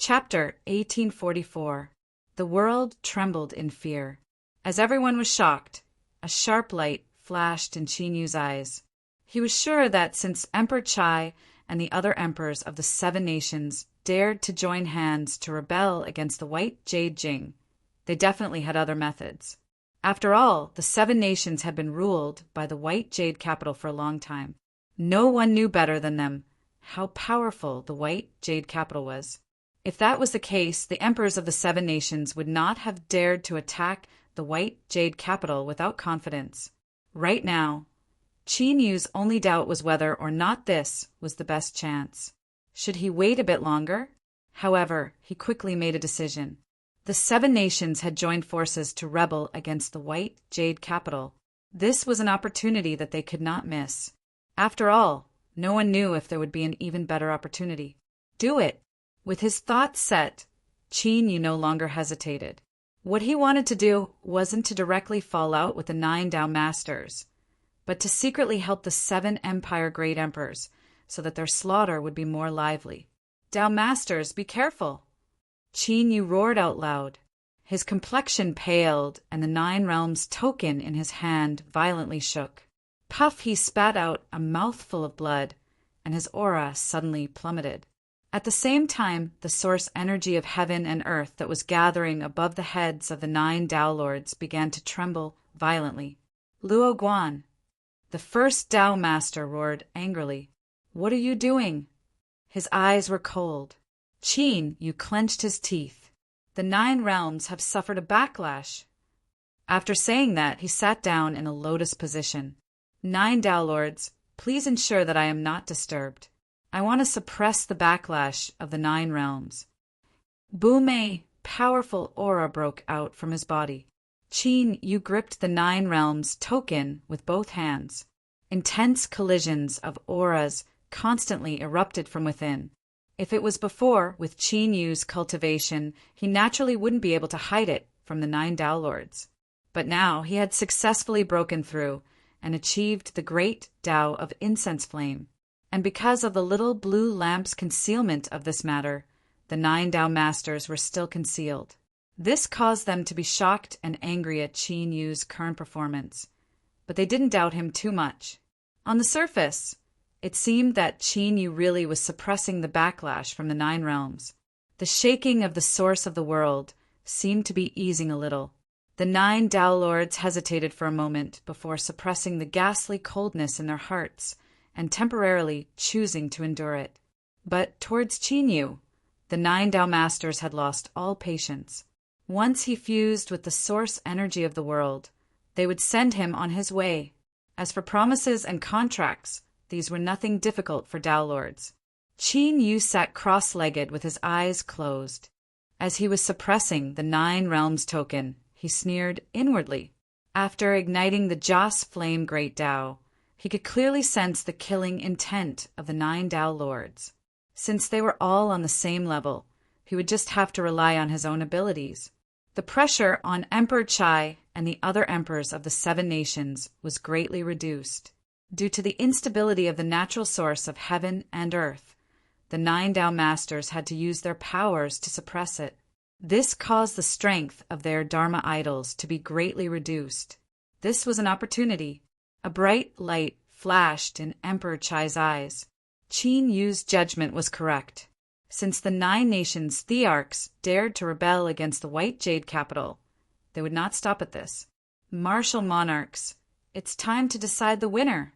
Chapter 1844. The world trembled in fear. As everyone was shocked, a sharp light flashed in Qin Yu's eyes. He was sure that since Emperor Chai and the other emperors of the 7 nations dared to join hands to rebel against the White Jade Jing, they definitely had other methods. After all, the 7 nations had been ruled by the White Jade capital for a long time. No one knew better than them how powerful the White Jade capital was. If that was the case, the emperors of the 7 nations would not have dared to attack the White Jade capital without confidence. Right now, Qin Yu's only doubt was whether or not this was the best chance. Should he wait a bit longer? However, he quickly made a decision. The 7 nations had joined forces to rebel against the White Jade capital. This was an opportunity that they could not miss. After all, no one knew if there would be an even better opportunity. Do it! With his thoughts set, Qin Yu no longer hesitated. What he wanted to do wasn't to directly fall out with the 9 Tao Masters, but to secretly help the 7 Empire Great Emperors so that their slaughter would be more lively. Tao Masters, be careful! Qin Yu roared out loud. His complexion paled, and the 9 Realms token in his hand violently shook. Puff! He spat out a mouthful of blood, and his aura suddenly plummeted. At the same time, the source energy of heaven and earth that was gathering above the heads of the 9 Tao Lords began to tremble violently. Luo Guan! The first Tao Master roared angrily. What are you doing? His eyes were cold. Qin Yu clenched his teeth. The 9 Realms have suffered a backlash. After saying that, he sat down in a lotus position. 9 Tao Lords, please ensure that I am not disturbed. I want to suppress the backlash of the 9 Realms. Boom! Powerful aura broke out from his body. Qin Yu gripped the 9 Realms token with both hands. Intense collisions of auras constantly erupted from within. If it was before, with Qin Yu's cultivation, he naturally wouldn't be able to hide it from the 9 Tao Lords. But now he had successfully broken through and achieved the great Tao of incense flame. And because of the little blue lamp's concealment of this matter, the 9 Tao Masters were still concealed. This caused them to be shocked and angry at Qin Yu's current performance, but they didn't doubt him too much. On the surface, it seemed that Qin Yu really was suppressing the backlash from the 9 Realms. The shaking of the source of the world seemed to be easing a little. The 9 Tao Lords hesitated for a moment before suppressing the ghastly coldness in their hearts and temporarily choosing to endure it. But towards Qin Yu, the 9 Tao Masters had lost all patience. Once he fused with the source energy of the world, they would send him on his way. As for promises and contracts, these were nothing difficult for Tao Lords. Qin Yu sat cross-legged with his eyes closed. As he was suppressing the 9 Realms token, he sneered inwardly. After igniting the Joss Flame Great Tao, he could clearly sense the killing intent of the 9 Tao Lords. Since they were all on the same level, he would just have to rely on his own abilities. The pressure on Emperor Chai and the other emperors of the 7 nations was greatly reduced. Due to the instability of the natural source of heaven and earth, the 9 Tao Masters had to use their powers to suppress it. This caused the strength of their Dharma idols to be greatly reduced. This was an opportunity. A bright light flashed in Emperor Chai's eyes. Qin Yu's judgment was correct. Since the 9 nations' thearchs dared to rebel against the White Jade capital, they would not stop at this. Martial monarchs, it's time to decide the winner.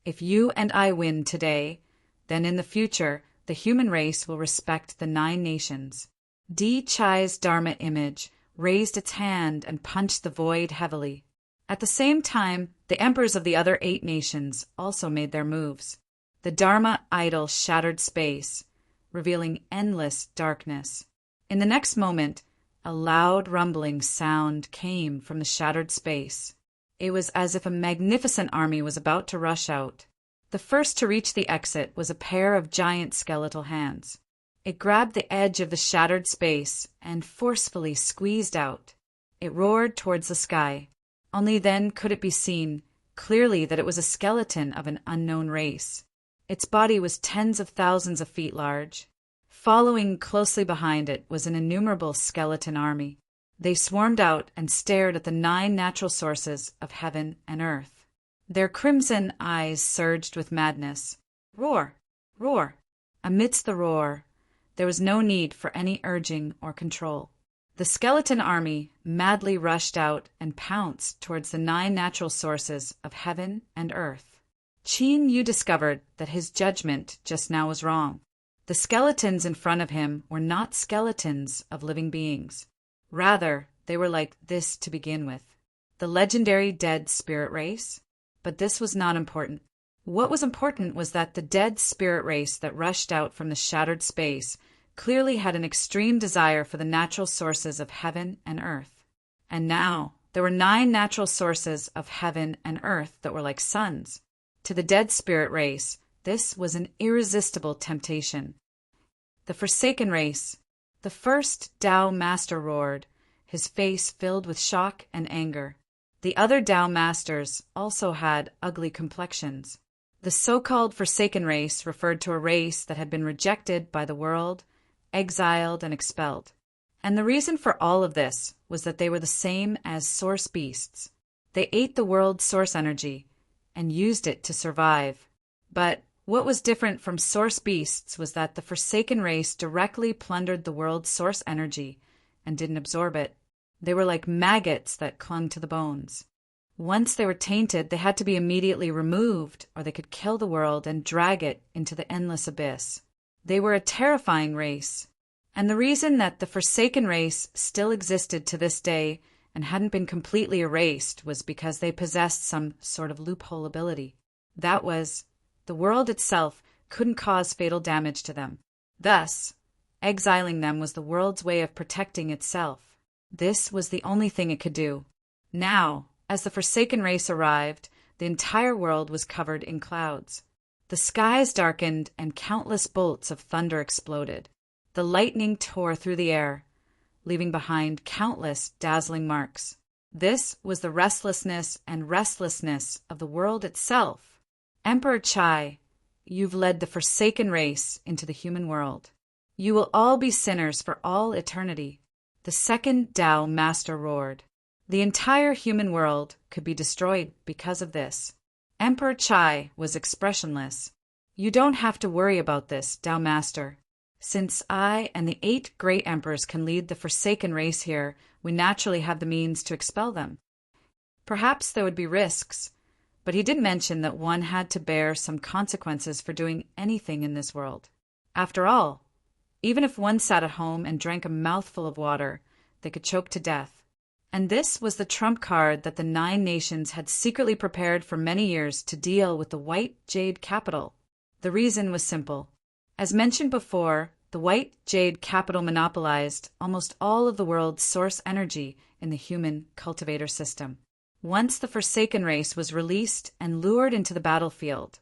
If you and I win today, then in the future the human race will respect the 9 nations. Di Chai's Dharma image raised its hand and punched the void heavily. At the same time, the emperors of the other 8 nations also made their moves. The Dharma idol shattered space, revealing endless darkness. In the next moment, a loud rumbling sound came from the shattered space. It was as if a magnificent army was about to rush out. The first to reach the exit was a pair of giant skeletal hands. It grabbed the edge of the shattered space and forcefully squeezed out. It roared towards the sky. Only then could it be seen clearly that it was a skeleton of an unknown race. Its body was tens of thousands of feet large. Following closely behind it was an innumerable skeleton army. They swarmed out and stared at the 9 natural sources of heaven and earth. Their crimson eyes surged with madness. Roar! Roar! Amidst the roar, there was no need for any urging or control. The skeleton army madly rushed out and pounced towards the 9 natural sources of heaven and earth. Qin Yu discovered that his judgment just now was wrong. The skeletons in front of him were not skeletons of living beings. Rather, they were like this to begin with. The legendary dead spirit race. But this was not important. What was important was that the dead spirit race that rushed out from the shattered space clearly had an extreme desire for the natural sources of heaven and earth. And now, there were 9 natural sources of heaven and earth that were like suns. To the dead spirit race, this was an irresistible temptation. The Forsaken race. The first Tao Master roared, his face filled with shock and anger. The other Tao Masters also had ugly complexions. The so-called Forsaken race referred to a race that had been rejected by the world, exiled and expelled. And the reason for all of this was that they were the same as source beasts. They ate the world's source energy and used it to survive. But what was different from source beasts was that the Forsaken race directly plundered the world's source energy and didn't absorb it. They were like maggots that clung to the bones. Once they were tainted, they had to be immediately removed, or they could kill the world and drag it into the endless abyss. They were a terrifying race. And the reason that the Forsaken race still existed to this day and hadn't been completely erased was because they possessed some sort of loophole ability. That was, the world itself couldn't cause fatal damage to them. Thus, exiling them was the world's way of protecting itself. This was the only thing it could do. Now, as the Forsaken race arrived, the entire world was covered in clouds. The skies darkened and countless bolts of thunder exploded. The lightning tore through the air, leaving behind countless dazzling marks. This was the restlessness and restlessness of the world itself. Emperor Chai, you've led the Forsaken race into the human world. You will all be sinners for all eternity. The second Tao Master roared. The entire human world could be destroyed because of this. Emperor Chai was expressionless. You don't have to worry about this, Tao Master. Since I and the 8 great emperors can lead the Forsaken race here, we naturally have the means to expel them. Perhaps there would be risks, but he did mention that one had to bear some consequences for doing anything in this world. After all, even if one sat at home and drank a mouthful of water, they could choke to death. And this was the trump card that the 9 nations had secretly prepared for many years to deal with the White Jade Capital. The reason was simple. As mentioned before, the White Jade Capital monopolized almost all of the world's source energy in the human cultivator system. Once the Forsaken race was released and lured into the battlefield,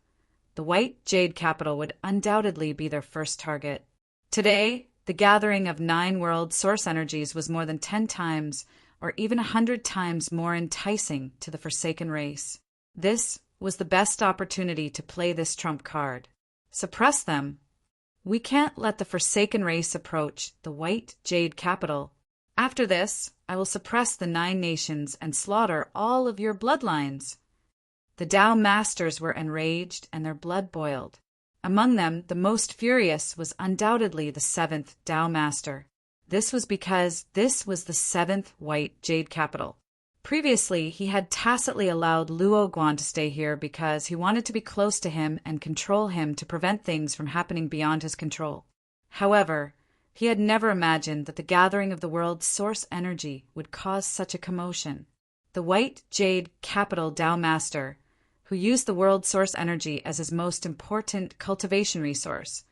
the White Jade Capital would undoubtedly be their first target. Today, the gathering of 9 world source energies was more than 10 times or even 100 times more enticing to the Forsaken race. This was the best opportunity to play this trump card. Suppress them. We can't let the Forsaken race approach the White Jade Capital. After this, I will suppress the 9 nations and slaughter all of your bloodlines. The Tao Masters were enraged and their blood boiled. Among them, the most furious was undoubtedly the 7th Tao Master. This was because this was the 7th White Jade Capital. Previously, he had tacitly allowed Luo Guan to stay here because he wanted to be close to him and control him to prevent things from happening beyond his control. However, he had never imagined that the gathering of the world's source energy would cause such a commotion. The White Jade Capital Tao Master, who used the world's source energy as his most important cultivation resource,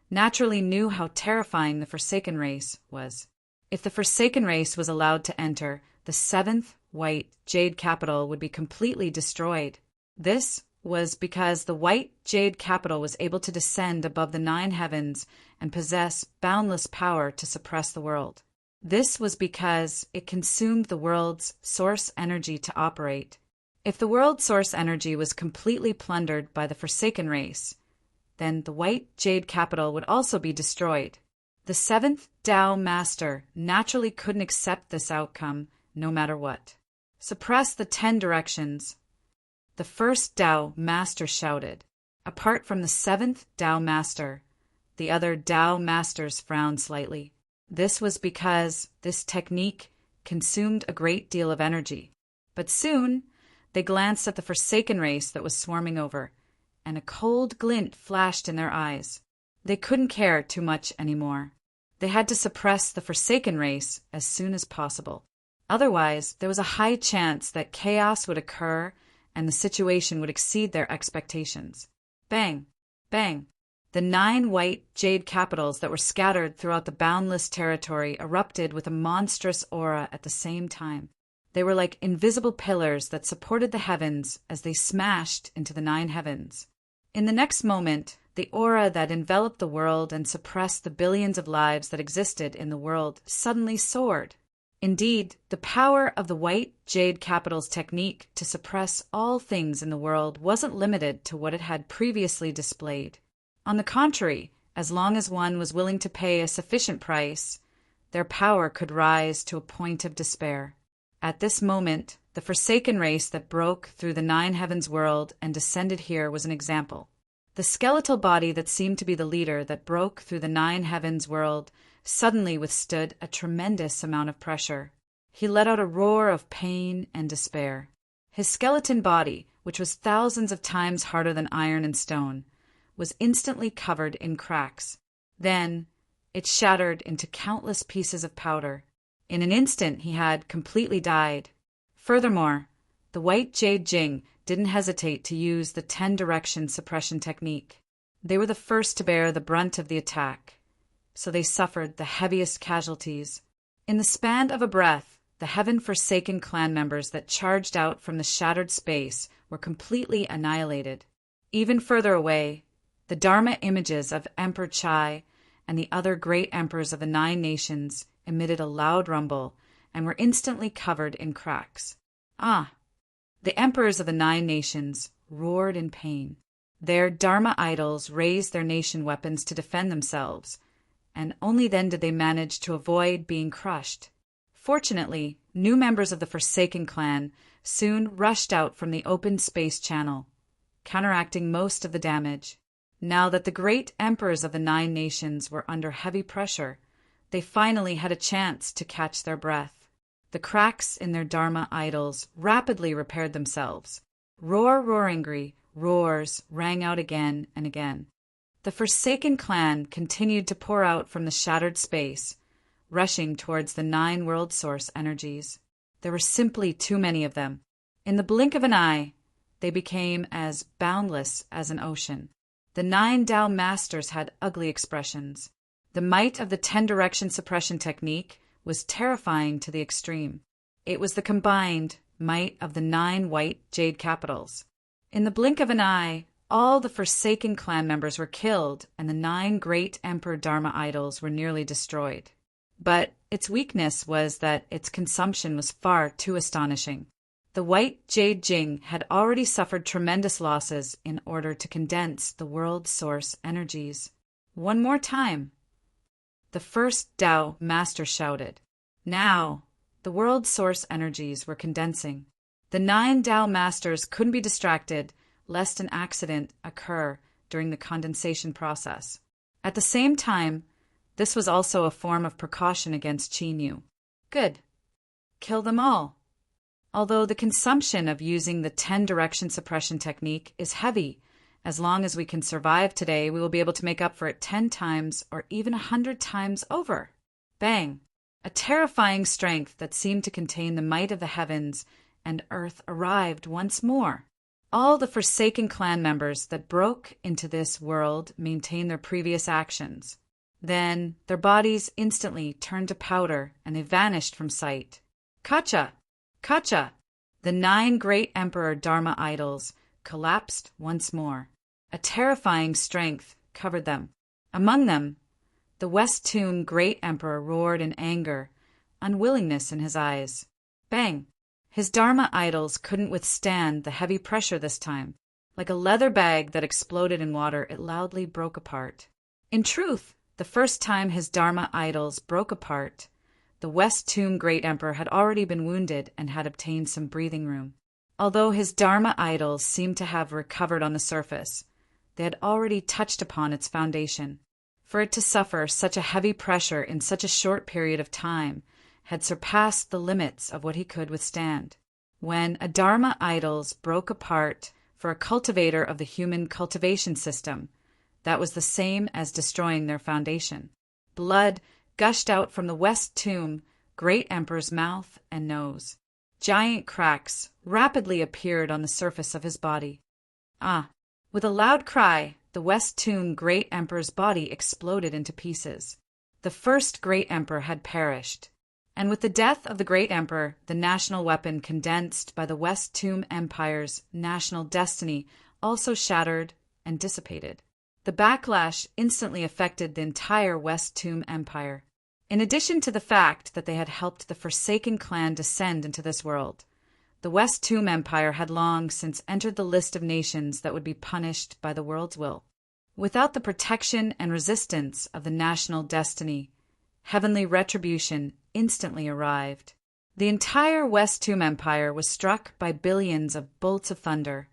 naturally knew how terrifying the Forsaken race was. If the Forsaken race was allowed to enter, the 7th White Jade Capital would be completely destroyed. This was because the White Jade Capital was able to descend above the 9 heavens and possess boundless power to suppress the world. This was because it consumed the world's source energy to operate. If the world's source energy was completely plundered by the Forsaken race, then the White Jade Capital would also be destroyed. The seventh Tao Master naturally couldn't accept this outcome, no matter what. Suppress the 10 directions. The first Tao Master shouted. Apart from the seventh Tao Master, the other Tao Masters frowned slightly. This was because this technique consumed a great deal of energy. But soon, they glanced at the Forsaken race that was swarming over, and a cold glint flashed in their eyes. They couldn't care too much anymore. They had to suppress the Forsaken race as soon as possible. Otherwise, there was a high chance that chaos would occur and the situation would exceed their expectations. Bang! Bang! The 9 white jade capitals that were scattered throughout the boundless territory erupted with a monstrous aura at the same time. They were like invisible pillars that supported the heavens as they smashed into the 9 heavens. In the next moment, the aura that enveloped the world and suppressed the billions of lives that existed in the world suddenly soared. Indeed, the power of the white jade capitals technique to suppress all things in the world wasn't limited to what it had previously displayed. On the contrary, as long as one was willing to pay a sufficient price, their power could rise to a point of despair. At this moment, the Forsaken race that broke through the 9 heavens world and descended here was an example. The skeletal body that seemed to be the leader that broke through the 9 heavens world suddenly withstood a tremendous amount of pressure. He let out a roar of pain and despair. His skeleton body, which was thousands of times harder than iron and stone, was instantly covered in cracks. Then it shattered into countless pieces of powder. In an instant he had completely died. Furthermore, the white jade Jing didn't hesitate to use the 10-direction suppression technique. They were the first to bear the brunt of the attack, so they suffered the heaviest casualties. In the span of a breath, the heaven-forsaken clan members that charged out from the shattered space were completely annihilated. Even further away, the Dharma images of Emperor Chai and the other great emperors of the 9 nations emitted a loud rumble and were instantly covered in cracks. The emperors of the 9 nations roared in pain. Their Dharma idols raised their nation weapons to defend themselves, and only then did they manage to avoid being crushed. Fortunately, new members of the Forsaken clan soon rushed out from the open space channel, counteracting most of the damage. Now that the great emperors of the 9 nations were under heavy pressure, they finally had a chance to catch their breath. The cracks in their Dharma idols rapidly repaired themselves. Roar-angry roars rang out again and again. The Forsaken clan continued to pour out from the shattered space, rushing towards the 9 world source energies. There were simply too many of them. In the blink of an eye, they became as boundless as an ocean. The 9 Tao Masters had ugly expressions. The might of the 10-direction suppression technique was terrifying to the extreme. It was the combined might of the 9 white jade capitals. In the blink of an eye, all the Forsaken clan members were killed and the 9 great Emperor Dharma idols were nearly destroyed. But its weakness was that its consumption was far too astonishing. The white jade Jing had already suffered tremendous losses in order to condense the world source energies. One more time. The first Tao Master shouted. Now, the world source energies were condensing. The 9 Tao Masters couldn't be distracted lest an accident occur during the condensation process. At the same time, this was also a form of precaution against Qinyu. Good. Kill them all. Although the consumption of using the 10-direction suppression technique is heavy, as long as we can survive today, we will be able to make up for it 10 times or even 100 times over. Bang! A terrifying strength that seemed to contain the might of the heavens and earth arrived once more. All the Forsaken clan members that broke into this world maintained their previous actions. Then their bodies instantly turned to powder and they vanished from sight. Kacha! Kacha! The 9 great Emperor Dharma idols collapsed once more. A terrifying strength covered them. Among them, the West Toon Great Emperor roared in anger, unwillingness in his eyes. Bang! His Dharma idols couldn't withstand the heavy pressure this time. Like a leather bag that exploded in water, it loudly broke apart. In truth, The first time his Dharma idols broke apart, the West Tomb Great Emperor had already been wounded and had obtained some breathing room. Although his Dharma idols seemed to have recovered on the surface, they had already touched upon its foundation. For it to suffer such a heavy pressure in such a short period of time had surpassed the limits of what he could withstand. When a Dharma idols broke apart for a cultivator of the human cultivation system, that was the same as destroying their foundation. Blood gushed out from the West Tomb Great Emperor's mouth and nose. Giant cracks rapidly appeared on the surface of his body. With a loud cry, the West Tomb Great Emperor's body exploded into pieces. The first Great Emperor had perished. And with the death of the Great Emperor, the national weapon condensed by the West Tomb Empire's national destiny also shattered and dissipated. The backlash instantly affected the entire West Tomb Empire. In addition to the fact that they had helped the Forsaken clan descend into this world, the West Tomb Empire had long since entered the list of nations that would be punished by the world's will. Without the protection and resistance of the national destiny, heavenly retribution instantly arrived. The entire West Tomb Empire was struck by billions of bolts of thunder,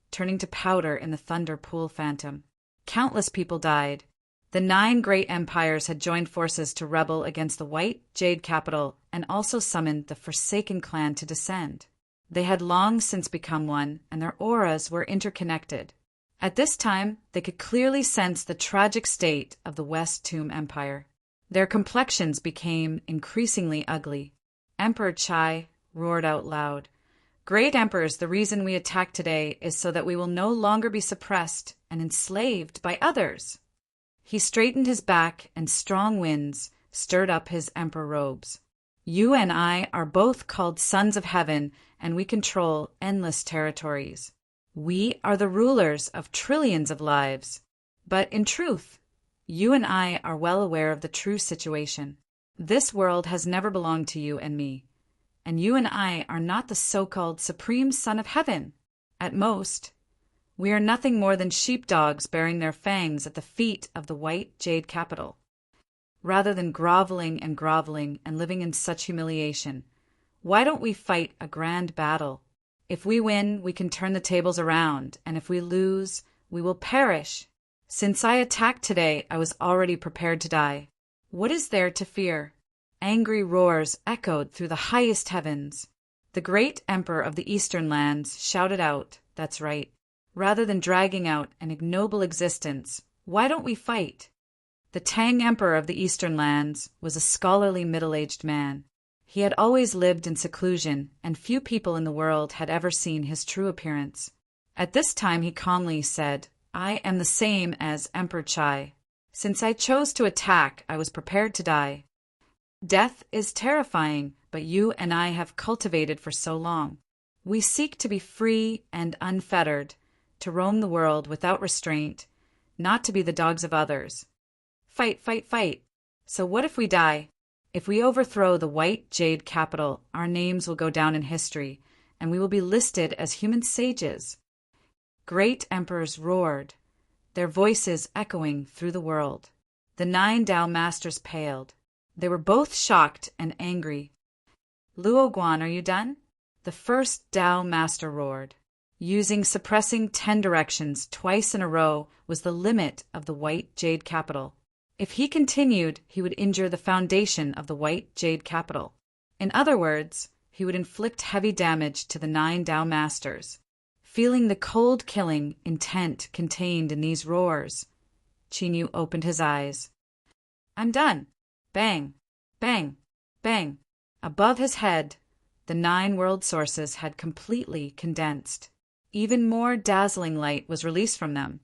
turning to powder in the thunder pool phantom. Countless people died. The 9 great empires had joined forces to rebel against the White Jade Capital and also summoned the Forsaken clan to descend. They had long since become one, and their auras were interconnected. At this time, they could clearly sense the tragic state of the West Tomb Empire. Their complexions became increasingly ugly. Emperor Chai roared out loud, "Great Emperors, the reason we attack today is so that we will no longer be suppressed and enslaved by others." He straightened his back, and strong winds stirred up his emperor robes. "You and I are both called sons of heaven, and we control endless territories. We are the rulers of trillions of lives. But in truth, you and I are well aware of the true situation. This world has never belonged to you and me, and you and I are not the so-called supreme son of heaven. At most, we are nothing more than sheepdogs bearing their fangs at the feet of the White Jade Capital. Rather than groveling and living in such humiliation, why don't we fight a grand battle? If we win, we can turn the tables around, and if we lose, we will perish. Since I attacked today, I was already prepared to die. What is there to fear?" Angry roars echoed through the highest heavens. The great emperor of the eastern lands shouted out, "That's right. Rather than dragging out an ignoble existence, why don't we fight?" The Tang emperor of the eastern lands was a scholarly middle-aged man. He had always lived in seclusion, and few people in the world had ever seen his true appearance. At this time he calmly said, "I am the same as Emperor Chai. Since I chose to attack, I was prepared to die. Death is terrifying, but you and I have cultivated for so long. We seek to be free and unfettered, to roam the world without restraint, not to be the dogs of others. Fight, fight, fight. So what if we die? If we overthrow the White Jade Capital, our names will go down in history, and we will be listed as human sages." Great emperors roared, their voices echoing through the world. The 9 Tao masters paled. They were both shocked and angry. "Luo Guan, are you done?" The first Tao master roared. Using suppressing 10 directions twice in a row was the limit of the White Jade Capital. If he continued, he would injure the foundation of the White Jade Capital. In other words, he would inflict heavy damage to the 9 Tao masters. Feeling the cold killing intent contained in these roars, Qinyu opened his eyes. "I'm done." Bang, bang, bang. Above his head, the 9 world sources had completely condensed. Even more dazzling light was released from them,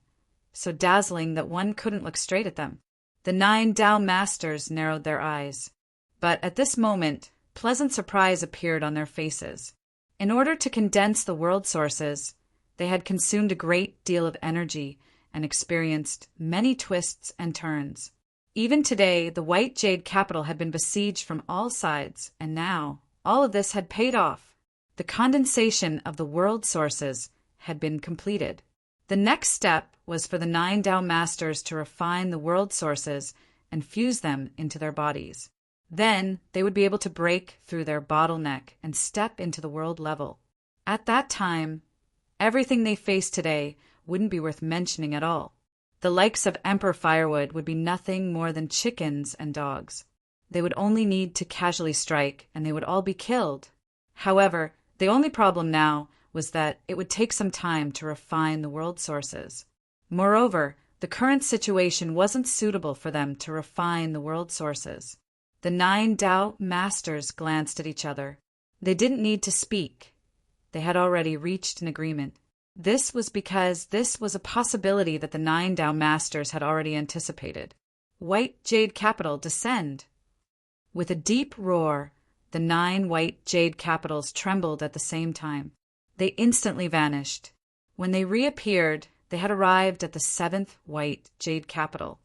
so dazzling that one couldn't look straight at them. The 9 Tao masters narrowed their eyes. But at this moment, pleasant surprise appeared on their faces. In order to condense the world sources, they had consumed a great deal of energy and experienced many twists and turns. Even today, the White Jade Capital had been besieged from all sides, and now all of this had paid off. The condensation of the world sources had been completed. The next step was for the 9 Tao masters to refine the world sources and fuse them into their bodies. Then they would be able to break through their bottleneck and step into the world level. At that time, everything they face today wouldn't be worth mentioning at all. The likes of Emperor Firewood would be nothing more than chickens and dogs. They would only need to casually strike, and they would all be killed. However, the only problem now was that it would take some time to refine the world sources. Moreover, the current situation wasn't suitable for them to refine the world sources. The 9 Tao masters glanced at each other. They didn't need to speak. They had already reached an agreement. This was because this was a possibility that the 9 Tao masters had already anticipated. White jade capital, descend! With a deep roar, the 9 white jade capitals trembled at the same time. They instantly vanished. When they reappeared, they had arrived at the 7th white jade capital.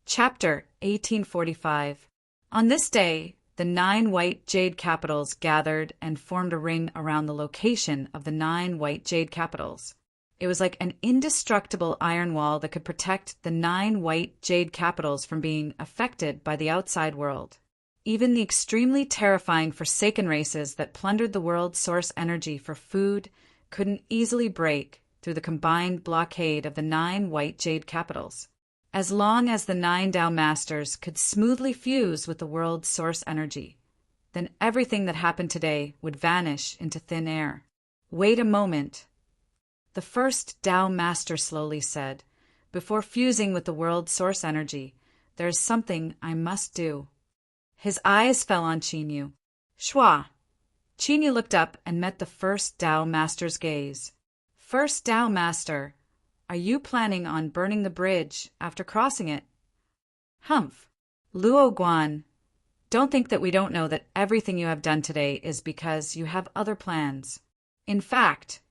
Chapter 1845. On this day, the 9 white jade capitals gathered and formed a ring around the location of the 9 white jade capitals. It was like an indestructible iron wall that could protect the 9 white jade capitals from being affected by the outside world. Even the extremely terrifying Forsaken races that plundered the world's source energy for food couldn't easily break through the combined blockade of the 9 white jade capitals. As long as the 9 Tao masters could smoothly fuse with the world's source energy, then everything that happened today would vanish into thin air. Wait a moment. The first Tao master slowly said, before fusing with the world's source energy, there is something I must do. His eyes fell on Qinyu. Shua! Qinyu looked up and met the first Tao master's gaze. First Tao master, are you planning on burning the bridge after crossing it? Humph. Luo Guan, don't think that we don't know that everything you have done today is because you have other plans. In fact,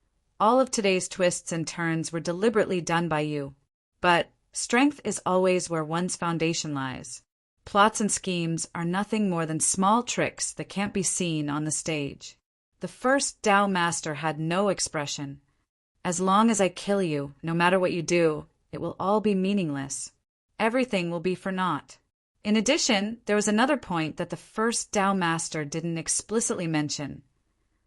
all of today's twists and turns were deliberately done by you. But strength is always where one's foundation lies. Plots and schemes are nothing more than small tricks that can't be seen on the stage. The first Tao master had no expression. As long as I kill you, no matter what you do, it will all be meaningless. Everything will be for naught. In addition, there was another point that the first Tao master didn't explicitly mention.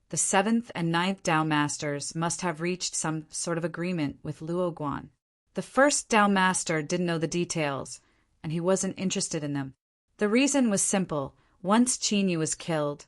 The 7th and 9th Tao masters must have reached some sort of agreement with Luo Guan. The first Tao master didn't know the details, and he wasn't interested in them. The reason was simple. Once Qinyu was killed,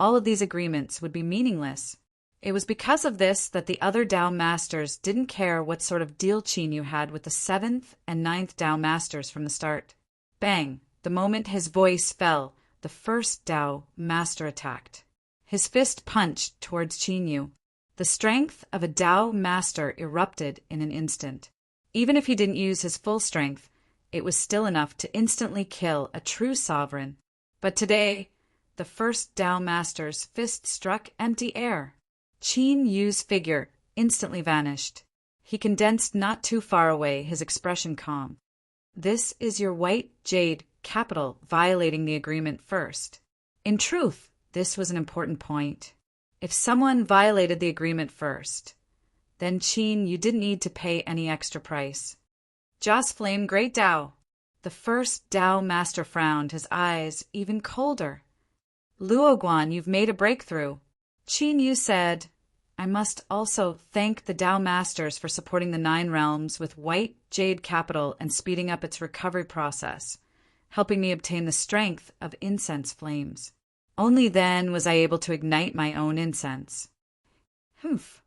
all of these agreements would be meaningless. It was because of this that the other Tao masters didn't care what sort of deal Qinyu had with the 7th and 9th Tao masters from the start. Bang! The moment his voice fell, the first Tao master attacked. His fist punched towards Qinyu. The strength of a Tao master erupted in an instant. Even if he didn't use his full strength, it was still enough to instantly kill a true sovereign. But today, the first Tao master's fist struck empty air. Qin Yu's figure instantly vanished. He condensed not too far away, his expression calm. This is your white jade capital violating the agreement first. In truth, this was an important point. If someone violated the agreement first, then Qin, you didn't need to pay any extra price. Joss Flame Great Tao. The first Tao master frowned, his eyes even colder. Luo Guan, you've made a breakthrough. Qin Yu said, I must also thank the Tao masters for supporting the 9 realms with white jade capital and speeding up its recovery process, helping me obtain the strength of incense flames. Only then was I able to ignite my own incense. Humph.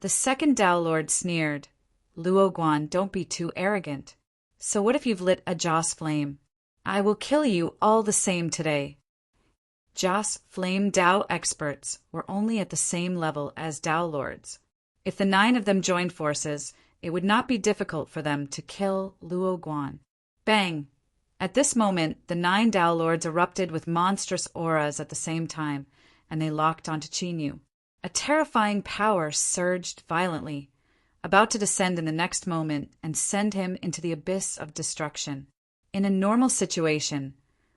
The second Tao Lord sneered. Luo Guan, don't be too arrogant. So what if you've lit a Joss flame? I will kill you all the same today. Joss Flame Tao experts were only at the same level as Tao Lords. If the 9 of them joined forces, it would not be difficult for them to kill Luo Guan. Bang! At this moment, the 9 Tao Lords erupted with monstrous auras at the same time, and they locked onto Qinyu. A terrifying power surged violently, about to descend in the next moment and send him into the abyss of destruction. In a normal situation,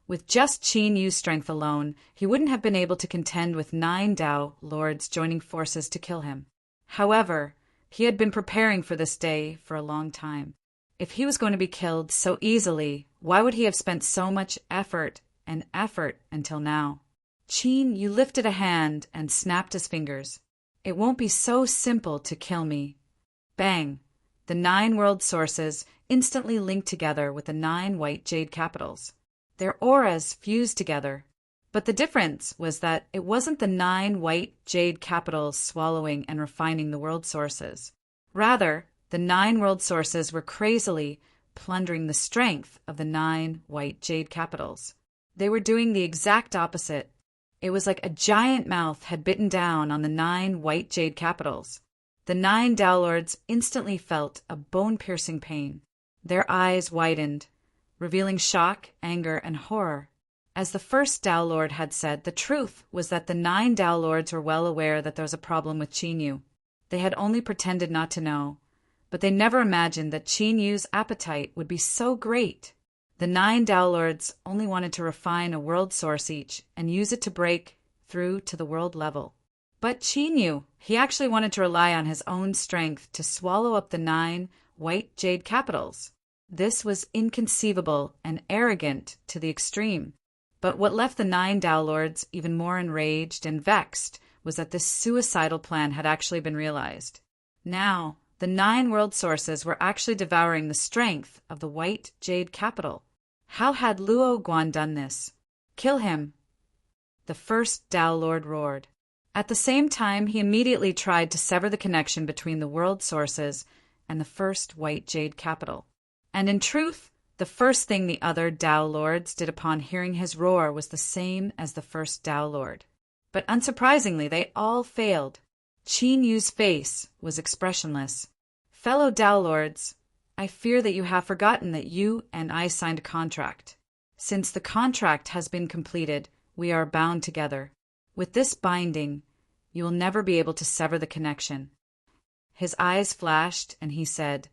with just Qin Yu's strength alone, he wouldn't have been able to contend with 9 Tao Lords joining forces to kill him. However, he had been preparing for this day for a long time. If he was going to be killed so easily, why would he have spent so much effort until now? Qin Yu lifted a hand and snapped his fingers. It won't be so simple to kill me. Bang! The 9 world sources instantly linked together with the 9 white jade capitals. Their auras fused together. But the difference was that it wasn't the 9 white jade capitals swallowing and refining the world sources. Rather, the 9 world sources were crazily plundering the strength of the 9 white jade capitals. They were doing the exact opposite. It was like a giant mouth had bitten down on the 9 white jade capitals. The 9 Tao Lords instantly felt a bone-piercing pain. Their eyes widened, revealing shock, anger, and horror. As the first Tao Lord had said, the truth was that the 9 Tao Lords were well aware that there was a problem with Qin Yu. They had only pretended not to know, but they never imagined that Qin Yu's appetite would be so great. The 9 Tao Lords only wanted to refine a world source each and use it to break through to the world level. But Qin Yu, he actually wanted to rely on his own strength to swallow up the 9 white jade capitals. This was inconceivable and arrogant to the extreme. But what left the 9 Tao Lords even more enraged and vexed was that this suicidal plan had actually been realized. Now, the 9 world sources were actually devouring the strength of the white jade capital. How had Luo Guan done this? Kill him! The first Tao Lord roared. At the same time, he immediately tried to sever the connection between the world sources and the first white jade capital. And in truth, the first thing the other Tao Lords did upon hearing his roar was the same as the first Tao Lord. But unsurprisingly, they all failed. Qin Yu's face was expressionless. Fellow Tao Lords, I fear that you have forgotten that you and I signed a contract. Since the contract has been completed, we are bound together. With this binding, you will never be able to sever the connection. His eyes flashed, and he said,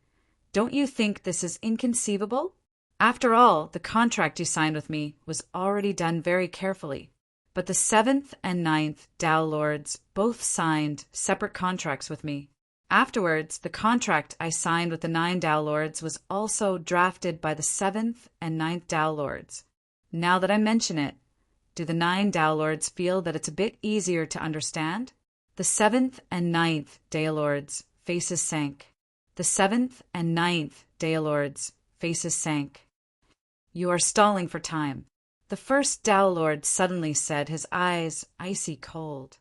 Don't you think this is inconceivable? After all, the contract you signed with me was already done very carefully. But the 7th and 9th Tao Lords both signed separate contracts with me. Afterwards, the contract I signed with the 9 Tao Lords was also drafted by the 7th and 9th Tao Lords. Now that I mention it, do the 9 Tao Lords feel that it's a bit easier to understand? The 7th and 9th Tao Lords' faces sank. The 7th and 9th Tao Lords' faces sank. You are stalling for time. The first Tao Lord suddenly said, his eyes icy cold.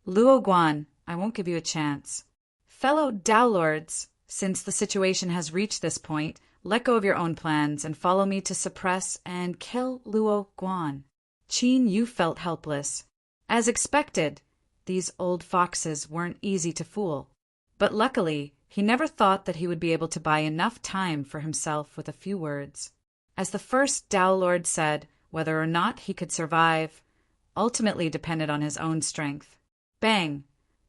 Luo Guan, I won't give you a chance. Fellow Tao Lords, since the situation has reached this point, let go of your own plans and follow me to suppress and kill Luo Guan. Qin Yu felt helpless. As expected, these old foxes weren't easy to fool. But luckily, he never thought that he would be able to buy enough time for himself with a few words. As the first Tao Lord said, whether or not he could survive ultimately depended on his own strength. Bang!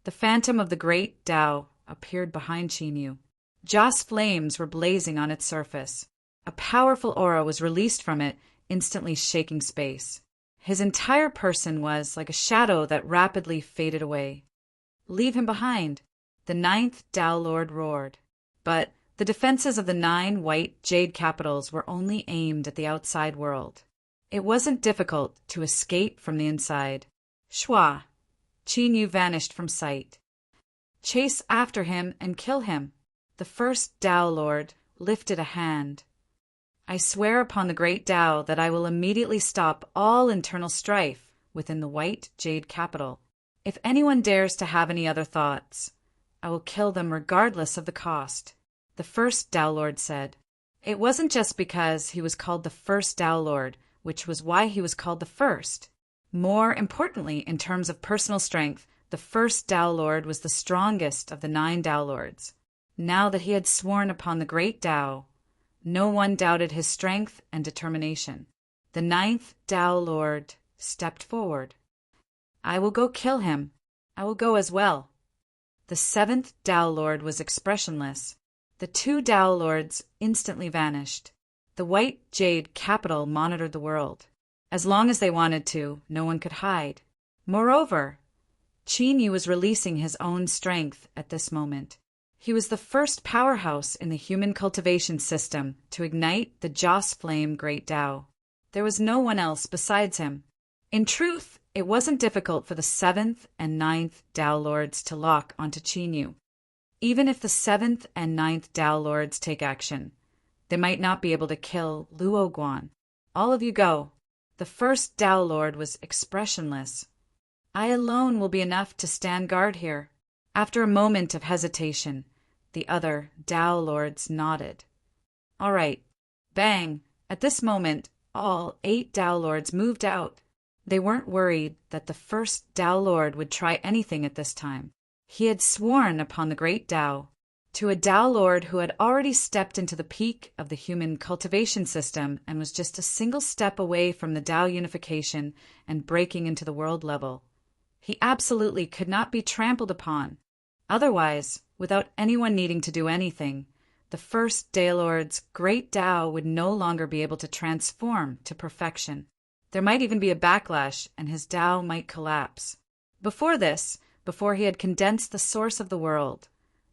The phantom of the great Tao appeared behind Qin Yu. Joss flames were blazing on its surface. A powerful aura was released from it, instantly shaking space. His entire person was like a shadow that rapidly faded away. Leave him behind, the 9th Tao Lord roared. But the defenses of the 9 white jade capitals were only aimed at the outside world. It wasn't difficult to escape from the inside. Shua! Qin Yu vanished from sight. Chase after him and kill him. The first Tao Lord lifted a hand. I swear upon the great Tao that I will immediately stop all internal strife within the white jade capital. If anyone dares to have any other thoughts, I will kill them regardless of the cost, the first Tao Lord said. It wasn't just because he was called the first Tao Lord, which was why he was called the first. More importantly, in terms of personal strength, the first Tao Lord was the strongest of the 9 Tao Lords. Now that he had sworn upon the great Tao, no one doubted his strength and determination. The 9th Tao Lord stepped forward. I will go kill him. I will go as well. The 7th Tao Lord was expressionless. The 2 Tao Lords instantly vanished. The white jade capital monitored the world. As long as they wanted to, no one could hide. Moreover, Qin Yu was releasing his own strength at this moment. He was the first powerhouse in the human cultivation system to ignite the Joss Flame Great Tao. There was no one else besides him. In truth, it wasn't difficult for the 7th and 9th Tao Lords to lock onto Qinyu. Even if the 7th and 9th Tao Lords take action, they might not be able to kill Luo Guan. All of you go. The first Tao Lord was expressionless. I alone will be enough to stand guard here. After a moment of hesitation, the other Tao Lords nodded. All right. Bang! At this moment, all 8 Tao Lords moved out. They weren't worried that the first Tao Lord would try anything at this time. He had sworn upon the great Tao. To a Tao Lord who had already stepped into the peak of the human cultivation system and was just a single step away from the Tao unification and breaking into the world level. He absolutely could not be trampled upon. Otherwise, without anyone needing to do anything, the first Tao Lord's great Tao would no longer be able to transform to perfection. There might even be a backlash, and his Tao might collapse. Before he had condensed the source of the world,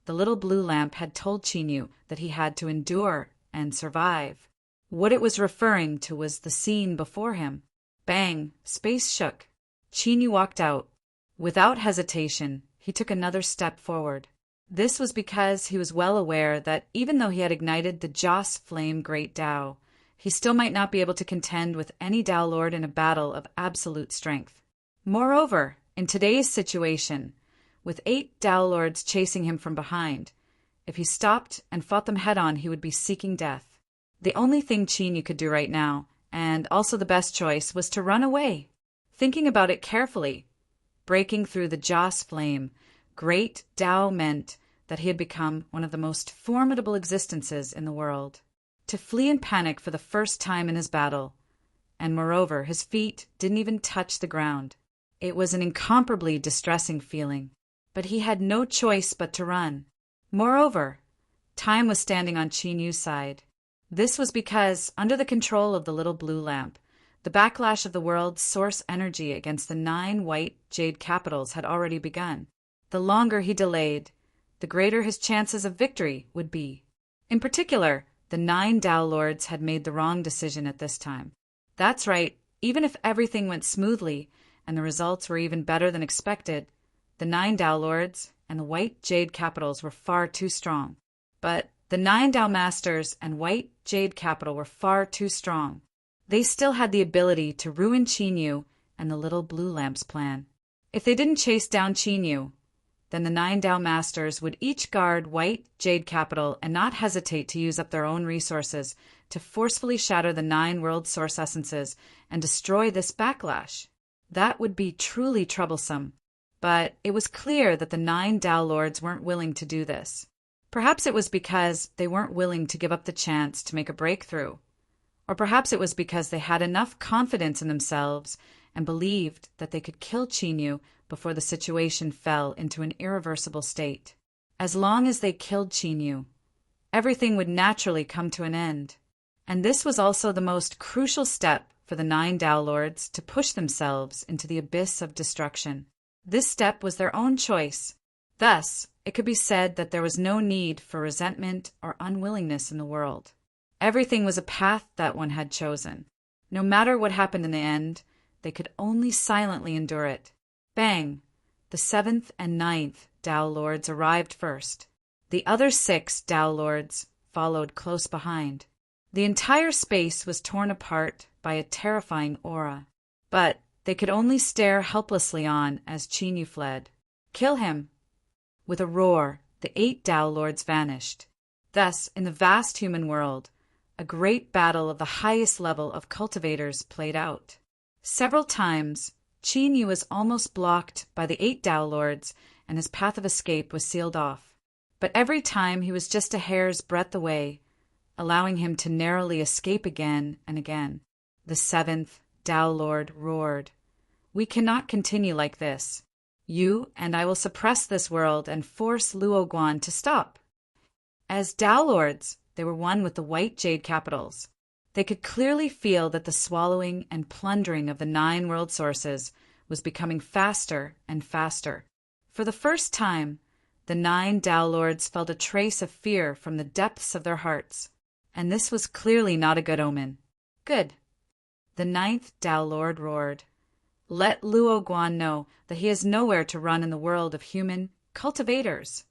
the little blue lamp had told Qinyu that he had to endure and survive. What it was referring to was the scene before him. Bang! Space shook. Qinyu walked out. Without hesitation, he took another step forward. This was because he was well aware that even though he had ignited the Joss Flame Great Tao, he still might not be able to contend with any Tao Lord in a battle of absolute strength. Moreover, in today's situation, with 8 Tao Lords chasing him from behind, if he stopped and fought them head-on, he would be seeking death. The only thing Qinyu could do right now, and also the best choice, was to run away. Thinking about it carefully, breaking through the Joss Flame Great Tao meant that he had become one of the most formidable existences in the world. To flee in panic for the first time in his battle, and moreover, his feet didn't even touch the ground. It was an incomparably distressing feeling, but he had no choice but to run. Moreover, time was standing on Qinyu's side. This was because, under the control of the little blue lamp, the backlash of the world's source energy against the 9 white jade capitals had already begun. The longer he delayed, the greater his chances of victory would be. In particular, the 9 Tao Lords had made the wrong decision at this time. That's right, even if everything went smoothly and the results were even better than expected, the 9 Tao Lords and the white jade capitals were far too strong. But the 9 Tao Masters and white jade capital were far too strong. They still had the ability to ruin Qinyu and the little blue lamp's plan. If they didn't chase down Qinyu, then the 9 Tao Masters would each guard white jade capital and not hesitate to use up their own resources to forcefully shatter the 9 world source essences and destroy this backlash. That would be truly troublesome. But it was clear that the 9 Tao Lords weren't willing to do this. Perhaps it was because they weren't willing to give up the chance to make a breakthrough. Or perhaps it was because they had enough confidence in themselves and believed that they could kill Qinyu before the situation fell into an irreversible state. As long as they killed Qinyu, everything would naturally come to an end. And this was also the most crucial step for the 9 Tao Lords to push themselves into the abyss of destruction. This step was their own choice. Thus, it could be said that there was no need for resentment or unwillingness in the world. Everything was a path that one had chosen. No matter what happened in the end, they could only silently endure it. Bang! The 7th and 9th Tao Lords arrived first. The other 6 Tao Lords followed close behind. The entire space was torn apart by a terrifying aura. But they could only stare helplessly on as Qinyu fled. Kill him! With a roar, the 8 Tao Lords vanished. Thus, in the vast human world, a great battle of the highest level of cultivators played out. Several times, Qinyu was almost blocked by the 8 Tao Lords, and his path of escape was sealed off. But every time he was just a hair's breadth away, allowing him to narrowly escape again and again. The 7th Tao Lord roared, "We cannot continue like this. You and I will suppress this world and force Luo Guan to stop." As Tao Lords, they were one with the white jade capitals. They could clearly feel that the swallowing and plundering of the 9 world sources was becoming faster and faster. For the first time, The 9 Tao Lords felt a trace of fear from the depths of their hearts, and this was clearly not a good omen. Good. The 9th Tao Lord roared. Let Luo Guan know that he has nowhere to run in the world of human cultivators.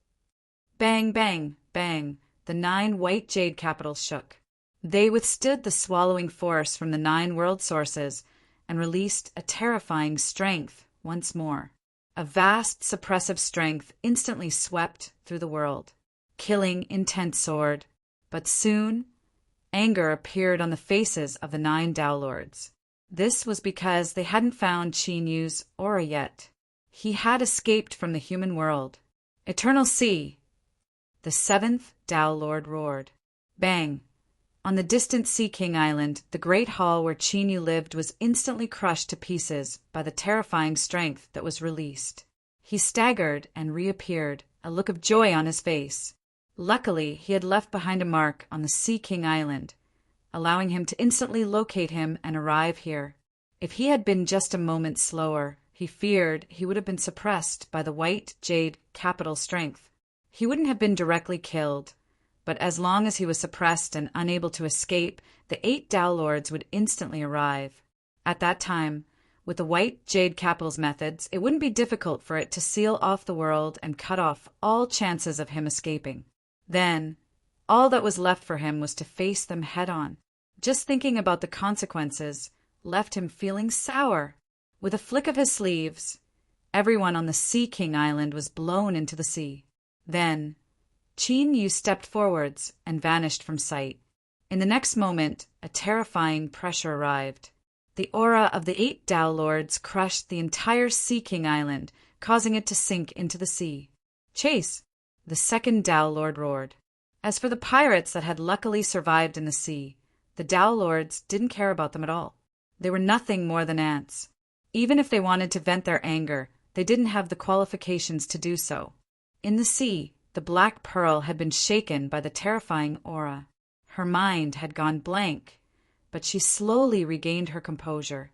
Bang, bang, bang, the 9 white jade capitals shook. They withstood the swallowing force from the 9 world sources and released a terrifying strength once more. A vast suppressive strength instantly swept through the world. Killing intent soared, but soon anger appeared on the faces of the 9 Tao Lords. This was because they hadn't found Qin Yu's aura yet. He had escaped from the human world. Eternal Sea! The 7th Tao Lord roared. Bang! On the distant Sea King Island, the great hall where Qin Yu lived was instantly crushed to pieces by the terrifying strength that was released. He staggered and reappeared, a look of joy on his face. Luckily, he had left behind a mark on the Sea King Island, allowing him to instantly locate him and arrive here. If he had been just a moment slower, he feared he would have been suppressed by the white jade capital strength. He wouldn't have been directly killed, but as long as he was suppressed and unable to escape, the 8 Tao Lords would instantly arrive. At that time, with the white jade capitals methods, it wouldn't be difficult for it to seal off the world and cut off all chances of him escaping. Then, all that was left for him was to face them head-on. Just thinking about the consequences left him feeling sour. With a flick of his sleeves, everyone on the Sea King Island was blown into the sea. Then, Qin Yu stepped forwards and vanished from sight. In the next moment, a terrifying pressure arrived. The aura of the 8 Tao Lords crushed the entire Sea King Island, causing it to sink into the sea. Chase! The 2nd Tao Lord roared. As for the pirates that had luckily survived in the sea, the Tao Lords didn't care about them at all. They were nothing more than ants. Even if they wanted to vent their anger, they didn't have the qualifications to do so. In the sea, the Black Pearl had been shaken by the terrifying aura. Her mind had gone blank, but she slowly regained her composure.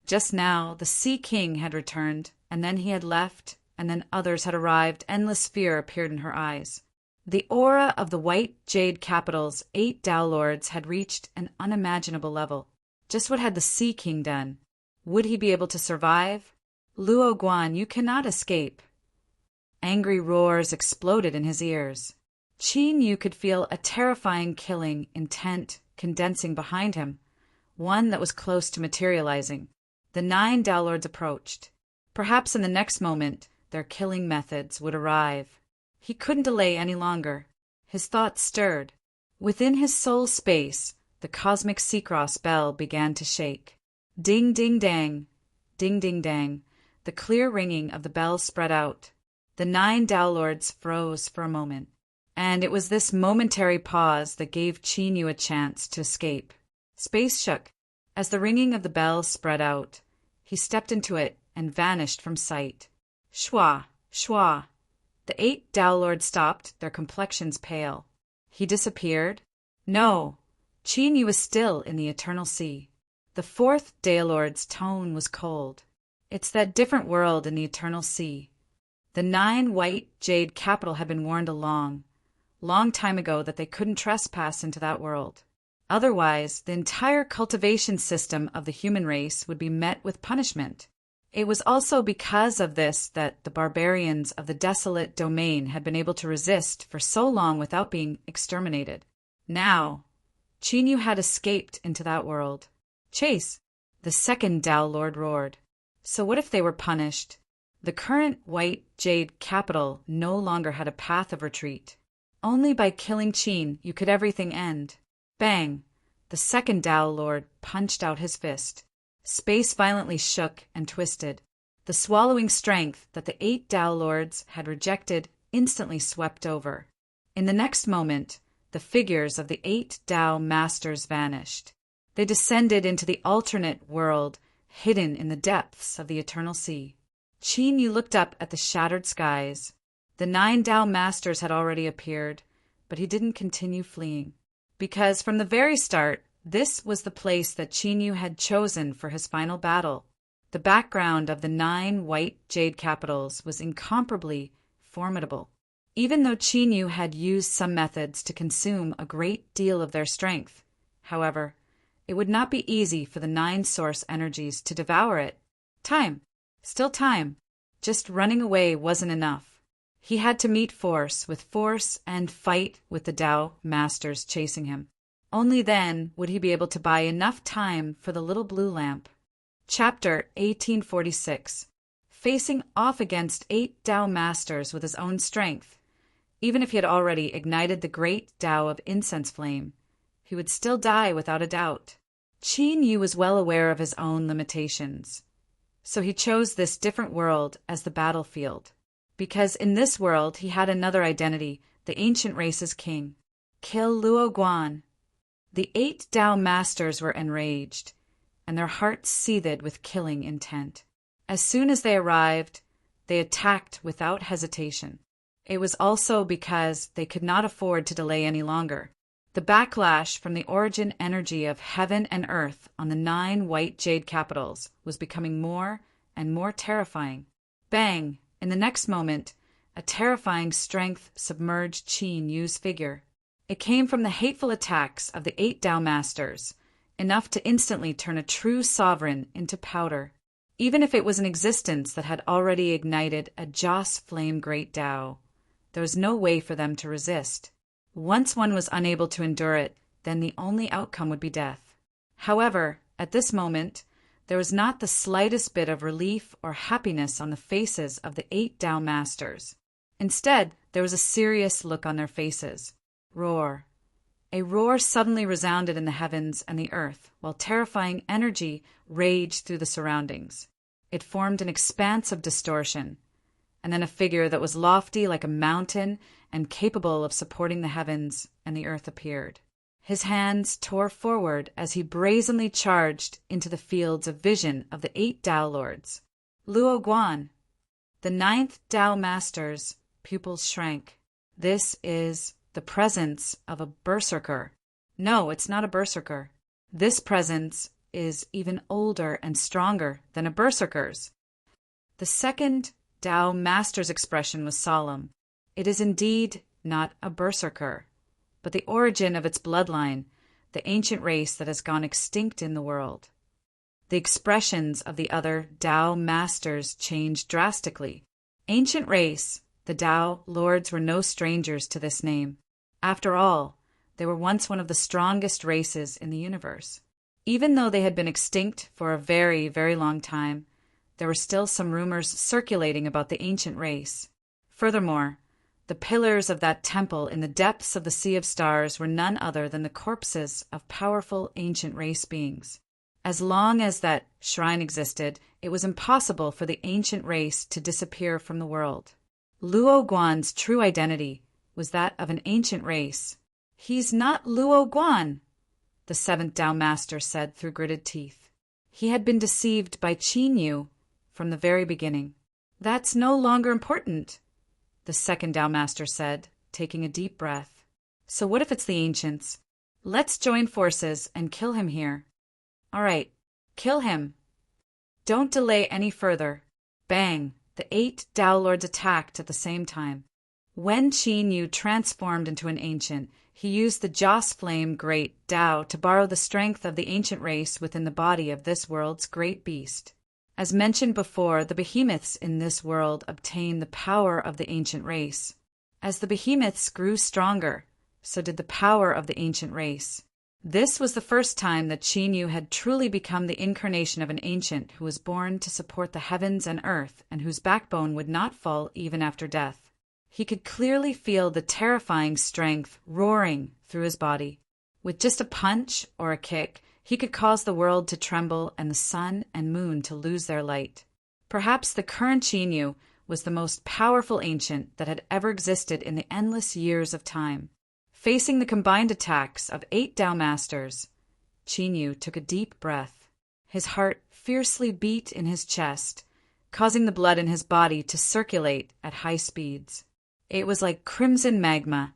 Just now, the Sea King had returned, and then he had left, and then others had arrived. Endless fear appeared in her eyes. The aura of the white jade capital's 8 Tao Lords had reached an unimaginable level. Just what had the Sea King done? Would he be able to survive? Luo Guan, you cannot escape. Angry roars exploded in his ears. Qin Yu could feel a terrifying killing intent condensing behind him, one that was close to materializing. The 9 Tao Lords approached. Perhaps in the next moment, their killing methods would arrive. He couldn't delay any longer. His thoughts stirred. Within his soul space, the cosmic Seacross bell began to shake. Ding, ding, dang. Ding, ding, dang. The clear ringing of the bell spread out. The 9 Tao Lords froze for a moment, and it was this momentary pause that gave Qin Yu a chance to escape. Space shook. As the ringing of the bell spread out, he stepped into it and vanished from sight. Shwa, shwa. The 8 Tao Lords stopped, their complexions pale. He disappeared? No. Qin Yu was still in the Eternal Sea. The 4th Tao Lord's tone was cold. It's that different world in the Eternal Sea. The 9 white jade capital had been warned a long time ago that they couldn't trespass into that world. Otherwise, the entire cultivation system of the human race would be met with punishment. It was also because of this that the barbarians of the desolate domain had been able to resist for so long without being exterminated. Now, Qin Yu had escaped into that world. Chase! The 2nd Tao Lord roared. So what if they were punished? The current white jade capital no longer had a path of retreat. Only by killing Qin Yu could everything end. Bang! The 2nd Tao Lord punched out his fist. Space violently shook and twisted. The swallowing strength that the 8 Tao Lords had rejected instantly swept over. In the next moment, the figures of the 8 Tao Masters vanished. They descended into the alternate world, hidden in the depths of the Eternal Sea. Qin Yu looked up at the shattered skies. The 9 Tao Masters had already appeared, but he didn't continue fleeing. Because from the very start, this was the place that Qin Yu had chosen for his final battle. The background of the 9 white jade capitals was incomparably formidable. Even though Qin Yu had used some methods to consume a great deal of their strength, however, it would not be easy for the 9 source energies to devour it. Time. Still time. Just running away wasn't enough. He had to meet force with force and fight with the Tao masters chasing him. Only then would he be able to buy enough time for the little blue lamp. Chapter 1846. Facing off against 8 Tao masters with his own strength. Even if he had already ignited the great Tao of incense flame, he would still die without a doubt. Qin Yu was well aware of his own limitations. So he chose this different world as the battlefield, because in this world he had another identity, the ancient race's king. Kill Luo Guan. The 8 Tao masters were enraged, and their hearts seethed with killing intent. As soon as they arrived, they attacked without hesitation. It was also because they could not afford to delay any longer. The backlash from the origin energy of heaven and earth on the 9 white jade capitals was becoming more and more terrifying. Bang! In the next moment, a terrifying strength submerged Qin Yu's figure. It came from the hateful attacks of the 8 Tao masters, enough to instantly turn a true sovereign into powder. Even if it was an existence that had already ignited a Joss flame great Tao, there was no way for them to resist. Once one was unable to endure it, then the only outcome would be death. However, at this moment, there was not the slightest bit of relief or happiness on the faces of the 8 Tao masters. Instead, there was a serious look on their faces. Roar. A roar suddenly resounded in the heavens and the earth, while terrifying energy raged through the surroundings. It formed an expanse of distortion, and then a figure that was lofty like a mountain and capable of supporting the heavens and the earth appeared. His hands tore forward as he brazenly charged into the fields of vision of the 8 Tao lords. Luo Guan. The 9th Tao master's pupils shrank. This is the presence of a berserker. No, it's not a berserker. This presence is even older and stronger than a berserker's. The 2nd Tao master's expression was solemn. It is indeed not a berserker, but the origin of its bloodline, the ancient race that has gone extinct in the world. The expressions of the other Tao masters changed drastically. Ancient race, the Tao lords were no strangers to this name. After all, they were once one of the strongest races in the universe. Even though they had been extinct for a very, very long time, there were still some rumors circulating about the ancient race. Furthermore, the pillars of that temple in the depths of the Sea of Stars were none other than the corpses of powerful ancient race beings. As long as that shrine existed, it was impossible for the ancient race to disappear from the world. Luo Guan's true identity was that of an ancient race. He's not Luo Guan, the 7th Tao master said through gritted teeth. He had been deceived by Qin Yu from the very beginning. That's no longer important, the 2nd Tao master said, taking a deep breath. So what if it's the ancients? Let's join forces and kill him here. All right, kill him. Don't delay any further. Bang! The 8 Tao lords attacked at the same time. When Qin Yu transformed into an ancient, he used the Joss flame great Tao to borrow the strength of the ancient race within the body of this world's great beast. As mentioned before, the behemoths in this world obtain the power of the ancient race. As the behemoths grew stronger, so did the power of the ancient race. This was the first time that Qin Yu had truly become the incarnation of an ancient who was born to support the heavens and earth and whose backbone would not fall even after death. He could clearly feel the terrifying strength roaring through his body. With just a punch or a kick, he could cause the world to tremble and the sun and moon to lose their light. Perhaps the current Qin Yu was the most powerful ancient that had ever existed in the endless years of time. Facing the combined attacks of 8 Tao masters, Qin Yu took a deep breath. His heart fiercely beat in his chest, causing the blood in his body to circulate at high speeds. It was like crimson magma,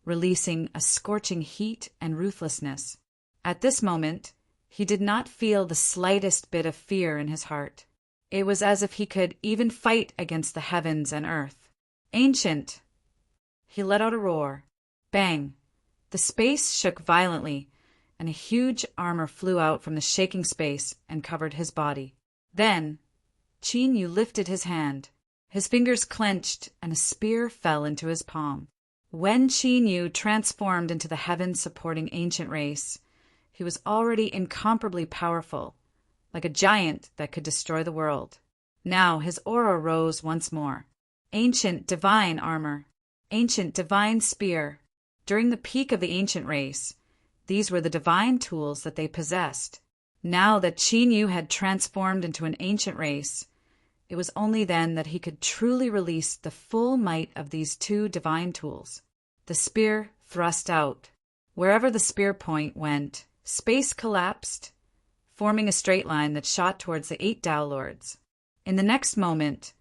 releasing a scorching heat and ruthlessness. At this moment, he did not feel the slightest bit of fear in his heart. It was as if he could even fight against the heavens and earth. Ancient, He let out a roar. Bang! The space shook violently, and a huge armor flew out from the shaking space and covered his body. Then, Qin Yu lifted his hand. His fingers clenched, and a spear fell into his palm. When Qin Yu transformed into the heaven-supporting ancient race, he was already incomparably powerful, like a giant that could destroy the world. Now his aura rose once more. Ancient divine armor, ancient divine spear. During the peak of the ancient race, these were the divine tools that they possessed. Now that Qin Yu had transformed into an ancient race, it was only then that he could truly release the full might of these two divine tools. The spear thrust out. Wherever the spear point went, space collapsed, forming a straight line that shot towards the 8 Tao Lords. In the next moment,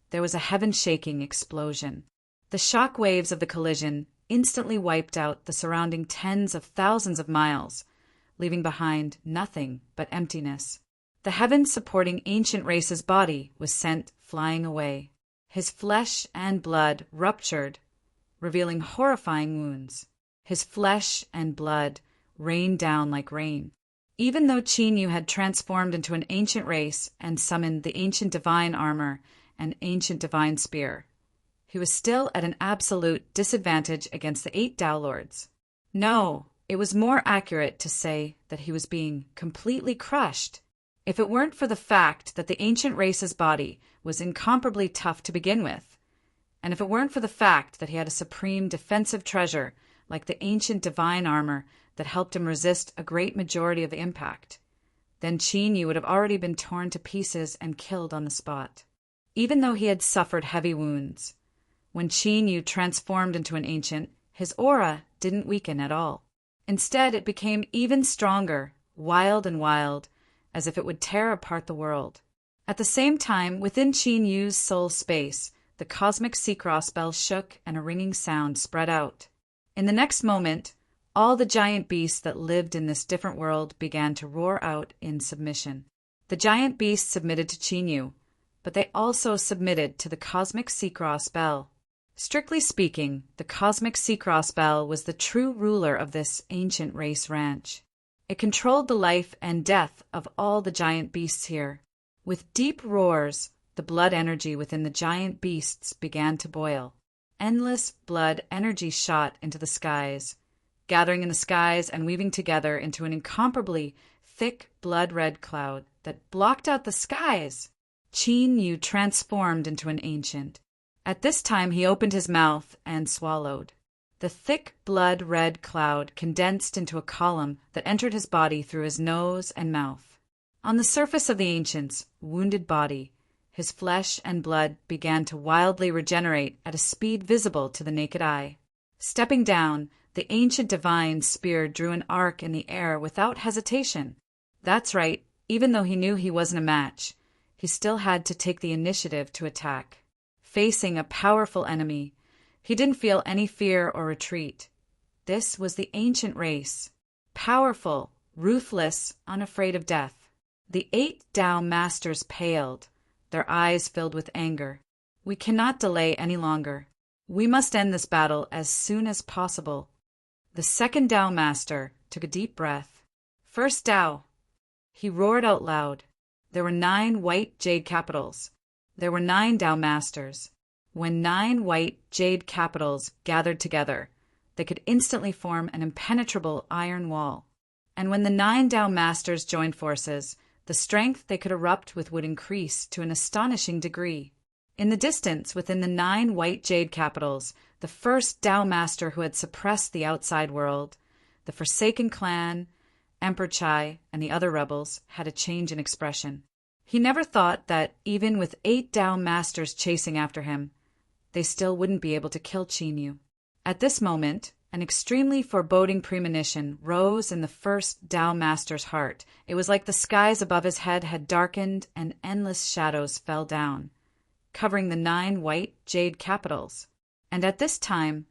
there was a heaven-shaking explosion. The shock waves of the collision instantly wiped out the surrounding tens of thousands of miles, leaving behind nothing but emptiness. The heaven-supporting ancient race's body was sent flying away. His flesh and blood ruptured, revealing horrifying wounds. His flesh and blood rained down like rain. Even though Qin Yu had transformed into an ancient race and summoned the ancient divine armor and ancient divine spear, he was still at an absolute disadvantage against the 8 Tao Lords. No, it was more accurate to say that he was being completely crushed. If it weren't for the fact that the ancient race's body was incomparably tough to begin with, and if it weren't for the fact that he had a supreme defensive treasure like the ancient divine armor that helped him resist a great majority of impact, then Qin Yu would have already been torn to pieces and killed on the spot. Even though he had suffered heavy wounds, when Qin Yu transformed into an ancient, his aura didn't weaken at all. Instead, it became even stronger, wild, as if it would tear apart the world. At the same time, within Qin Yu's soul space, the cosmic sea cross bell shook and a ringing sound spread out. In the next moment, all the giant beasts that lived in this different world began to roar out in submission. The giant beasts submitted to Qin Yu, but they also submitted to the cosmic sea cross bell. Strictly speaking, the cosmic sea cross bell was the true ruler of this ancient race ranch. It controlled the life and death of all the giant beasts here. With deep roars, the blood energy within the giant beasts began to boil. Endless blood energy shot into the skies, gathering in the skies and weaving together into an incomparably thick blood-red cloud that blocked out the skies. Qin Yu transformed into an ancient. At this time he opened his mouth and swallowed. The thick blood-red cloud condensed into a column that entered his body through his nose and mouth. On the surface of the ancient's wounded body, his flesh and blood began to wildly regenerate at a speed visible to the naked eye. Stepping down, the ancient divine spear drew an arc in the air without hesitation. That's right, even though he knew he wasn't a match, he still had to take the initiative to attack. Facing a powerful enemy, he didn't feel any fear or retreat. This was the ancient race. Powerful, ruthless, unafraid of death. The 8 Tao Masters paled, their eyes filled with anger. We cannot delay any longer. We must end this battle as soon as possible. The second Tao Master took a deep breath. First Tao. He roared out loud. There were 9 white jade capitals. There were 9 Tao Masters. When 9 white jade capitals gathered together, they could instantly form an impenetrable iron wall. And when the 9 Tao Masters joined forces, the strength they could erupt with would increase to an astonishing degree. In the distance, within the 9 white jade capitals, the first Tao Master who had suppressed the outside world, the Forsaken Clan, Emperor Chai, and the other rebels, had a change in expression. He never thought that, even with 8 Tao Masters chasing after him, they still wouldn't be able to kill Qin Yu. At this moment, an extremely foreboding premonition rose in the first Tao Master's heart. It was like the skies above his head had darkened and endless shadows fell down, covering the 9 white jade capitals. And at this time,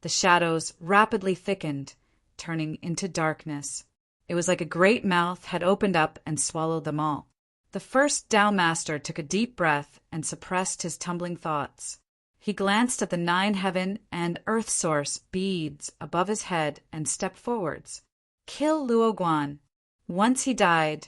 the shadows rapidly thickened, turning into darkness. It was like a great mouth had opened up and swallowed them all. The first Tao Master took a deep breath and suppressed his tumbling thoughts. He glanced at the 9 heaven and earth source beads above his head and stepped forwards. Kill Luo Guan. Once he died,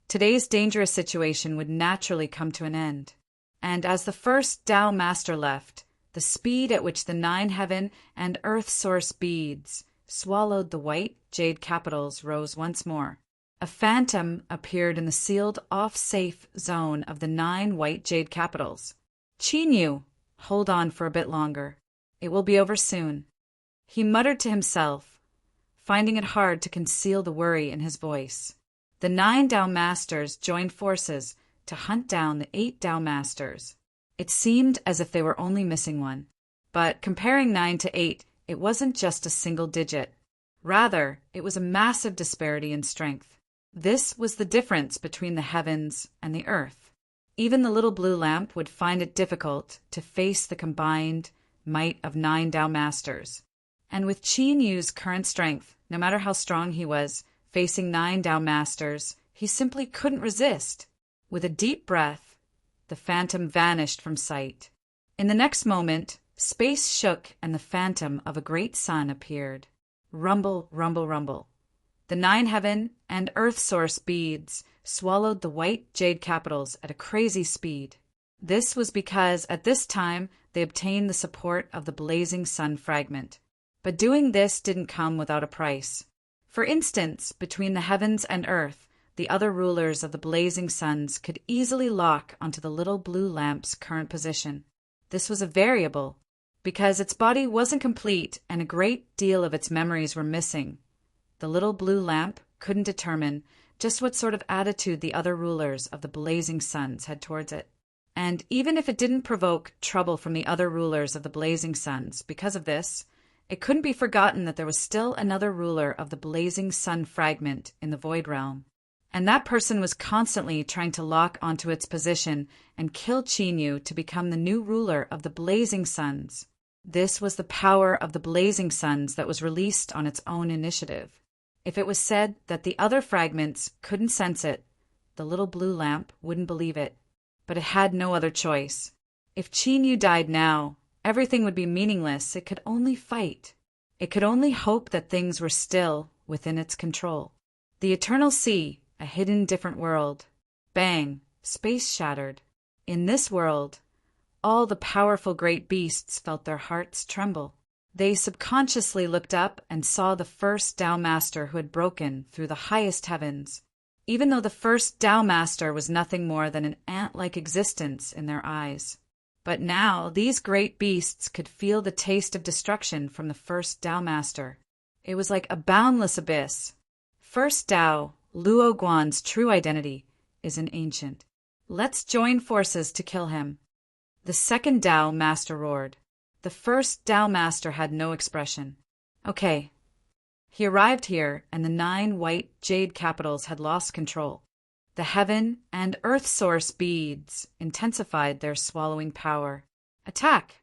today's dangerous situation would naturally come to an end. And as the first Tao Master left, the speed at which the 9 heaven and earth source beads swallowed the white jade capitals rose once more. A phantom appeared in the sealed-off safe zone of the 9 white jade capitals. Qin Yu, hold on for a bit longer. It will be over soon. He muttered to himself, finding it hard to conceal the worry in his voice. The 9 Tao Masters joined forces to hunt down the 8 Tao Masters. It seemed as if they were only missing one. But comparing 9 to 8, it wasn't just a single digit. Rather, it was a massive disparity in strength. This was the difference between the heavens and the earth. Even the little blue lamp would find it difficult to face the combined might of 9 Tao Masters. And with Qin Yu's current strength, no matter how strong he was, facing 9 Tao Masters, he simply couldn't resist. With a deep breath, the phantom vanished from sight. In the next moment, space shook and the phantom of a great sun appeared. Rumble, rumble, rumble. The 9 heaven and earth source beads swallowed the white jade capitals at a crazy speed. This was because at this time they obtained the support of the blazing sun fragment. But doing this didn't come without a price. For instance, between the heavens and earth, the other rulers of the blazing suns could easily lock onto the little blue lamp's current position. This was a variable, because its body wasn't complete and a great deal of its memories were missing. The little blue lamp couldn't determine just what sort of attitude the other rulers of the blazing suns had towards it. And even if it didn't provoke trouble from the other rulers of the blazing suns because of this, it couldn't be forgotten that there was still another ruler of the blazing sun fragment in the void realm. And that person was constantly trying to lock onto its position and kill Qin Yu to become the new ruler of the blazing suns. This was the power of the blazing suns that was released on its own initiative. If it was said that the other fragments couldn't sense it, the little blue lamp wouldn't believe it. But it had no other choice. If Qin Yu died now, everything would be meaningless. It could only fight. It could only hope that things were still within its control. The Eternal Sea, a hidden different world. Bang! Space shattered. In this world, all the powerful great beasts felt their hearts tremble. They subconsciously looked up and saw the first Tao Master who had broken through the highest heavens, even though the first Tao Master was nothing more than an ant-like existence in their eyes. But now these great beasts could feel the taste of destruction from the first Tao Master. It was like a boundless abyss. First Tao, Luo Guan's true identity, is an ancient. Let's join forces to kill him. The second Tao Master roared. The first Tao Master had no expression. Okay. He arrived here, and the 9 white jade capitals had lost control. The heaven and earth source beads intensified their swallowing power. Attack!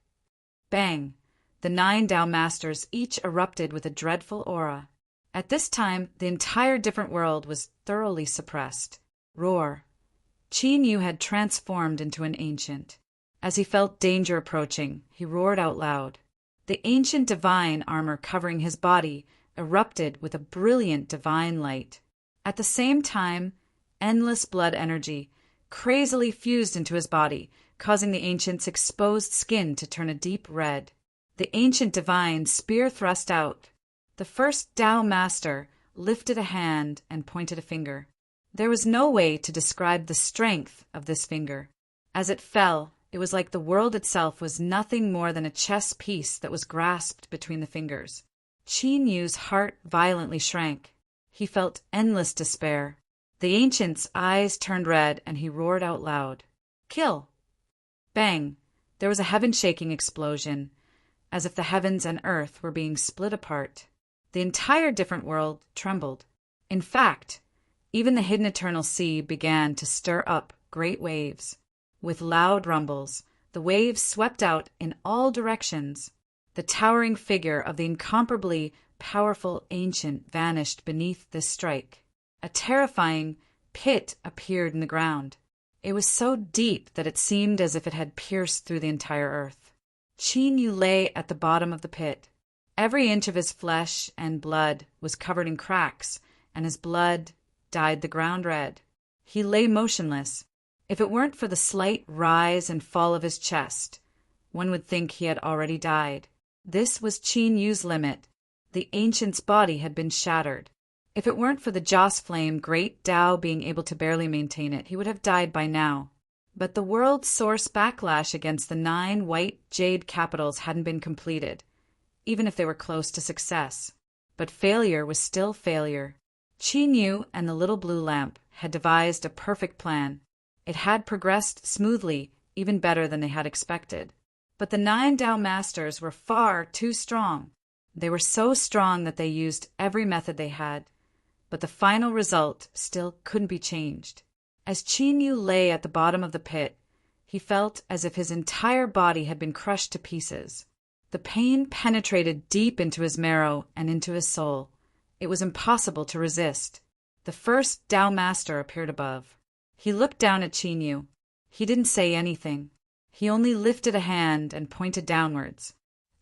Bang! The 9 Tao Masters each erupted with a dreadful aura. At this time, the entire different world was thoroughly suppressed. Roar! Qin Yu had transformed into an ancient. As he felt danger approaching, he roared out loud. The ancient divine armor covering his body erupted with a brilliant divine light. At the same time, endless blood energy crazily fused into his body, causing the ancient's exposed skin to turn a deep red. The ancient divine spear thrust out. The first Tao Master lifted a hand and pointed a finger. There was no way to describe the strength of this finger. As it fell, it was like the world itself was nothing more than a chess piece that was grasped between the fingers. Qin Yu's heart violently shrank. He felt endless despair. The ancient's eyes turned red and he roared out loud. Kill! Bang! There was a heaven-shaking explosion, as if the heavens and earth were being split apart. The entire different world trembled. In fact, even the hidden eternal sea began to stir up great waves. With loud rumbles, the waves swept out in all directions. The towering figure of the incomparably powerful ancient vanished beneath this strike. A terrifying pit appeared in the ground. It was so deep that it seemed as if it had pierced through the entire earth. Qin Yu lay at the bottom of the pit. Every inch of his flesh and blood was covered in cracks, and his blood dyed the ground red. He lay motionless. If it weren't for the slight rise and fall of his chest, one would think he had already died. This was Qin Yu's limit. The ancient's body had been shattered. If it weren't for the Joss flame great Tao being able to barely maintain it, he would have died by now. But the world source backlash against the 9 white jade capitals hadn't been completed, even if they were close to success. But failure was still failure. Qin Yu and the little blue lamp had devised a perfect plan. It had progressed smoothly, even better than they had expected. But the 9 Tao masters were far too strong. They were so strong that they used every method they had, but the final result still couldn't be changed. As Qin Yu lay at the bottom of the pit, he felt as if his entire body had been crushed to pieces. The pain penetrated deep into his marrow and into his soul. It was impossible to resist. The first Tao master appeared above. He looked down at Qin Yu. He didn't say anything. He only lifted a hand and pointed downwards.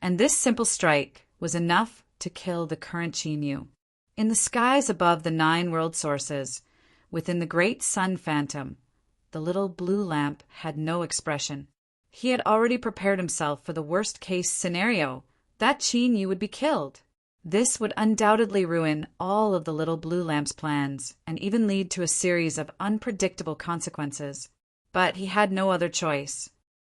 And this simple strike was enough to kill the current Qin Yu. In the skies above the 9 world sources, within the great sun phantom, the little blue lamp had no expression. He had already prepared himself for the worst-case scenario, that Qin Yu would be killed. This would undoubtedly ruin all of the little blue lamp's plans and even lead to a series of unpredictable consequences. But he had no other choice.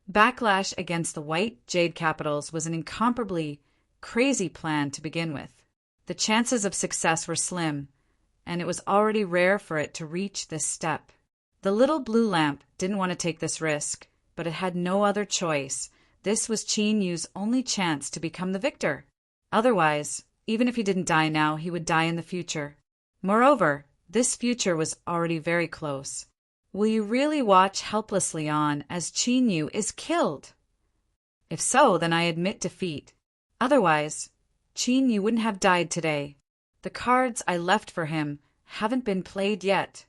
Backlash against the white jade capitals was an incomparably crazy plan to begin with. The chances of success were slim, and it was already rare for it to reach this step. The little blue lamp didn't want to take this risk, but it had no other choice. This was Qin Yu's only chance to become the victor. Otherwise, even if he didn't die now, he would die in the future. Moreover, this future was already very close. Will you really watch helplessly on as Qin Yu is killed? If so, then I admit defeat. Otherwise, Qin Yu wouldn't have died today. The cards I left for him haven't been played yet.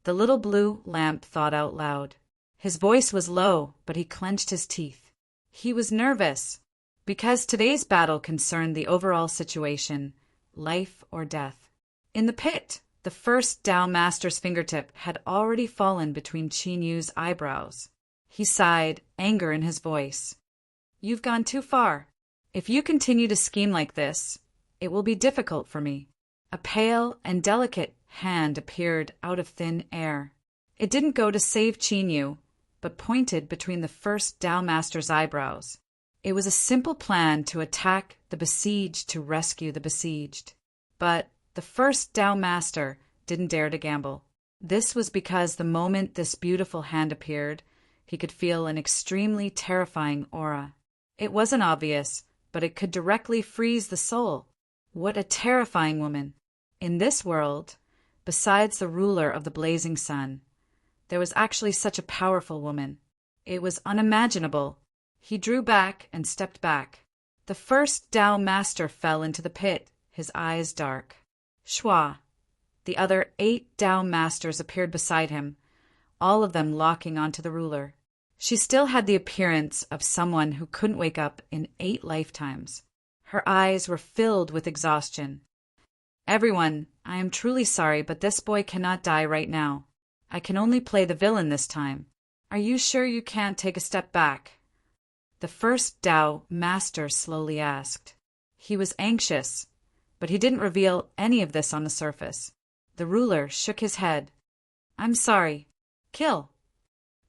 The little blue lamp thought out loud. His voice was low, but he clenched his teeth. He was nervous, because today's battle concerned the overall situation, life or death. In the pit, the first Tao master's fingertip had already fallen between Qin Yu's eyebrows. He sighed, anger in his voice. You've gone too far. If you continue to scheme like this, it will be difficult for me. A pale and delicate hand appeared out of thin air. It didn't go to save Qin Yu, but pointed between the first Tao master's eyebrows. It was a simple plan to attack the besieged to rescue the besieged. But the first Tao master didn't dare to gamble. This was because the moment this beautiful hand appeared, he could feel an extremely terrifying aura. It wasn't obvious, but it could directly freeze the soul. What a terrifying woman! In this world, besides the ruler of the blazing sun, there was actually such a powerful woman. It was unimaginable. He drew back and stepped back. The first Tao master fell into the pit, his eyes dark. Shua. The other 8 Tao masters appeared beside him, all of them locking onto the ruler. She still had the appearance of someone who couldn't wake up in 8 lifetimes. Her eyes were filled with exhaustion. Everyone, I am truly sorry, but this boy cannot die right now. I can only play the villain this time. Are you sure you can't take a step back? The first Tao master slowly asked. He was anxious, but he didn't reveal any of this on the surface. The ruler shook his head. I'm sorry. Kill.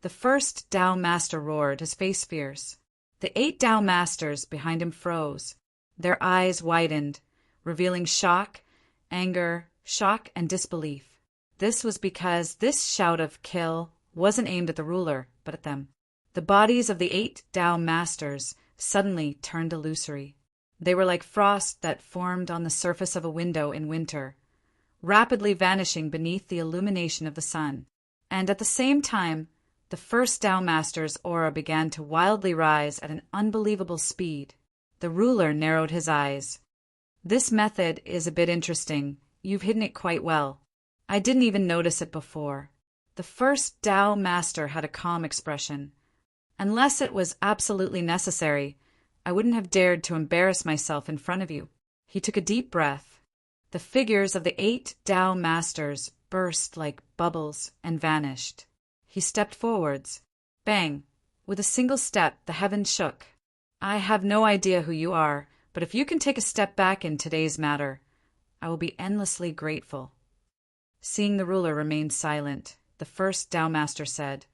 The first Tao master roared, his face fierce. The 8 Tao masters behind him froze. Their eyes widened, revealing shock, anger, shock, and disbelief. This was because this shout of kill wasn't aimed at the ruler, but at them. The bodies of the 8 Tao masters suddenly turned illusory. They were like frost that formed on the surface of a window in winter, rapidly vanishing beneath the illumination of the sun. And at the same time, the first Tao master's aura began to wildly rise at an unbelievable speed. The ruler narrowed his eyes. This method is a bit interesting. You've hidden it quite well. I didn't even notice it before. The first Tao master had a calm expression. Unless it was absolutely necessary, I wouldn't have dared to embarrass myself in front of you." He took a deep breath. The figures of the 8 Tao Masters burst like bubbles and vanished. He stepped forwards. Bang! With a single step, the heavens shook. "I have no idea who you are, but if you can take a step back in today's matter, I will be endlessly grateful." Seeing the ruler remain silent, the first Tao Master said,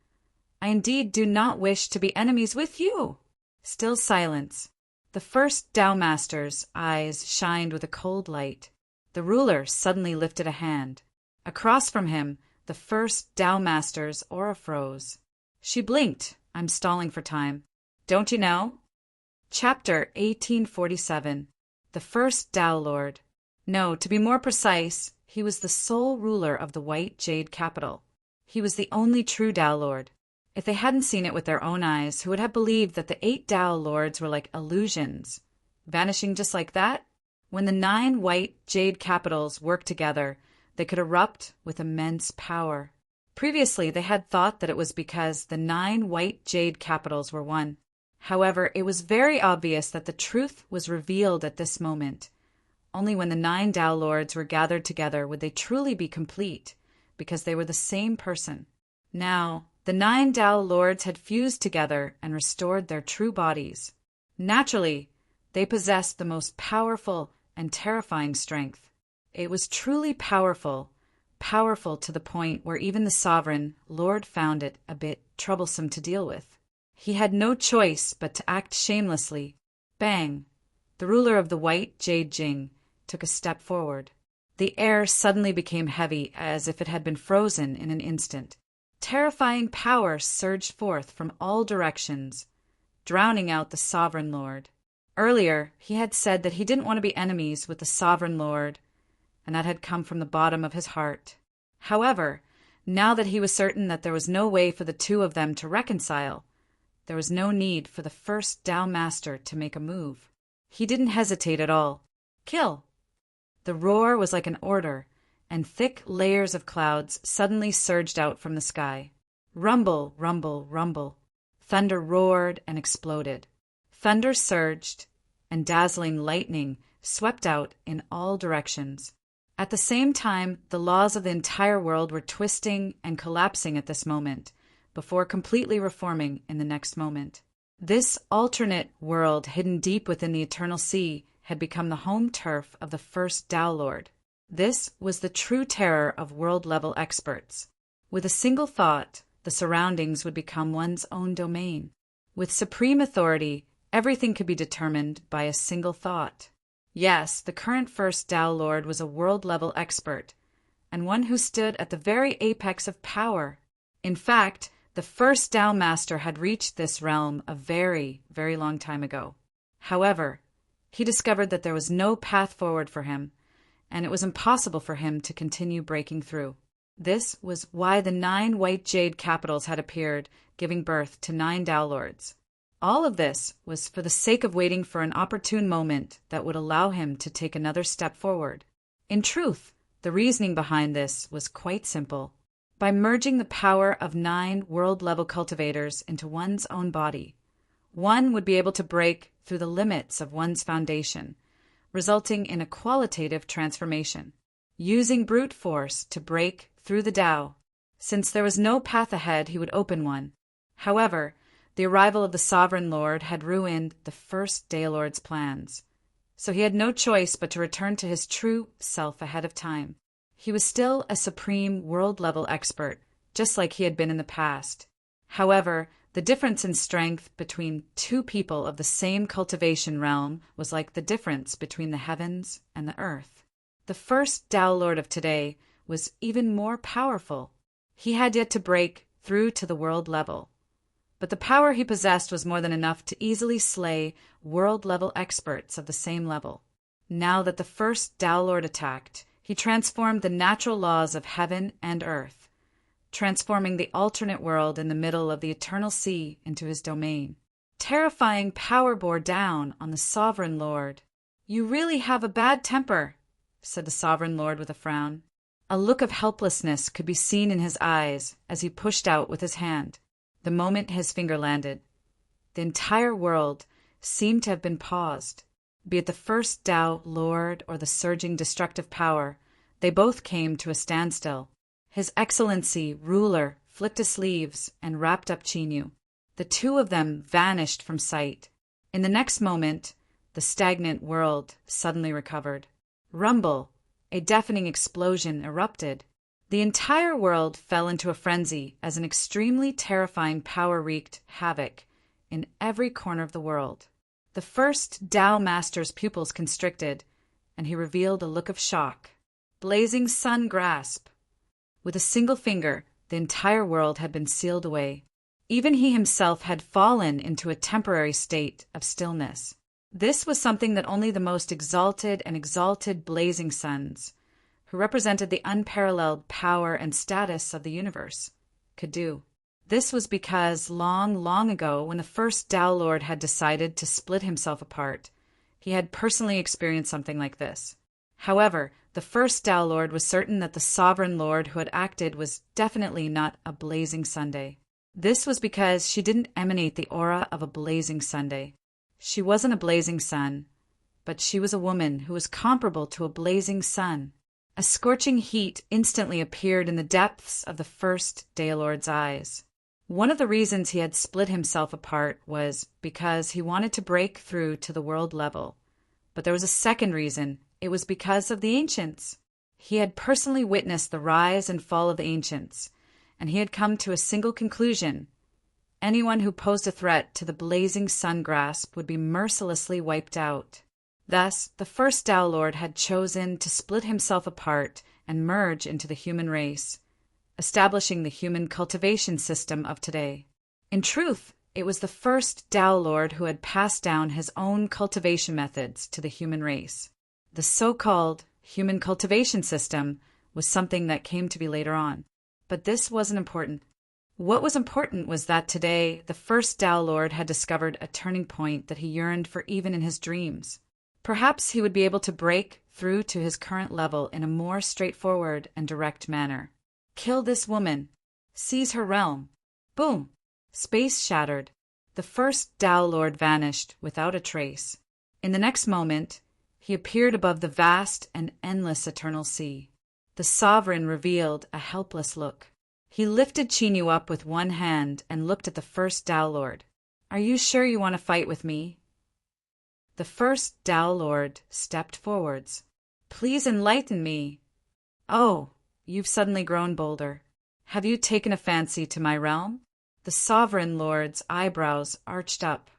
"I indeed do not wish to be enemies with you." Still silence. The first Tao Master's eyes shined with a cold light. The ruler suddenly lifted a hand. Across from him, the first Tao Master's aura froze. She blinked. "I'm stalling for time. Don't you know?" Chapter 1847. The First Tao Lord. No, to be more precise, he was the sole ruler of the White Jade Capital. He was the only true Tao Lord. If they hadn't seen it with their own eyes, who would have believed that the 8 Tao Lords were like illusions, vanishing just like that? When the 9 White Jade Capitals worked together, they could erupt with immense power. Previously, they had thought that it was because the 9 White Jade Capitals were one. However, it was very obvious that the truth was revealed at this moment. Only when the 9 Tao Lords were gathered together would they truly be complete, because they were the same person. Now, the 9 Tao Lords had fused together and restored their true bodies. Naturally, they possessed the most powerful and terrifying strength. It was truly powerful, powerful to the point where even the sovereign Lord found it a bit troublesome to deal with. He had no choice but to act shamelessly. Bang! The ruler of the White Jade Jing took a step forward. The air suddenly became heavy, as if it had been frozen in an instant. Terrifying power surged forth from all directions, drowning out the Sovereign Lord. Earlier, he had said that he didn't want to be enemies with the Sovereign Lord, and that had come from the bottom of his heart. However, now that he was certain that there was no way for the two of them to reconcile, there was no need for the first Tao Master to make a move. He didn't hesitate at all. Kill! The roar was like an order, and thick layers of clouds suddenly surged out from the sky. Rumble, rumble, rumble. Thunder roared and exploded. Thunder surged, and dazzling lightning swept out in all directions. At the same time, the laws of the entire world were twisting and collapsing at this moment, before completely reforming in the next moment. This alternate world hidden deep within the eternal sea had become the home turf of the first Tao Lord. This was the true terror of world-level experts. With a single thought, the surroundings would become one's own domain. With supreme authority, everything could be determined by a single thought. Yes, the current first Tao Lord was a world-level expert, and one who stood at the very apex of power. In fact, the first Tao Master had reached this realm a very, very long time ago. However, he discovered that there was no path forward for him, and it was impossible for him to continue breaking through. This was why the 9 White Jade Capitals had appeared, giving birth to 9 Tao Lords. All of this was for the sake of waiting for an opportune moment that would allow him to take another step forward. In truth, the reasoning behind this was quite simple. By merging the power of 9 world-level cultivators into one's own body, one would be able to break through the limits of one's foundation, resulting in a qualitative transformation. Using brute force to break through the Tao, since there was no path ahead, he would open one. However, the arrival of the Sovereign Lord had ruined the first Tao Lord's plans, so he had no choice but to return to his true self ahead of time. He was still a supreme world-level expert, just like he had been in the past. However, the difference in strength between two people of the same cultivation realm was like the difference between the heavens and the earth. The first Tao Lord of today was even more powerful. He had yet to break through to the world level, but the power he possessed was more than enough to easily slay world-level experts of the same level. Now that the first Tao Lord attacked, he transformed the natural laws of heaven and earth, transforming the alternate world in the middle of the eternal sea into his domain. Terrifying power bore down on the Sovereign Lord. "You really have a bad temper," said the Sovereign Lord with a frown. A look of helplessness could be seen in his eyes as he pushed out with his hand. The moment his finger landed, the entire world seemed to have been paused. Be it the first Tao Lord or the surging destructive power, they both came to a standstill. His Excellency, ruler, flicked his sleeves and wrapped up Chinyu. The two of them vanished from sight. In the next moment, the stagnant world suddenly recovered. Rumble, a deafening explosion erupted. The entire world fell into a frenzy as an extremely terrifying power wreaked havoc in every corner of the world. The first Tao Master's pupils constricted, and he revealed a look of shock. Blazing Sun grasp. With a single finger, the entire world had been sealed away. Even he himself had fallen into a temporary state of stillness. This was something that only the most exalted and exalted Blazing Suns, who represented the unparalleled power and status of the universe, could do. This was because long, long ago, when the first Tao Lord had decided to split himself apart, he had personally experienced something like this. However, the first Tao Lord was certain that the sovereign Lord who had acted was definitely not a Blazing Sunday. This was because she didn't emanate the aura of a Blazing Sunday. She wasn't a blazing sun, but she was a woman who was comparable to a blazing sun. A scorching heat instantly appeared in the depths of the first Tao Lord's eyes. One of the reasons he had split himself apart was because he wanted to break through to the world level. But there was a second reason. It was because of the ancients. He had personally witnessed the rise and fall of the ancients, and he had come to a single conclusion. Anyone who posed a threat to the blazing sun grasp would be mercilessly wiped out. Thus, the first Tao Lord had chosen to split himself apart and merge into the human race, establishing the human cultivation system of today. In truth, it was the first Tao Lord who had passed down his own cultivation methods to the human race. The so-called human cultivation system was something that came to be later on. But this wasn't important. What was important was that today, the first Tao Lord had discovered a turning point that he yearned for even in his dreams. Perhaps he would be able to break through to his current level in a more straightforward and direct manner. Kill this woman. Seize her realm. Boom! Space shattered. The first Tao Lord vanished without a trace. In the next moment, he appeared above the vast and endless eternal sea. The sovereign revealed a helpless look. He lifted Chinyu up with one hand and looked at the first Tao Lord. "Are you sure you want to fight with me?" The first Tao Lord stepped forwards. "Please enlighten me." "Oh, you've suddenly grown bolder. Have you taken a fancy to my realm?" The sovereign Lord's eyebrows arched up.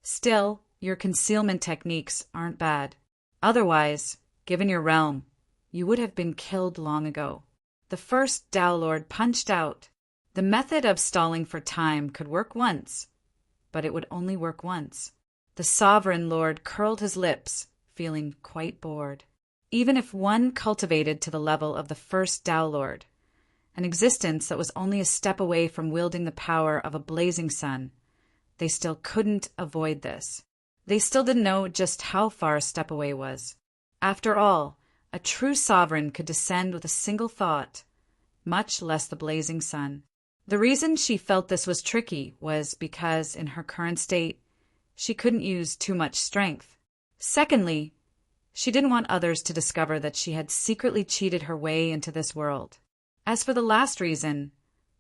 "Still, your concealment techniques aren't bad. Otherwise, given your realm, you would have been killed long ago." The first Tao Lord punched out. The method of stalling for time could work once, but it would only work once. The sovereign Lord curled his lips, feeling quite bored. Even if one cultivated to the level of the first Tao Lord, an existence that was only a step away from wielding the power of a blazing sun, they still couldn't avoid this. They still didn't know just how far a step away was. After all, a true sovereign could descend with a single thought, much less the blazing sun. The reason she felt this was tricky was because, in her current state, she couldn't use too much strength. Secondly, she didn't want others to discover that she had secretly cheated her way into this world. As for the last reason,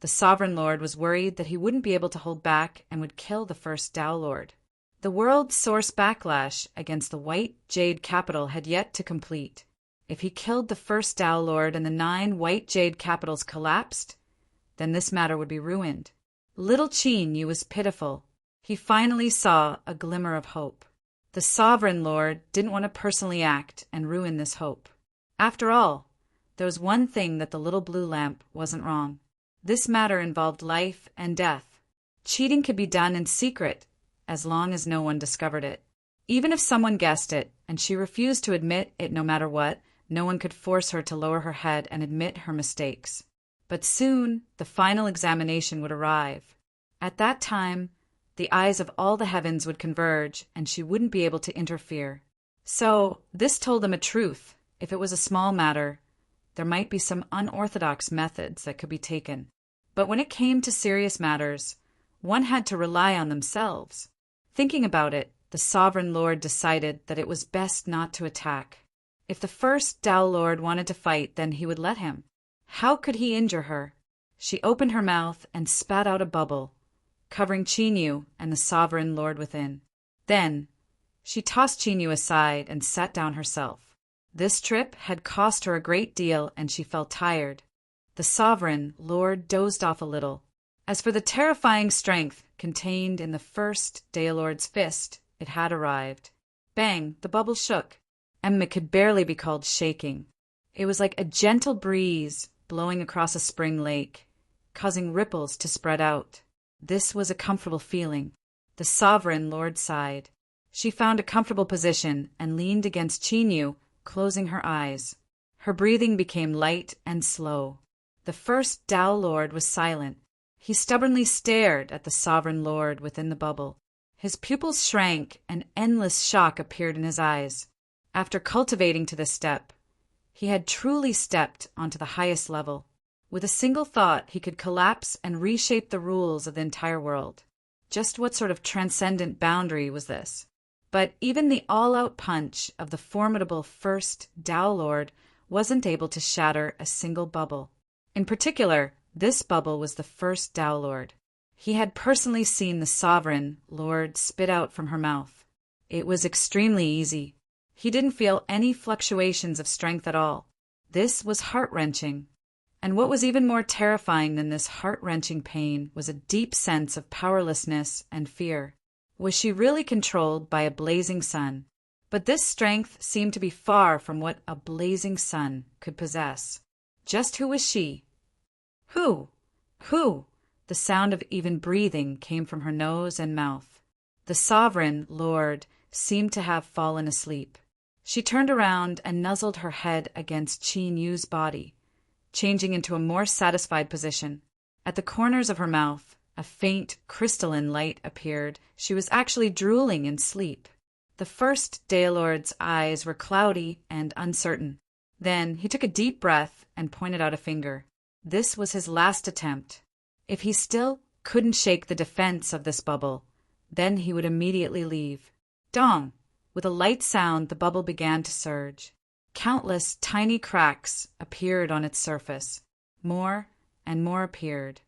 the Sovereign Lord was worried that he wouldn't be able to hold back and would kill the first Tao Lord. The world's source backlash against the White Jade capital had yet to complete. If he killed the first Tao Lord and the 9 White Jade capitals collapsed, then this matter would be ruined. Little Chinyu was pitiful. He finally saw a glimmer of hope. The Sovereign Lord didn't want to personally act and ruin this hope. After all, there was one thing that the little blue lamp wasn't wrong. This matter involved life and death. Cheating could be done in secret as long as no one discovered it. Even if someone guessed it and she refused to admit it no matter what, no one could force her to lower her head and admit her mistakes. But soon, the final examination would arrive. At that time, the eyes of all the heavens would converge, and she wouldn't be able to interfere. So, this told them a truth. If it was a small matter, there might be some unorthodox methods that could be taken. But when it came to serious matters, one had to rely on themselves. Thinking about it, the Sovereign Lord decided that it was best not to attack. If the first Tao Lord wanted to fight, then he would let him. How could he injure her? She opened her mouth and spat out a bubble, covering Qinyu and the Sovereign Lord within. Then, she tossed Qinyu aside and sat down herself. This trip had cost her a great deal, and she felt tired. The Sovereign Lord dozed off a little. As for the terrifying strength contained in the first Daylord's fist, it had arrived. Bang! The bubble shook. It could barely be called shaking. It was like a gentle breeze blowing across a spring lake, causing ripples to spread out. This was a comfortable feeling. The Sovereign Lord sighed. She found a comfortable position and leaned against Qinyu, closing her eyes. Her breathing became light and slow. The first Tao Lord was silent. He stubbornly stared at the Sovereign Lord within the bubble. His pupils shrank, and endless shock appeared in his eyes. After cultivating to this step, he had truly stepped onto the highest level. With a single thought, he could collapse and reshape the rules of the entire world. Just what sort of transcendent boundary was this? But even the all-out punch of the formidable first Tao Lord wasn't able to shatter a single bubble. In particular, this bubble was the first Tao Lord. He had personally seen the Sovereign Lord spit out from her mouth. It was extremely easy. He didn't feel any fluctuations of strength at all. This was heart-wrenching. And what was even more terrifying than this heart-wrenching pain was a deep sense of powerlessness and fear. Was she really controlled by a blazing sun? But this strength seemed to be far from what a blazing sun could possess. Just who was she? Who? Who? The sound of even breathing came from her nose and mouth. The Sovereign Lord seemed to have fallen asleep. She turned around and nuzzled her head against Qinyu's body, changing into a more satisfied position. At the corners of her mouth, a faint crystalline light appeared. She was actually drooling in sleep. The first Daylord's eyes were cloudy and uncertain. Then he took a deep breath and pointed out a finger. This was his last attempt. If he still couldn't shake the defense of this bubble, then he would immediately leave. Dong! With a light sound, the bubble began to surge. Countless tiny cracks appeared on its surface. More and more appeared.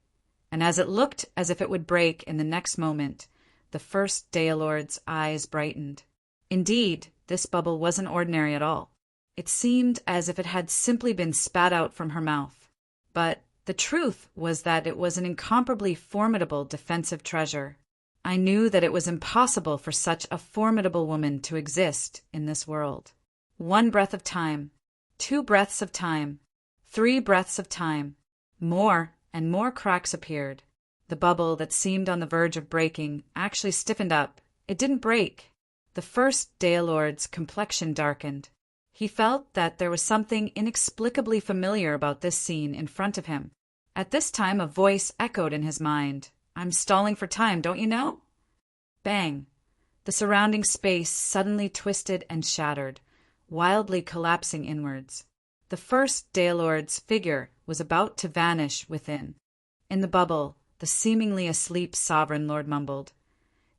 And as it looked as if it would break in the next moment, the first Daylord's eyes brightened. Indeed, this bubble wasn't ordinary at all. It seemed as if it had simply been spat out from her mouth. But the truth was that it was an incomparably formidable defensive treasure. I knew that it was impossible for such a formidable woman to exist in this world. 1 breath of time, 2 breaths of time, 3 breaths of time. More and more cracks appeared. The bubble that seemed on the verge of breaking actually stiffened up. It didn't break. The first Daylord's complexion darkened. He felt that there was something inexplicably familiar about this scene in front of him. At this time, a voice echoed in his mind. "I'm stalling for time, don't you know?" Bang! The surrounding space suddenly twisted and shattered, wildly collapsing inwards. The first Daylord's figure was about to vanish within. In the bubble, the seemingly asleep Sovereign Lord mumbled,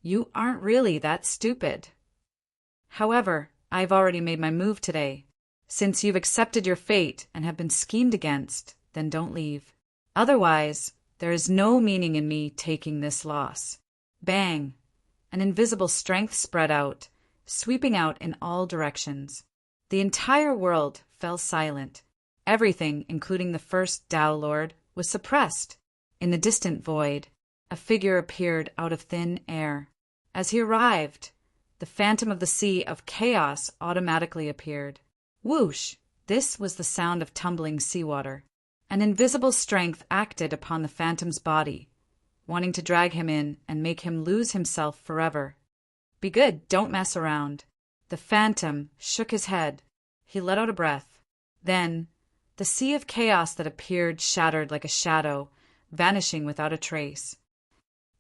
"You aren't really that stupid. However, I've already made my move today. Since you've accepted your fate and have been schemed against, then don't leave. Otherwise, there is no meaning in me taking this loss." Bang! An invisible strength spread out, sweeping out in all directions. The entire world fell silent. Everything, including the first Tao Lord, was suppressed. In the distant void, a figure appeared out of thin air. As he arrived, the phantom of the sea of chaos automatically appeared. Whoosh! This was the sound of tumbling seawater. An invisible strength acted upon the phantom's body, wanting to drag him in and make him lose himself forever. "Be good, don't mess around." The phantom shook his head. He let out a breath. Then, the sea of chaos that appeared shattered like a shadow, vanishing without a trace.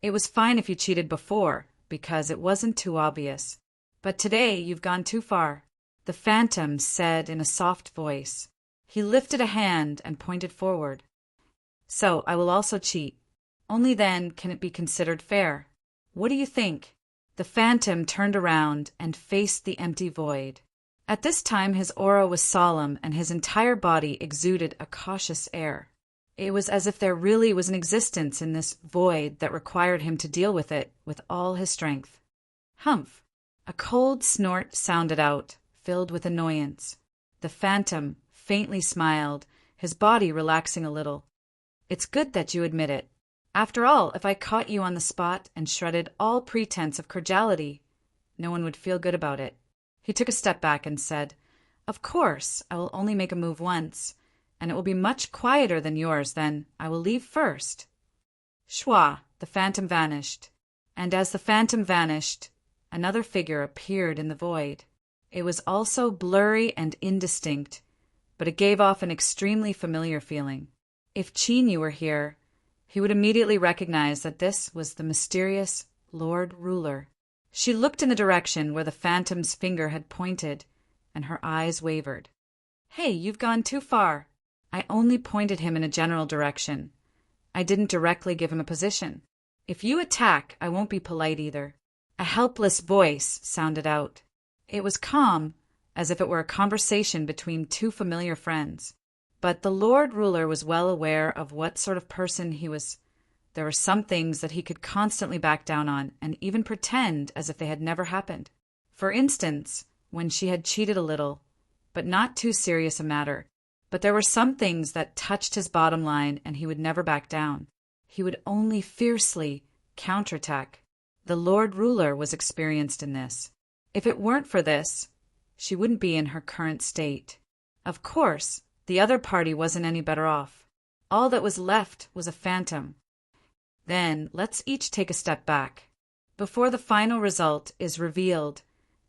It was fine if you cheated before, because it wasn't too obvious. But today you've gone too far, the phantom said in a soft voice. He lifted a hand and pointed forward. "So I will also cheat. Only then can it be considered fair. What do you think?" The phantom turned around and faced the empty void. At this time his aura was solemn and his entire body exuded a cautious air. It was as if there really was an existence in this void that required him to deal with it with all his strength. Humph! A cold snort sounded out, filled with annoyance. The phantom faintly smiled, his body relaxing a little. "It's good that you admit it. After all, if I caught you on the spot and shredded all pretense of cordiality, no one would feel good about it." He took a step back and said, "Of course, I will only make a move once, and it will be much quieter than yours, then I will leave first." Schwa! The phantom vanished. And as the phantom vanished, another figure appeared in the void. It was also blurry and indistinct, but it gave off an extremely familiar feeling. If Chenyu were here, he would immediately recognize that this was the mysterious Lord Ruler. She looked in the direction where the phantom's finger had pointed, and her eyes wavered. "Hey, you've gone too far. I only pointed him in a general direction. I didn't directly give him a position. If you attack, I won't be polite either." A helpless voice sounded out. It was calm, as if it were a conversation between two familiar friends. But the Lord Ruler was well aware of what sort of person he was. There were some things that he could constantly back down on and even pretend as if they had never happened. For instance, when she had cheated a little, but not too serious a matter. But there were some things that touched his bottom line and he would never back down. He would only fiercely counterattack. The Lord Ruler was experienced in this. If it weren't for this, she wouldn't be in her current state. Of course, the other party wasn't any better off. All that was left was a phantom. Then let's each take a step back. Before the final result is revealed,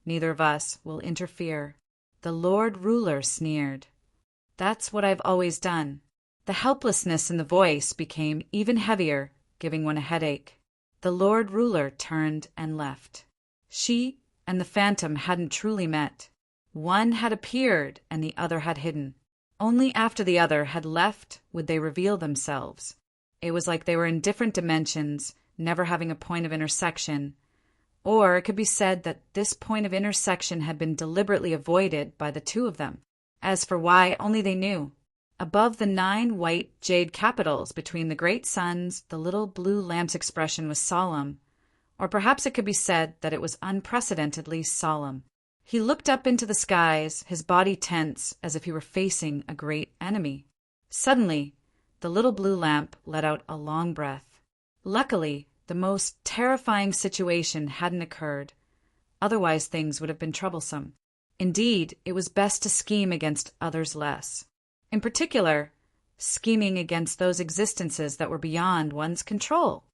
neither of us will interfere. The Lord Ruler sneered. "That's what I've always done." The helplessness in the voice became even heavier, giving one a headache. The Lord Ruler turned and left. She and the phantom hadn't truly met. One had appeared and the other had hidden. Only after the other had left would they reveal themselves. It was like they were in different dimensions, never having a point of intersection. Or it could be said that this point of intersection had been deliberately avoided by the two of them. As for why, only they knew. Above the 9 white jade capitals between the great suns, the little blue lamp's expression was solemn. Or perhaps it could be said that it was unprecedentedly solemn. He looked up into the skies, his body tense as if he were facing a great enemy. Suddenly, the little blue lamp let out a long breath. Luckily, the most terrifying situation hadn't occurred. Otherwise, things would have been troublesome. Indeed, it was best to scheme against others less. In particular, scheming against those existences that were beyond one's control.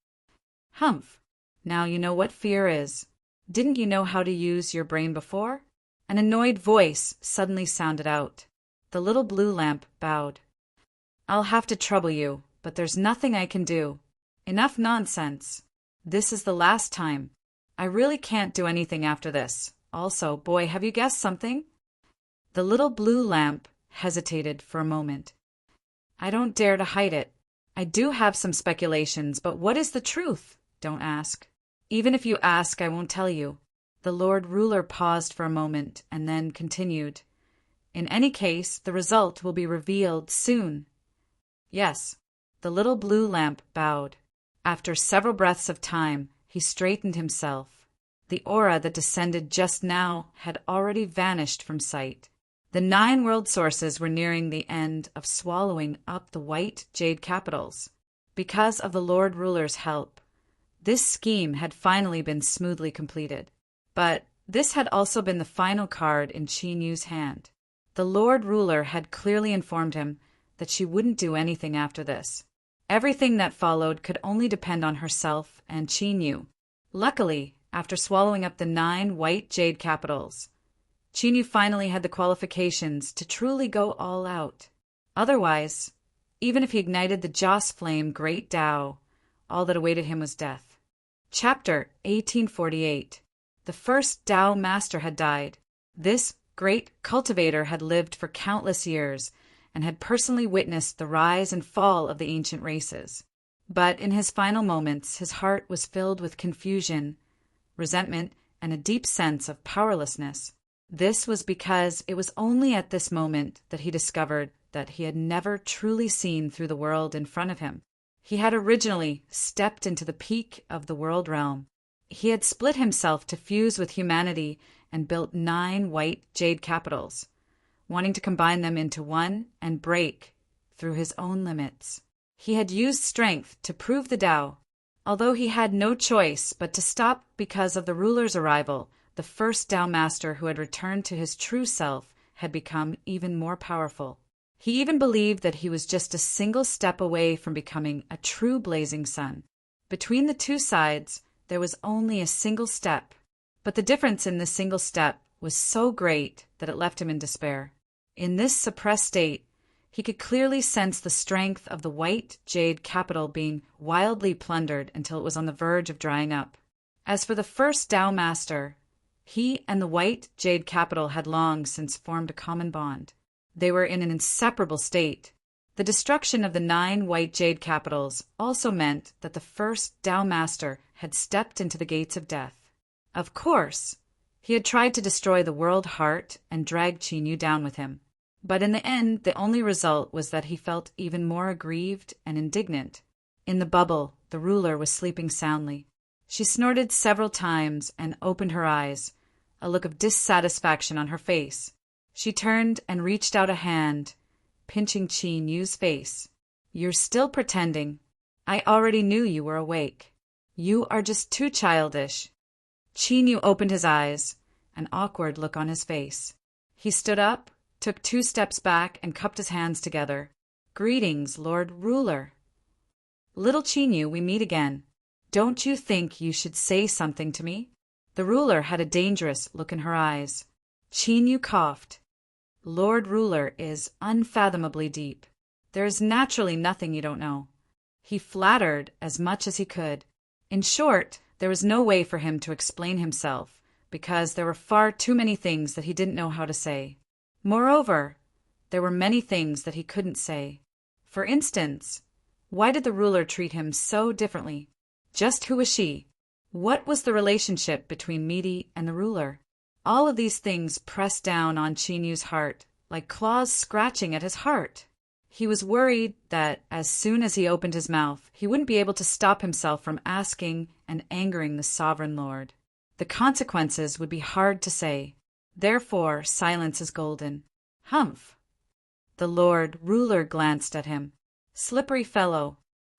Humph! Now you know what fear is. Didn't you know how to use your brain before? An annoyed voice suddenly sounded out. The little blue lamp bowed. "I'll have to trouble you, but there's nothing I can do. Enough nonsense. This is the last time. I really can't do anything after this. Also, boy, have you guessed something?" The little blue lamp hesitated for a moment. "I don't dare to hide it. I do have some speculations, but what is the truth? Don't ask. Even if you ask, I won't tell you." The Lord Ruler paused for a moment and then continued. "In any case, the result will be revealed soon." "Yes." The little blue lamp bowed. After several breaths of time, he straightened himself. The aura that descended just now had already vanished from sight. The 9 world sources were nearing the end of swallowing up the white jade capitals. Because of the Lord Ruler's help, this scheme had finally been smoothly completed. But this had also been the final card in Chenyu's hand. The Lord Ruler had clearly informed him that she wouldn't do anything after this. Everything that followed could only depend on herself and Chenyu. Luckily, after swallowing up the 9 white jade capitals, Chenyu finally had the qualifications to truly go all out. Otherwise, even if he ignited the Joss Flame Great Tao, all that awaited him was death. Chapter 1848. The first Tao master had died. This great cultivator had lived for countless years and had personally witnessed the rise and fall of the ancient races. But in his final moments, his heart was filled with confusion, resentment, and a deep sense of powerlessness. This was because it was only at this moment that he discovered that he had never truly seen through the world in front of him. He had originally stepped into the peak of the world realm. He had split himself to fuse with humanity and built 9 white jade capitals, wanting to combine them into one and break through his own limits. He had used strength to prove the Tao. Although he had no choice but to stop because of the ruler's arrival, the first Tao master who had returned to his true self had become even more powerful. He even believed that he was just a single step away from becoming a true blazing sun. Between the two sides, there was only a single step, but the difference in this single step was so great that it left him in despair. In this suppressed state, he could clearly sense the strength of the white jade capital being wildly plundered until it was on the verge of drying up. As for the first Tao master, he and the white jade capital had long since formed a common bond. They were in an inseparable state. The destruction of the 9 white jade capitals also meant that the first Tao master had stepped into the gates of death. Of course, he had tried to destroy the world heart and drag Qin Yu down with him. But in the end, the only result was that he felt even more aggrieved and indignant. In the bubble, the ruler was sleeping soundly. She snorted several times and opened her eyes, a look of dissatisfaction on her face. She turned and reached out a hand, pinching Qin Yu's face. "You're still pretending. I already knew you were awake. You are just too childish." Qin Yu opened his eyes, an awkward look on his face. He stood up, took 2 steps back, and cupped his hands together. "Greetings, Lord Ruler." "Little Qin Yu, we meet again. Don't you think you should say something to me?" The ruler had a dangerous look in her eyes. Qin Yu coughed. "Lord Ruler is unfathomably deep. There is naturally nothing you don't know." He flattered as much as he could. In short, there was no way for him to explain himself, because there were far too many things that he didn't know how to say. Moreover, there were many things that he couldn't say. For instance, why did the ruler treat him so differently? Just who was she? What was the relationship between Midi and the ruler? All of these things pressed down on Qin Yu's heart, like claws scratching at his heart. He was worried that as soon as he opened his mouth, he wouldn't be able to stop himself from asking and angering the sovereign lord. The consequences would be hard to say. Therefore, silence is golden. Humph! The Lord Ruler glanced at him. "Slippery fellow.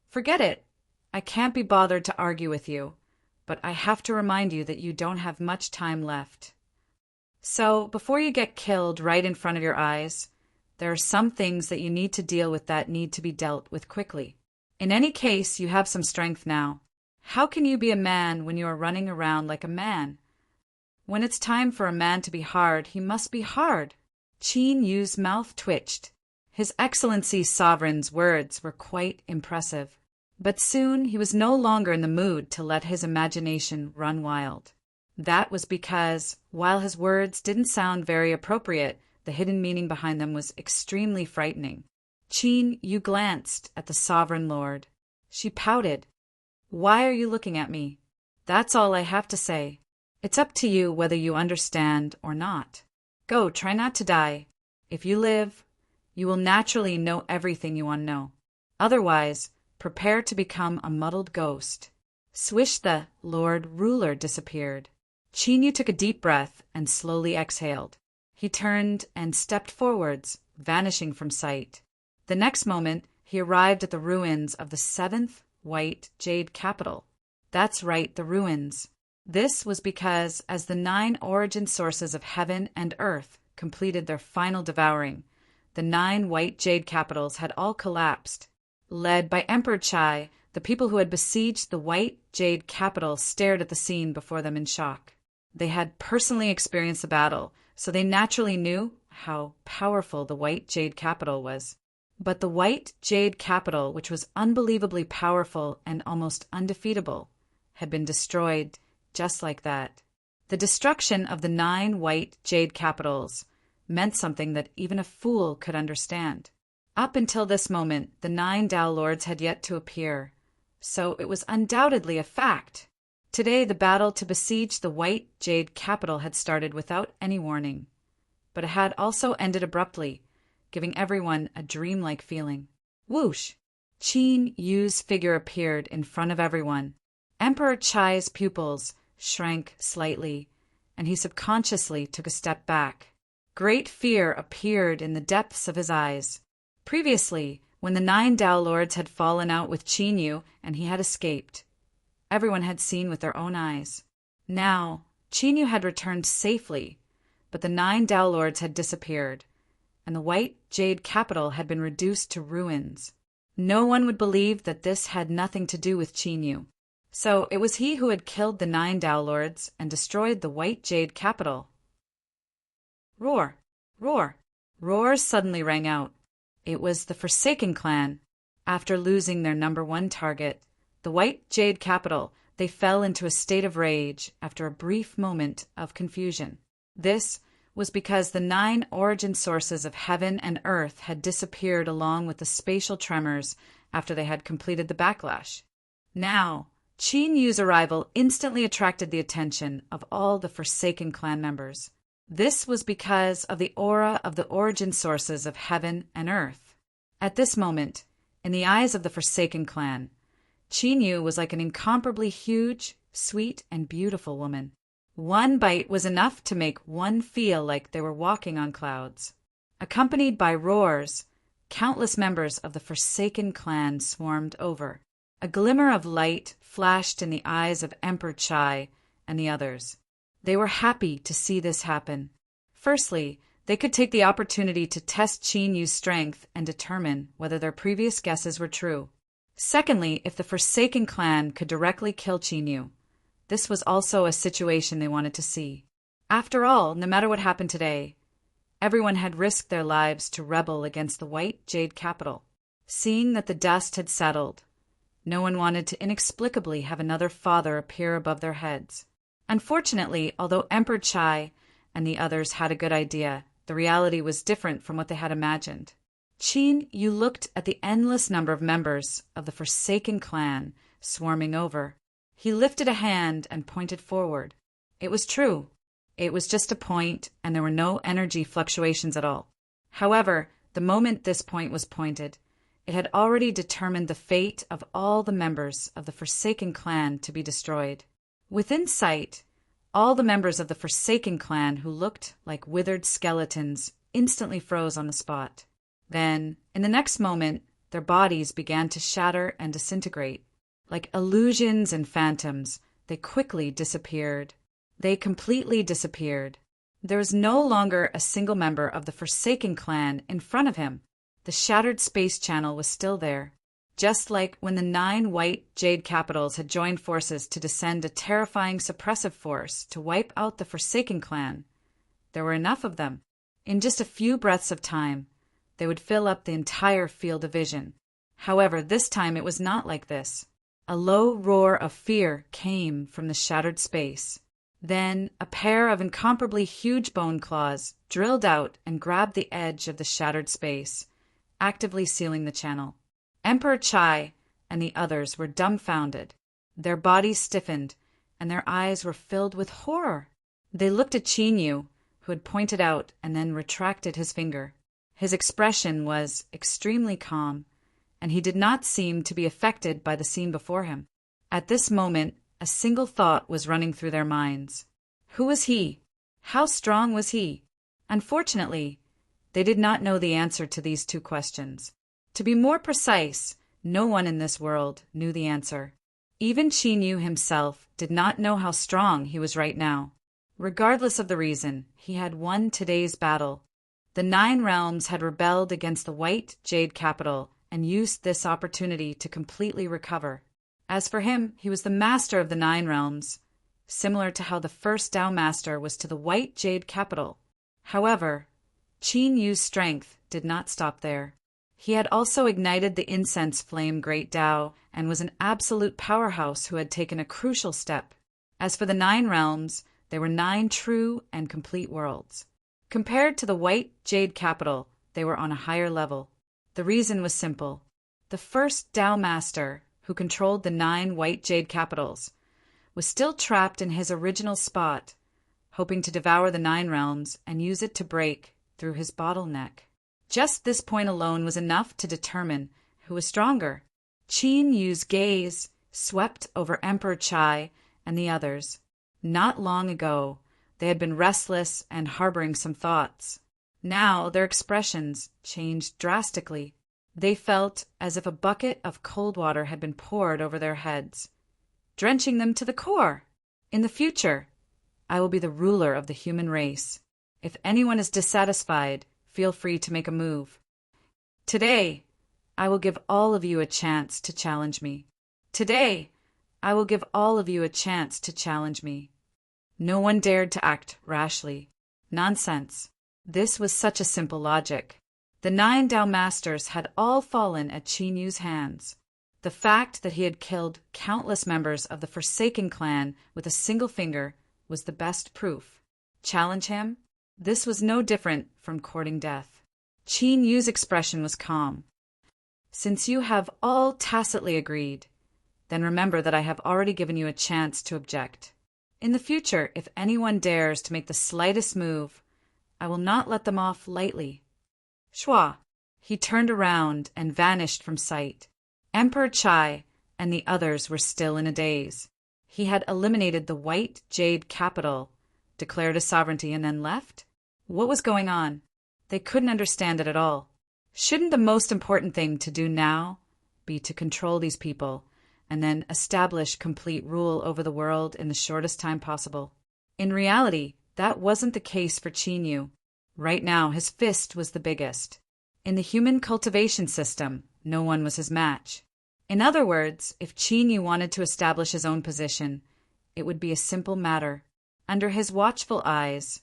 Forget it. I can't be bothered to argue with you, but I have to remind you that you don't have much time left. So, before you get killed right in front of your eyes, there are some things that you need to deal with that need to be dealt with quickly. In any case, you have some strength now. How can you be a man when you are running around like a man? When it's time for a man to be hard, he must be hard." Qin Yu's mouth twitched. His Excellency's sovereign's words were quite impressive. But soon he was no longer in the mood to let his imagination run wild. That was because, while his words didn't sound very appropriate, the hidden meaning behind them was extremely frightening. Qin Yu glanced at the sovereign lord. She pouted. "Why are you looking at me? That's all I have to say. It's up to you whether you understand or not. Go, try not to die. If you live, you will naturally know everything you want to know. Otherwise, prepare to become a muddled ghost." Swish, the Lord Ruler disappeared. Qin Yu took a deep breath and slowly exhaled. He turned and stepped forwards, vanishing from sight. The next moment, he arrived at the ruins of the 7th white jade capital. That's right, the ruins. This was because, as the 9 origin sources of heaven and earth completed their final devouring, the 9 white jade capitals had all collapsed. Led by Emperor Chai, the people who had besieged the white jade capital stared at the scene before them in shock. They had personally experienced the battle, so they naturally knew how powerful the white jade capital was. But the white jade capital, which was unbelievably powerful and almost undefeatable, had been destroyed just like that. The destruction of the 9 white jade capitals meant something that even a fool could understand. Up until this moment, the 9 Tao Lords had yet to appear, so it was undoubtedly a fact. Today, the battle to besiege the white jade capital had started without any warning, but it had also ended abruptly, giving everyone a dreamlike feeling. Whoosh! Qin Yu's figure appeared in front of everyone. Emperor Chai's pupils shrank slightly, and he subconsciously took a step back. Great fear appeared in the depths of his eyes. Previously, when the 9 Dao Lords had fallen out with Qin Yu and he had escaped, everyone had seen with their own eyes. Now, Qin Yu had returned safely, but the 9 Dao Lords had disappeared, and the white jade capital had been reduced to ruins. No one would believe that this had nothing to do with Qin Yu. So it was he who had killed the 9 Dao Lords and destroyed the white jade capital. Roar! Roar! Roars suddenly rang out. It was the Forsaken clan. After losing their #1 target, the white jade capital, they fell into a state of rage after a brief moment of confusion. This was because the 9 origin sources of heaven and earth had disappeared along with the spatial tremors after they had completed the backlash. Now, Qin Yu's arrival instantly attracted the attention of all the Forsaken clan members. This was because of the aura of the origin sources of heaven and earth. At this moment, in the eyes of the Forsaken clan, Qin Yu was like an incomparably huge, sweet, and beautiful woman. One bite was enough to make one feel like they were walking on clouds. Accompanied by roars, countless members of the Forsaken clan swarmed over. A glimmer of light flashed in the eyes of Emperor Chai and the others. They were happy to see this happen. Firstly, they could take the opportunity to test Qin Yu's strength and determine whether their previous guesses were true. Secondly, if the Forsaken clan could directly kill Qin Yu, this was also a situation they wanted to see. After all, no matter what happened today, everyone had risked their lives to rebel against the white jade capital. Seeing that the dust had settled, no one wanted to inexplicably have another father appear above their heads. Unfortunately, although Emperor Chai and the others had a good idea, the reality was different from what they had imagined. Qin Yu looked at the endless number of members of the Forsaken clan swarming over. He lifted a hand and pointed forward. It was true. It was just a point, and there were no energy fluctuations at all. However, the moment this point was pointed, it had already determined the fate of all the members of the Forsaken clan to be destroyed. Within sight, all the members of the Forsaken clan who looked like withered skeletons instantly froze on the spot. Then, in the next moment, their bodies began to shatter and disintegrate. Like illusions and phantoms, they quickly disappeared. They completely disappeared. There was no longer a single member of the Forsaken clan in front of him. The shattered space channel was still there. Just like when the 9 white jade capitals had joined forces to descend a terrifying suppressive force to wipe out the Forsaken clan, there were enough of them. In just a few breaths of time, they would fill up the entire field of vision. However, this time it was not like this. A low roar of fear came from the shattered space. Then a pair of incomparably huge bone claws drilled out and grabbed the edge of the shattered space, actively sealing the channel. Emperor Chai and the others were dumbfounded. Their bodies stiffened, and their eyes were filled with horror. They looked at Qin Yu, who had pointed out and then retracted his finger. His expression was extremely calm, and he did not seem to be affected by the scene before him. At this moment, a single thought was running through their minds. Who was he? How strong was he? Unfortunately, they did not know the answer to these two questions. To be more precise, no one in this world knew the answer. Even Qin Yu himself did not know how strong he was right now. Regardless of the reason, he had won today's battle. The 9 realms had rebelled against the white jade capital and used this opportunity to completely recover. As for him, he was the master of the 9 realms, similar to how the first Tao master was to the white jade capital. However, Qin Yu's strength did not stop there. He had also ignited the incense flame Great Tao and was an absolute powerhouse who had taken a crucial step. As for the 9 realms, they were 9 true and complete worlds. Compared to the white jade capital, they were on a higher level. The reason was simple. The first Tao master, who controlled the 9 white jade capitals, was still trapped in his original spot, hoping to devour the 9 realms and use it to break through his bottleneck. Just this point alone was enough to determine who was stronger. Qin Yu's gaze swept over Emperor Chai and the others. Not long ago, they had been restless and harboring some thoughts. Now their expressions changed drastically. They felt as if a bucket of cold water had been poured over their heads, drenching them to the core. In the future, I will be the ruler of the human race. If anyone is dissatisfied, feel free to make a move. Today, I will give all of you a chance to challenge me. Today, I will give all of you a chance to challenge me. No one dared to act rashly. Nonsense. This was such a simple logic. The 9 Tao Masters had all fallen at Qin Yu's hands. The fact that he had killed countless members of the Forsaken clan with a single finger was the best proof. Challenge him? This was no different from courting death. Qin Yu's expression was calm. Since you have all tacitly agreed, then remember that I have already given you a chance to object. In the future, if anyone dares to make the slightest move, I will not let them off lightly. Shua. He turned around and vanished from sight. Emperor Chai and the others were still in a daze. He had eliminated the white jade capital, declared his sovereignty, and then left? What was going on? They couldn't understand it at all. Shouldn't the most important thing to do now be to control these people and then establish complete rule over the world in the shortest time possible? In reality, that wasn't the case for Qin Yu. Right now, his fist was the biggest. In the human cultivation system, no one was his match. In other words, if Qin Yu wanted to establish his own position, it would be a simple matter. Under his watchful eyes,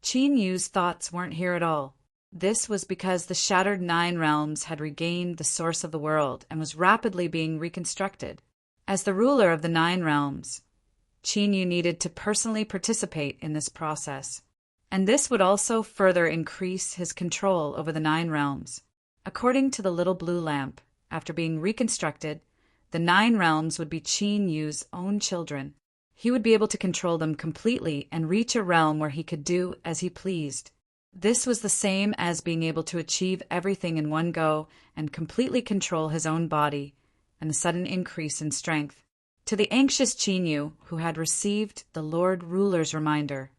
Qin Yu's thoughts weren't here at all. This was because the shattered 9 realms had regained the source of the world and was rapidly being reconstructed. As the ruler of the 9 realms, Qin Yu needed to personally participate in this process. And this would also further increase his control over the 9 realms. According to the little blue lamp, after being reconstructed, the 9 realms would be Qin Yu's own children. He would be able to control them completely and reach a realm where he could do as he pleased. This was the same as being able to achieve everything in one go and completely control his own body, and a sudden increase in strength. To the anxious Qin Yu, who had received the Lord Ruler's reminder,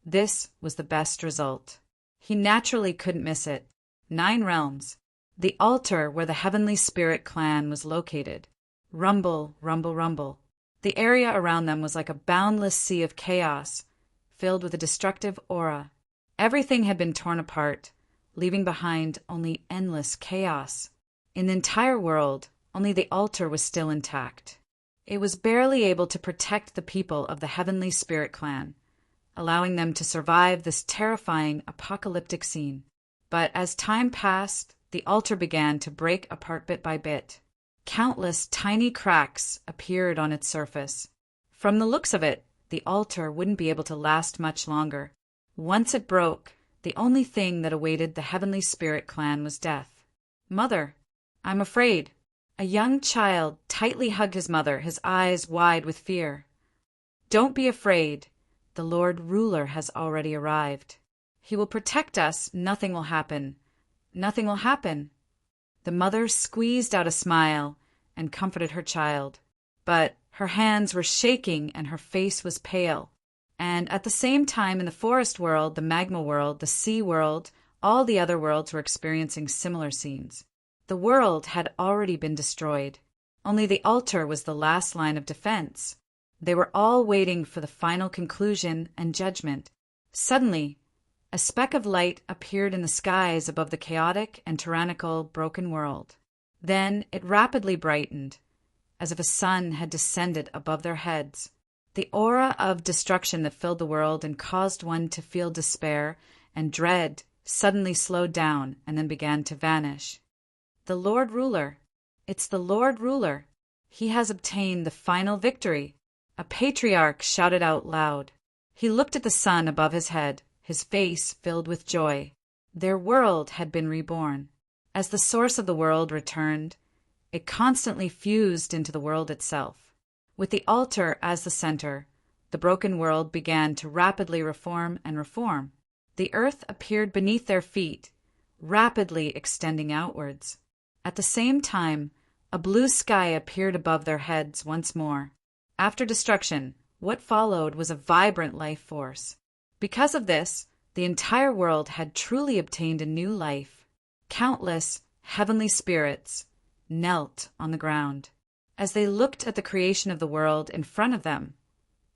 this was the best result. He naturally couldn't miss it. 9 realms. The altar where the Heavenly Spirit clan was located. Rumble, rumble, rumble. The area around them was like a boundless sea of chaos, filled with a destructive aura. Everything had been torn apart, leaving behind only endless chaos. In the entire world, only the altar was still intact. It was barely able to protect the people of the Heavenly Spirit clan, allowing them to survive this terrifying apocalyptic scene. But as time passed, the altar began to break apart bit by bit. Countless tiny cracks appeared on its surface. From the looks of it, the altar wouldn't be able to last much longer. Once it broke, the only thing that awaited the Heavenly Spirit clan was death. Mother, I'm afraid. A young child tightly hugged his mother, his eyes wide with fear. Don't be afraid. The Lord Ruler has already arrived. He will protect us. Nothing will happen. Nothing will happen. The mother squeezed out a smile and comforted her child. But her hands were shaking and her face was pale. And at the same time, in the forest world, the magma world, the sea world, all the other worlds were experiencing similar scenes. The world had already been destroyed. Only the altar was the last line of defense. They were all waiting for the final conclusion and judgment. Suddenly, a speck of light appeared in the skies above the chaotic and tyrannical broken world. Then it rapidly brightened, as if a sun had descended above their heads. The aura of destruction that filled the world and caused one to feel despair and dread suddenly slowed down and then began to vanish. The Lord Ruler. It's the Lord Ruler. He has obtained the final victory. A patriarch shouted out loud. He looked at the sun above his head, his face filled with joy. Their world had been reborn. As the source of the world returned, it constantly fused into the world itself. With the altar as the center, the broken world began to rapidly reform and reform. The earth appeared beneath their feet, rapidly extending outwards. At the same time, a blue sky appeared above their heads once more. After destruction, what followed was a vibrant life force. Because of this, the entire world had truly obtained a new life. Countless heavenly spirits knelt on the ground. As they looked at the creation of the world in front of them,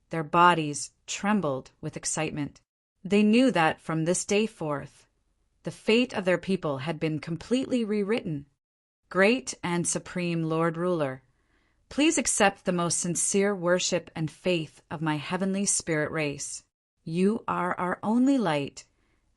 their bodies trembled with excitement. They knew that from this day forth, the fate of their people had been completely rewritten. Great and supreme Lord Ruler, please accept the most sincere worship and faith of my heavenly spirit race. You are our only light,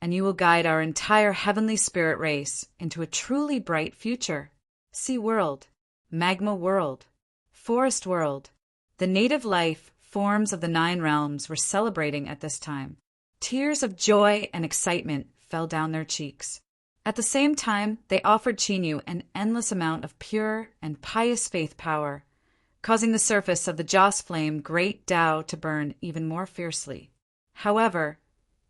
and you will guide our entire heavenly spirit race into a truly bright future. Sea world, magma world, forest world. The native life forms of the 9 realms were celebrating at this time. Tears of joy and excitement fell down their cheeks. At the same time, they offered Chinyu an endless amount of pure and pious faith power, causing the surface of the Joss Flame Great Tao to burn even more fiercely. However,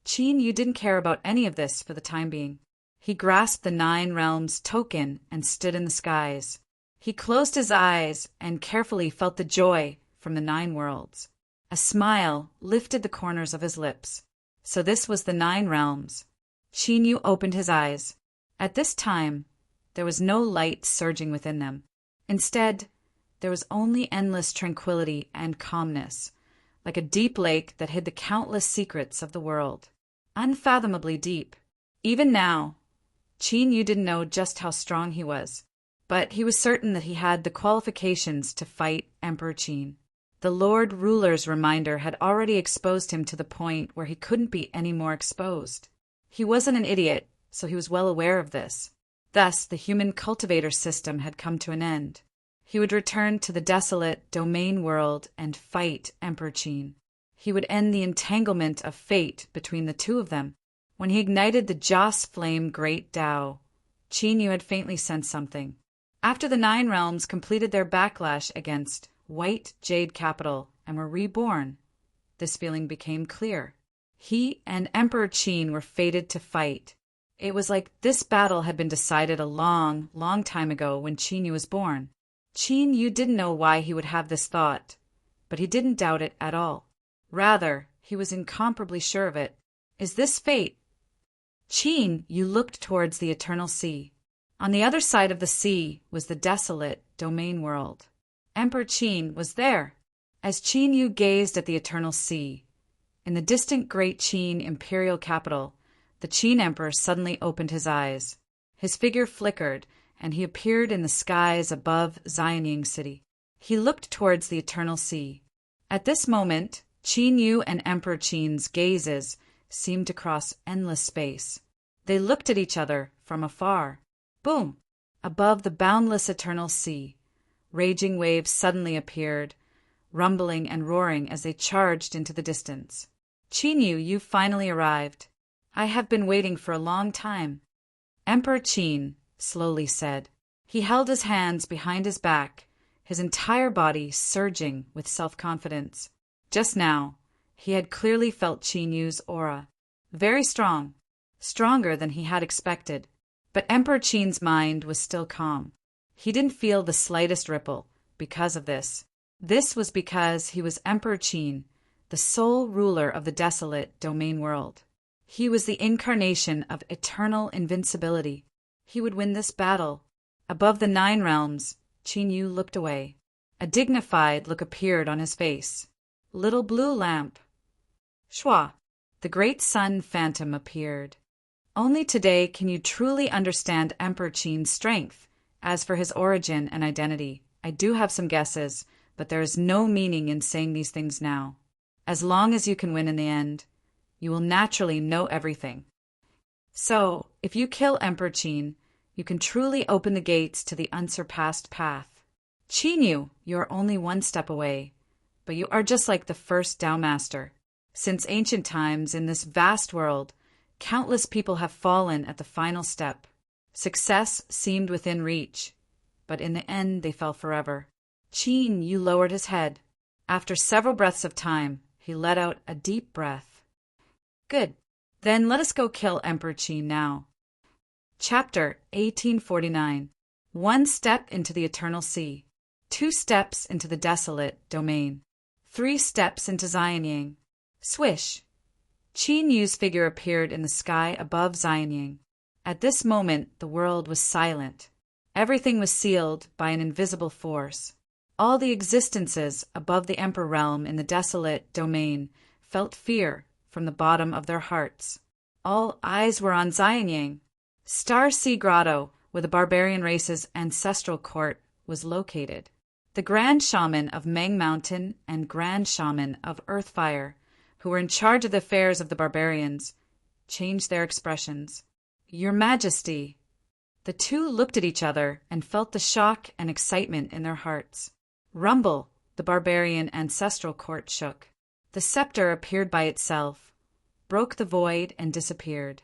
Chinyu didn't care about any of this for the time being. He grasped the 9 realms token and stood in the skies. He closed his eyes and carefully felt the joy from the 9 worlds. A smile lifted the corners of his lips. So this was the 9 realms. Chinyu opened his eyes. At this time, there was no light surging within them. Instead, there was only endless tranquility and calmness, like a deep lake that hid the countless secrets of the world. Unfathomably deep. Even now, Chinyu didn't know just how strong he was, but he was certain that he had the qualifications to fight Emperor Qin. The Lord Ruler's reminder had already exposed him to the point where he couldn't be any more exposed. He wasn't an idiot, so he was well aware of this. Thus, the human cultivator system had come to an end. He would return to the desolate domain world and fight Emperor Qin. He would end the entanglement of fate between the two of them. When he ignited the Joss Flame Great Tao, Chinyu had faintly sensed something. After the 9 realms completed their backlash against White Jade Capital and were reborn, this feeling became clear. He and Emperor Qin were fated to fight. It was like this battle had been decided a long, long time ago when Chinyu was born. Chinyu didn't know why he would have this thought, but he didn't doubt it at all. Rather, he was incomparably sure of it. Is this fate? Chinyu looked towards the eternal sea. On the other side of the sea was the desolate domain world. Emperor Qin was there. As Chinyu gazed at the eternal sea, in the distant Great Qin imperial capital, the Qin Emperor suddenly opened his eyes. His figure flickered, and he appeared in the skies above Xianying City. He looked towards the eternal sea. At this moment, Chinyu and Emperor Qin's gazes seemed to cross endless space. They looked at each other from afar. Boom! Above the boundless eternal sea, raging waves suddenly appeared, rumbling and roaring as they charged into the distance. Chinyu, you finally arrived. I have been waiting for a long time. Emperor Qin slowly said. He held his hands behind his back, his entire body surging with self-confidence. Just now, he had clearly felt Chinyu's aura. Very strong, stronger than he had expected. But Emperor Qin's mind was still calm. He didn't feel the slightest ripple because of this. This was because he was Emperor Qin, the sole ruler of the desolate domain world. He was the incarnation of eternal invincibility. He would win this battle. Above the 9 realms, Chinyu looked away. A dignified look appeared on his face. Little blue lamp. Shwa! The great sun phantom appeared. Only today can you truly understand Emperor Qin's strength. As for his origin and identity, I do have some guesses, but there is no meaning in saying these things now. As long as you can win in the end, you will naturally know everything. So, if you kill Emperor Qin, you can truly open the gates to the unsurpassed path. Chinyu, you are only 1 step away, but you are just like the first Tao Master. Since ancient times, in this vast world, countless people have fallen at the final step. Success seemed within reach, but in the end they fell forever. Qin, you lowered his head. After several breaths of time, he let out a deep breath. Good. Then let us go kill Emperor Qin now. Chapter 1849. One step into the eternal sea. 2 steps into the desolate domain. 3 steps into Xianying. Swish! Qin Yu's figure appeared in the sky above Xianying. At this moment, the world was silent. Everything was sealed by an invisible force. All the existences above the Emperor realm in the desolate domain felt fear from the bottom of their hearts. All eyes were on Xianying. Star Sea Grotto, where the barbarian race's ancestral court was located. The Grand Shaman of Meng Mountain and Grand Shaman of Earthfire, who were in charge of the affairs of the barbarians, changed their expressions. Your Majesty. The 2 looked at each other and felt the shock and excitement in their hearts. Rumble, the barbarian ancestral court shook. The scepter appeared by itself, broke the void, and disappeared.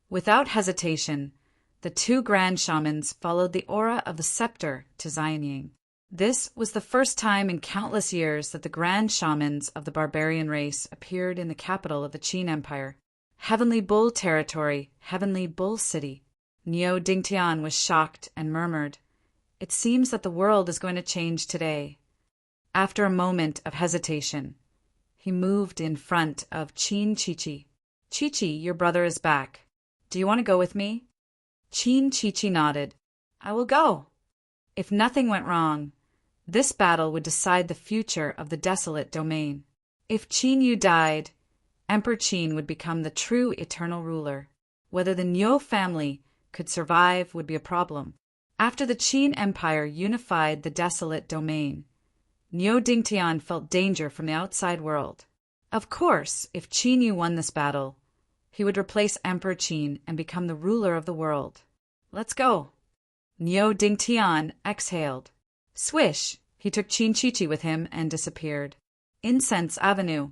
Without hesitation, the 2 grand shamans followed the aura of the scepter to Xianying. This was the first time in countless years that the grand shamans of the barbarian race appeared in the capital of the Qin Empire. Heavenly Bull territory, Heavenly Bull City. Niu Dingtian was shocked and murmured, "It seems that the world is going to change today." After a moment of hesitation, he moved in front of Qin Chichi. "Chichi, your brother is back. Do you want to go with me?" Qin Chichi nodded. "I will go." If nothing went wrong, this battle would decide the future of the desolate domain. If Qin Yu died, Emperor Qin would become the true eternal ruler. Whether the Niu family could survive would be a problem. After the Qin Empire unified the desolate domain, Niu Dingtian felt danger from the outside world. Of course, if Qin Yu won this battle, he would replace Emperor Qin and become the ruler of the world. Let's go. Niu Dingtian exhaled. Swish! He took Qin Chichi with him and disappeared. Incense Avenue.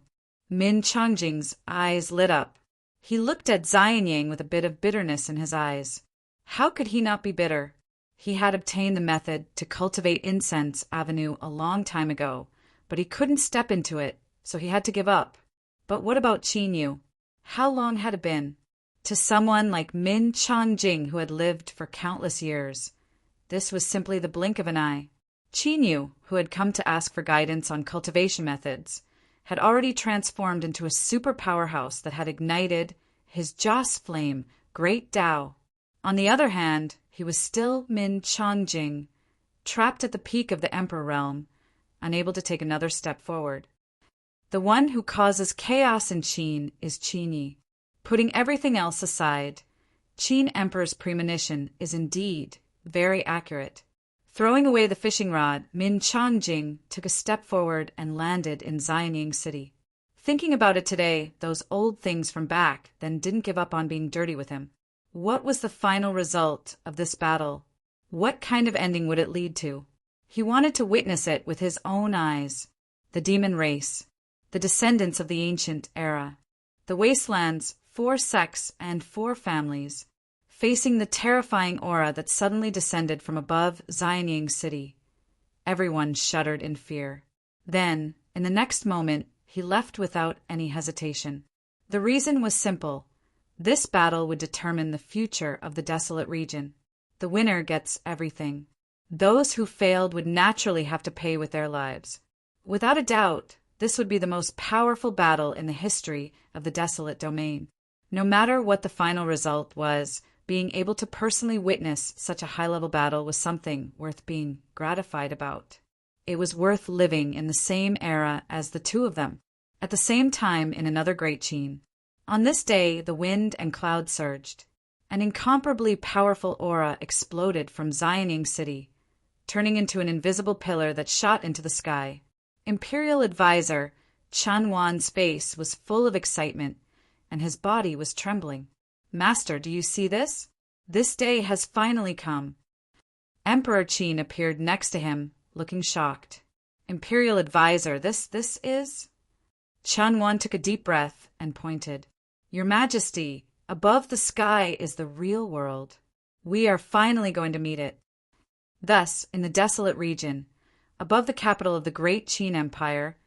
Min Changjing's eyes lit up. He looked at Xianying with a bit of bitterness in his eyes. How could he not be bitter? He had obtained the method to cultivate Incense Avenue a long time ago, but he couldn't step into it, so he had to give up. But what about Qin Yu? How long had it been? To someone like Min Changjing, who had lived for countless years, this was simply the blink of an eye. Qin Yu, who had come to ask for guidance on cultivation methods, had already transformed into a super powerhouse that had ignited his Joss flame, Great Tao. On the other hand, he was still Min Changjing, trapped at the peak of the Emperor realm, unable to take another step forward. The one who causes chaos in Qin is Qin Yi. Putting everything else aside, Qin Emperor's premonition is indeed very accurate. Throwing away the fishing rod, Min Changjing took a step forward and landed in Xianying City. Thinking about it today, those old things from back then didn't give up on being dirty with him. What was the final result of this battle? What kind of ending would it lead to? He wanted to witness it with his own eyes. The demon race, the descendants of the ancient era, the wastelands, 4 sects and 4 families, facing the terrifying aura that suddenly descended from above Xianying City. Everyone shuddered in fear. Then, in the next moment, he left without any hesitation. The reason was simple. This battle would determine the future of the desolate region. The winner gets everything. Those who failed would naturally have to pay with their lives. Without a doubt, this would be the most powerful battle in the history of the desolate domain. No matter what the final result was, being able to personally witness such a high-level battle was something worth being gratified about. It was worth living in the same era as the 2 of them, at the same time in another great Qin. On this day, the wind and cloud surged. An incomparably powerful aura exploded from Xianying City, turning into an invisible pillar that shot into the sky. Imperial advisor Chen Wan's face was full of excitement, and his body was trembling. Master, do you see this? This day has finally come. Emperor Qin appeared next to him, looking shocked. Imperial advisor, this is? Chen Wan took a deep breath and pointed. Your Majesty, above the sky is the real world. We are finally going to meet it. Thus, in the desolate region, above the capital of the great Qin Empire,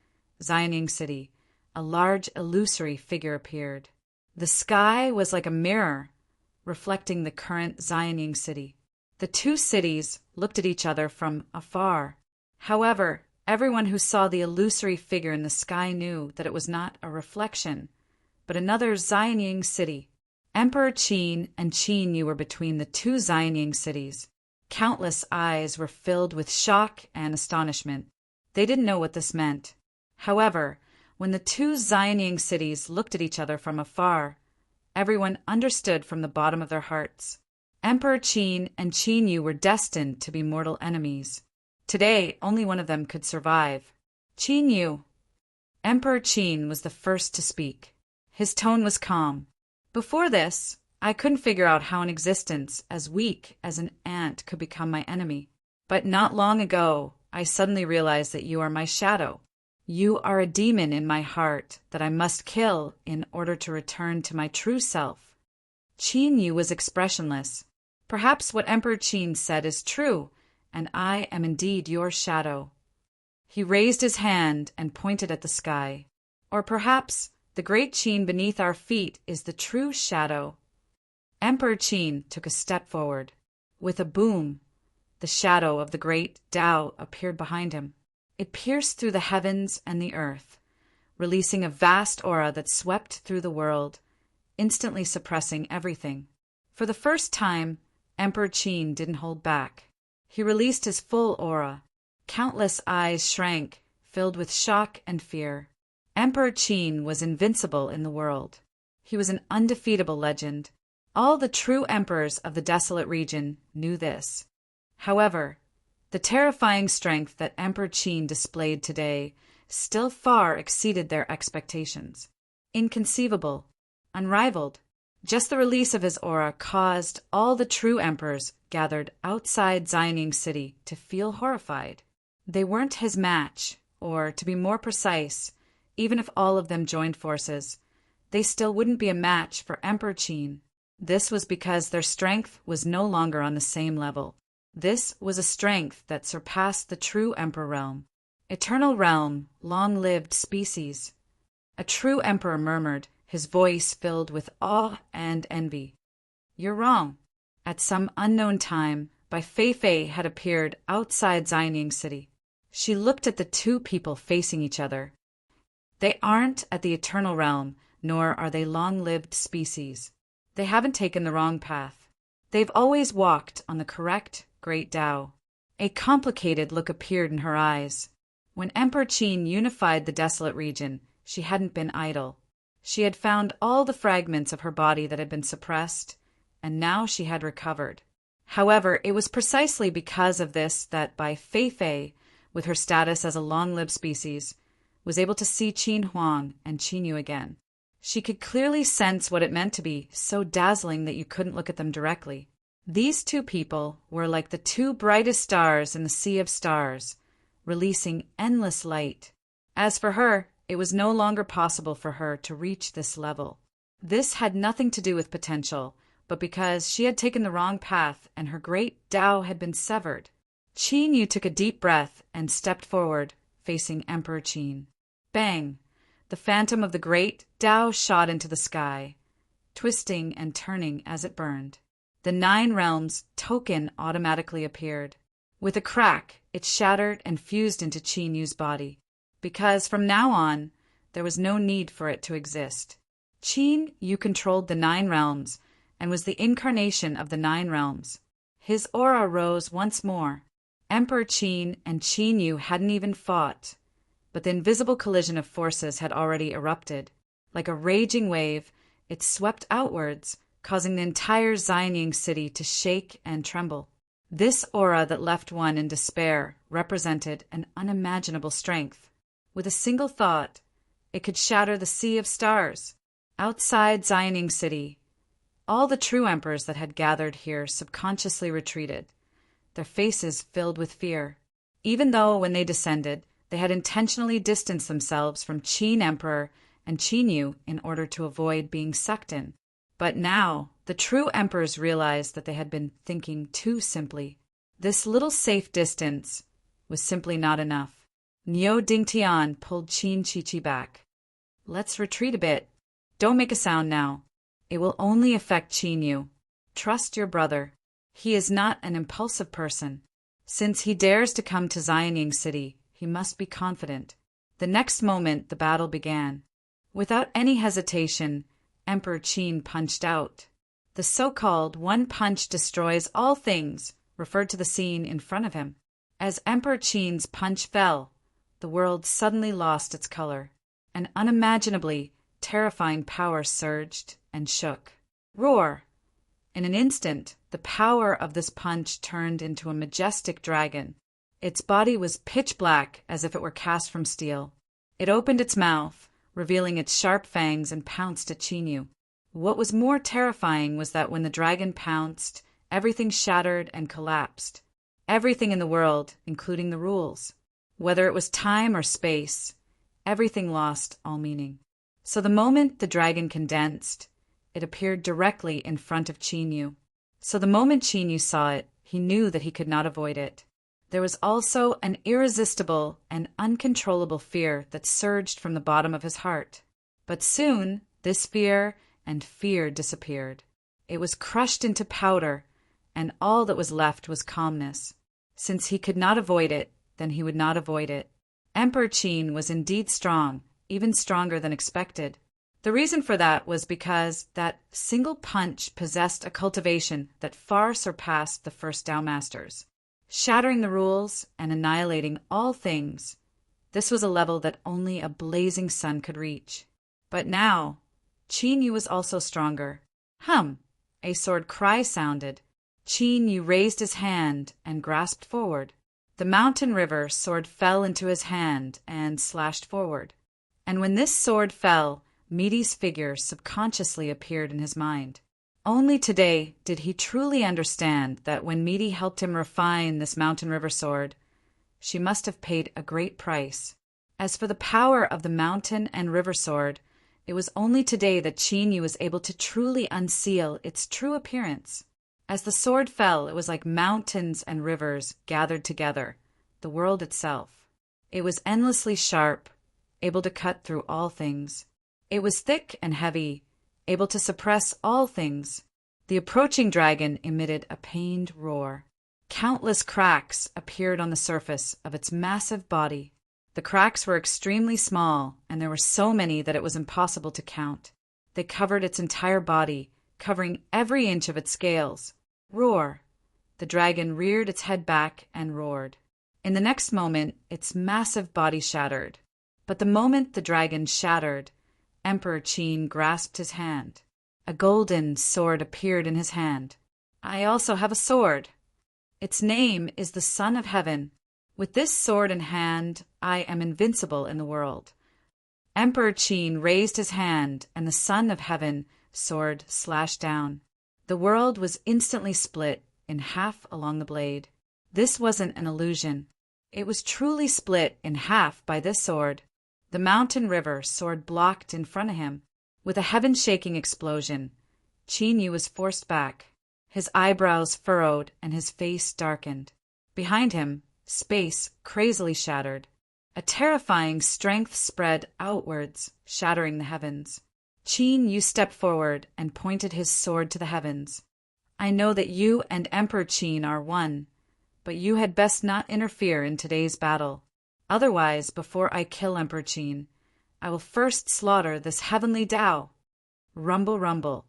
Xianing City, a large illusory figure appeared. The sky was like a mirror, reflecting the current Xianing City. The two cities looked at each other from afar. However, everyone who saw the illusory figure in the sky knew that it was not a reflection, but another Xianing City. Emperor Qin and Qin Yu were between the two Xianing cities. Countless eyes were filled with shock and astonishment. They didn't know what this meant. However, when the two Xianing cities looked at each other from afar, everyone understood from the bottom of their hearts. Emperor Qin and Qin Yu were destined to be mortal enemies. Today, only one of them could survive. Qin Yu. Emperor Qin was the first to speak. His tone was calm. Before this, I couldn't figure out how an existence as weak as an ant could become my enemy. But not long ago, I suddenly realized that you are my shadow. You are a demon in my heart that I must kill in order to return to my true self. Qin Yu was expressionless. Perhaps what Emperor Qin said is true, and I am indeed your shadow. He raised his hand and pointed at the sky. Or perhaps the great Qin beneath our feet is the true shadow. Emperor Qin took a step forward. With a boom, the shadow of the great Tao appeared behind him. It pierced through the heavens and the earth, releasing a vast aura that swept through the world, instantly suppressing everything. For the first time, Emperor Qin didn't hold back. He released his full aura. Countless eyes shrank, filled with shock and fear. Emperor Qin was invincible in the world. He was an undefeatable legend. All the true emperors of the desolate region knew this. However, the terrifying strength that Emperor Qin displayed today still far exceeded their expectations. Inconceivable, unrivaled. Just the release of his aura caused all the true emperors gathered outside Xianing City to feel horrified. They weren't his match, or, to be more precise, even if all of them joined forces, they still wouldn't be a match for Emperor Qin. This was because their strength was no longer on the same level. This was a strength that surpassed the true Emperor realm. Eternal realm, long-lived species. A true emperor murmured, his voice filled with awe and envy. You're wrong. At some unknown time, Bai Fei had appeared outside Xianing City. She looked at the two people facing each other. They aren't at the eternal realm, nor are they long-lived species. They haven't taken the wrong path. They've always walked on the correct Great Tao. A complicated look appeared in her eyes. When Emperor Qin unified the desolate region, she hadn't been idle. She had found all the fragments of her body that had been suppressed, and now she had recovered. However, it was precisely because of this that Bai Fei, with her status as a long-lived species, was able to see Qin Huang and Qin Yu again. She could clearly sense what it meant to be so dazzling that you couldn't look at them directly. These two people were like the two brightest stars in the sea of stars, releasing endless light. As for her, it was no longer possible for her to reach this level. This had nothing to do with potential, but because she had taken the wrong path and her great Tao had been severed. Qin Yu took a deep breath and stepped forward, facing Emperor Qin. Bang! The phantom of the great Tao shot into the sky, twisting and turning as it burned. The 9 realms token automatically appeared. With a crack, it shattered and fused into Qin Yu's body, because from now on, there was no need for it to exist. Qin Yu controlled the 9 realms and was the incarnation of the 9 realms. His aura rose once more. Emperor Qin and Qin Yu hadn't even fought, but the invisible collision of forces had already erupted. Like a raging wave, it swept outwards, causing the entire Xianing City to shake and tremble. This aura that left one in despair represented an unimaginable strength. With a single thought, it could shatter the sea of stars. Outside Xianing City, all the true emperors that had gathered here subconsciously retreated, their faces filled with fear. Even though, when they descended, they had intentionally distanced themselves from Qin Emperor and Qin Yu in order to avoid being sucked in. But now, the true emperors realized that they had been thinking too simply. This little safe distance was simply not enough. Niu Dingtian pulled Qin Chi back. Let's retreat a bit. Don't make a sound now. It will only affect Qin Yu. Trust your brother. He is not an impulsive person. Since he dares to come to Xianying City, he must be confident. The next moment the battle began. Without any hesitation, Emperor Qin punched out. The so-called one punch destroys all things referred to the scene in front of him. As Emperor Qin's punch fell, the world suddenly lost its color. An unimaginably terrifying power surged and shook. Roar! In an instant, the power of this punch turned into a majestic dragon. Its body was pitch black as if it were cast from steel. It opened its mouth, revealing its sharp fangs, and pounced at Qin Yu. What was more terrifying was that when the dragon pounced, everything shattered and collapsed. Everything in the world, including the rules. Whether it was time or space, everything lost all meaning. So the moment the dragon condensed, it appeared directly in front of Qin Yu. So the moment Qin Yu saw it, he knew that he could not avoid it. There was also an irresistible and uncontrollable fear that surged from the bottom of his heart. But soon, this fear disappeared. It was crushed into powder, and all that was left was calmness. Since he could not avoid it, then he would not avoid it. Emperor Qin was indeed strong, even stronger than expected. The reason for that was because that single punch possessed a cultivation that far surpassed the first Tao masters. Shattering the rules and annihilating all things, this was a level that only a blazing sun could reach. But now, Qin Yu was also stronger. Hum! A sword cry sounded. Qin Yu raised his hand and grasped forward. The mountain river sword fell into his hand and slashed forward. And when this sword fell, Midi's figure subconsciously appeared in his mind. Only today did he truly understand that when Midi helped him refine this mountain river sword, she must have paid a great price. As for the power of the mountain and river sword, it was only today that Qin Yu was able to truly unseal its true appearance. As the sword fell, it was like mountains and rivers gathered together, the world itself. It was endlessly sharp, able to cut through all things. It was thick and heavy, able to suppress all things. The approaching dragon emitted a pained roar. Countless cracks appeared on the surface of its massive body. The cracks were extremely small, and there were so many that it was impossible to count. They covered its entire body, covering every inch of its scales. Roar! The dragon reared its head back and roared. In the next moment, its massive body shattered. But the moment the dragon shattered, Emperor Qin grasped his hand. A golden sword appeared in his hand. I also have a sword. Its name is the Son of Heaven. With this sword in hand, I am invincible in the world. Emperor Qin raised his hand, and the Son of Heaven sword slashed down. The world was instantly split in half along the blade. This wasn't an illusion. It was truly split in half by this sword. The mountain river sword blocked in front of him. With a heaven-shaking explosion, Qin Yu was forced back. His eyebrows furrowed and his face darkened. Behind him, space crazily shattered. A terrifying strength spread outwards, shattering the heavens. Qin Yu stepped forward and pointed his sword to the heavens. I know that you and Emperor Qin are one, but you had best not interfere in today's battle. Otherwise, before I kill Emperor Qin, I will first slaughter this heavenly Tao. Rumble, rumble.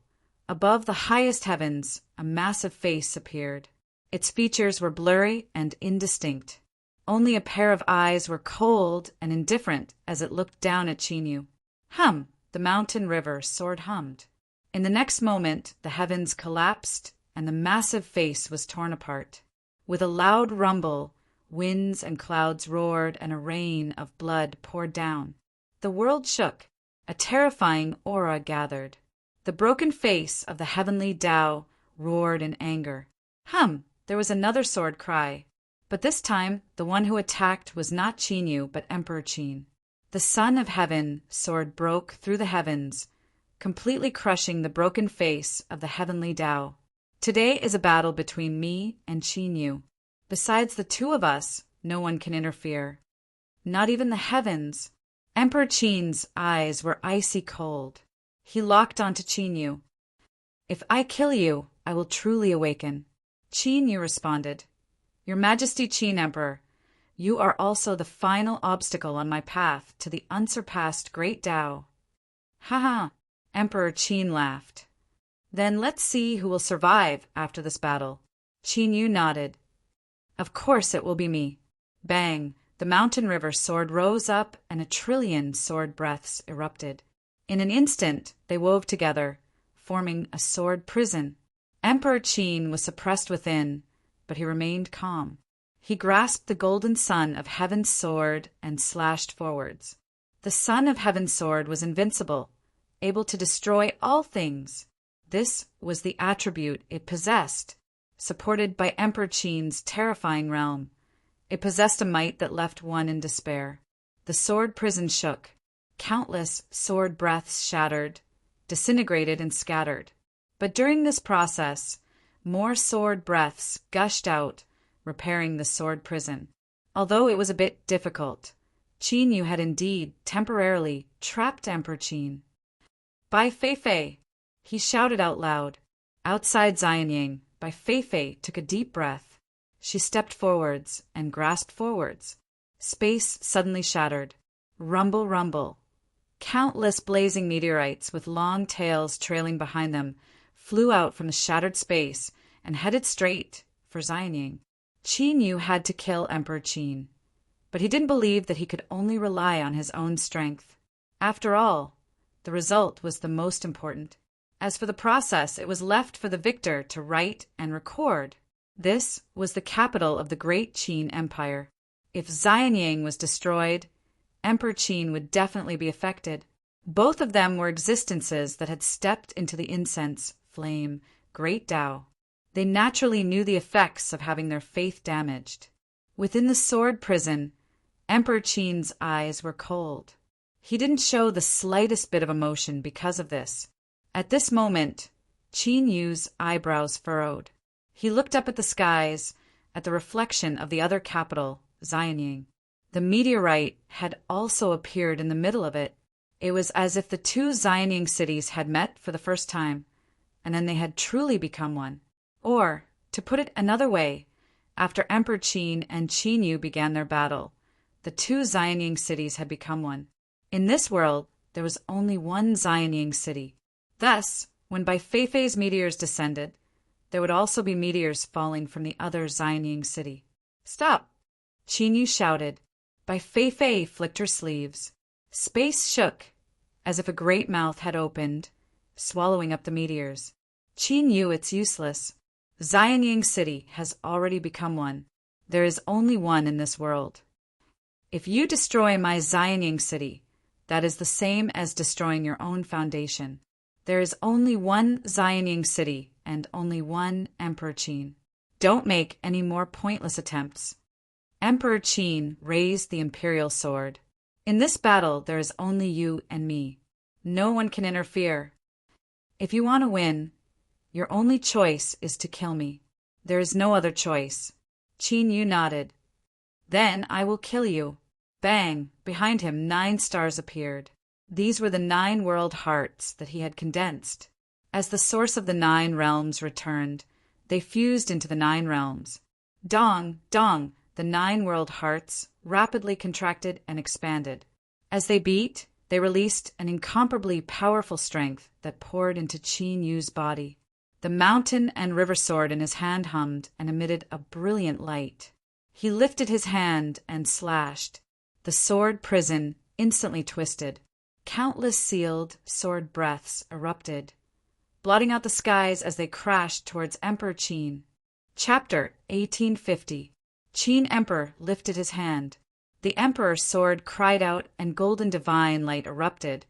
Above the highest heavens, a massive face appeared. Its features were blurry and indistinct. Only a pair of eyes were cold and indifferent as it looked down at Qin Yu. Hum! The mountain river sword hummed. In the next moment, the heavens collapsed and the massive face was torn apart. With a loud rumble, winds and clouds roared and a rain of blood poured down. The world shook. A terrifying aura gathered. The broken face of the heavenly Tao roared in anger. Hum! There was another sword cry. But this time, the one who attacked was not Qin Yu, but Emperor Qin. The Son of Heaven sword broke through the heavens, completely crushing the broken face of the heavenly Tao. Today is a battle between me and Qin Yu. Besides the two of us, no one can interfere. not even the heavens. Emperor Qin's eyes were icy cold. He locked onto Qin Yu. "If I kill you, I will truly awaken." Qin Yu responded, "Your Majesty Qin Emperor, you are also the final obstacle on my path to the unsurpassed Great Tao." "Ha ha!" Emperor Qin laughed. "Then let's see who will survive after this battle." Qin Yu nodded. "Of course it will be me." Bang! The mountain river sword rose up and 1,000,000,000,000 sword breaths erupted. In an instant they wove together, forming a sword prison. Emperor Qin was suppressed within, but he remained calm. He grasped the golden sun of Heaven's sword and slashed forwards. The sun of Heaven's sword was invincible, able to destroy all things. This was the attribute it possessed. Supported by Emperor Qin's terrifying realm, it possessed a might that left one in despair. The sword prison shook. Countless sword breaths shattered, disintegrated, and scattered. But during this process, more sword breaths gushed out, repairing the sword prison. Although it was a bit difficult, Qin Yu had indeed temporarily trapped Emperor Qin. "Bai Feifei!" he shouted out loud. Outside Xianying, Bai Feifei took a deep breath. She stepped forwards and grasped forwards. Space suddenly shattered. Rumble, rumble. Countless blazing meteorites with long tails trailing behind them flew out from the shattered space and headed straight for Xianying. Qin Yu had to kill Emperor Qin, but he didn't believe that he could only rely on his own strength. After all, the result was the most important. As for the process, it was left for the victor to write and record. This was the capital of the great Qin Empire. If Xianying was destroyed, Emperor Qin would definitely be affected. Both of them were existences that had stepped into the incense, flame, Great Tao. They naturally knew the effects of having their faith damaged. Within the sword prison, Emperor Qin's eyes were cold. He didn't show the slightest bit of emotion because of this. At this moment, Qin Yu's eyebrows furrowed. He looked up at the skies, at the reflection of the other capital, Xianying. The meteorite had also appeared in the middle of it. It was as if the two Xianying cities had met for the first time, and then they had truly become one. Or, to put it another way, after Emperor Qin and Qin Yu began their battle, the two Xianying cities had become one. In this world, there was only one Xianying city. Thus, when Bai Feifei's meteors descended, there would also be meteors falling from the other Xianying city. "Stop!" Qin Yu shouted. Bai Feifei flicked her sleeves. Space shook, as if a great mouth had opened, swallowing up the meteors. "Qin Yu, it's useless. Xianying City has already become one. There is only one in this world. If you destroy my Xianying City, that is the same as destroying your own foundation. There is only one Xianying City and only one Emperor Qin. Don't make any more pointless attempts." Emperor Qin raised the imperial sword. "In this battle, there is only you and me. No one can interfere. If you want to win, your only choice is to kill me. There is no other choice." Qin Yu nodded. "Then I will kill you." Bang! Behind him 9 stars appeared. These were the 9 world hearts that he had condensed. As the source of the 9 realms returned, they fused into the 9 realms. Dong! Dong! The 9 world hearts rapidly contracted and expanded. As they beat, they released an incomparably powerful strength that poured into Qin Yu's body. The mountain and river sword in his hand hummed and emitted a brilliant light. He lifted his hand and slashed. The sword prison instantly twisted. Countless sealed sword breaths erupted, blotting out the skies as they crashed towards Emperor Qin. Chapter 1850. Qin Emperor lifted his hand. The Emperor's sword cried out and golden divine light erupted,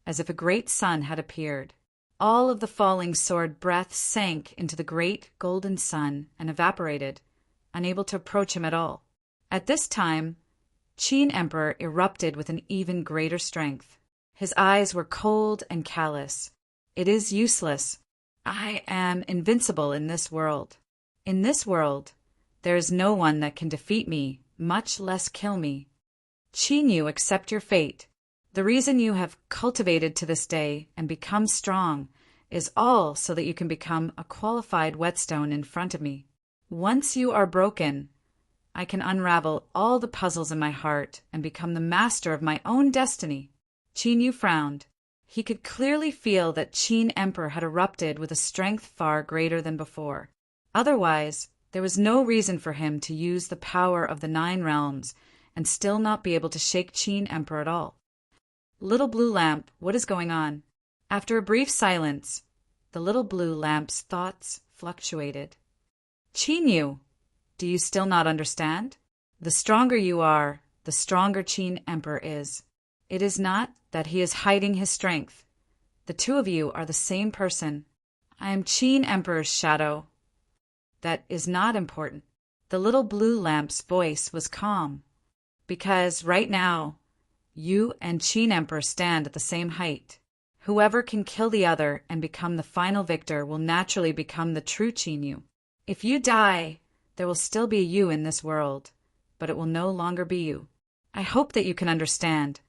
as if a great sun had appeared. All of the falling sword breaths sank into the great golden sun and evaporated, unable to approach him at all. At this time, Qin Emperor erupted with an even greater strength. His eyes were cold and callous. "It is useless. I am invincible in this world. In this world, there is no one that can defeat me, much less kill me." Qin, accept your fate. The reason you have cultivated to this day and become strong is all so that you can become a qualified whetstone in front of me. Once you are broken, I can unravel all the puzzles in my heart and become the master of my own destiny. Qin frowned. He could clearly feel that Qin Emperor had erupted with a strength far greater than before. Otherwise, there was no reason for him to use the power of the 9 realms and still not be able to shake Qin Emperor at all. Little blue lamp, what is going on? After a brief silence, the little blue lamp's thoughts fluctuated. Qin, do you still not understand? The stronger you are, the stronger Qin Emperor is. It is not that he is hiding his strength. The two of you are the same person. I am Qin Emperor's shadow. That is not important. The little blue lamp's voice was calm. Because right now, you and Qin Emperor stand at the same height. Whoever can kill the other and become the final victor will naturally become the true Qin. If you die, there will still be you in this world, but it will no longer be you. I hope that you can understand.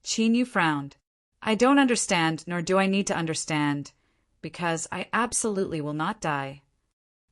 Qin frowned. I don't understand, nor do I need to understand, because I absolutely will not die.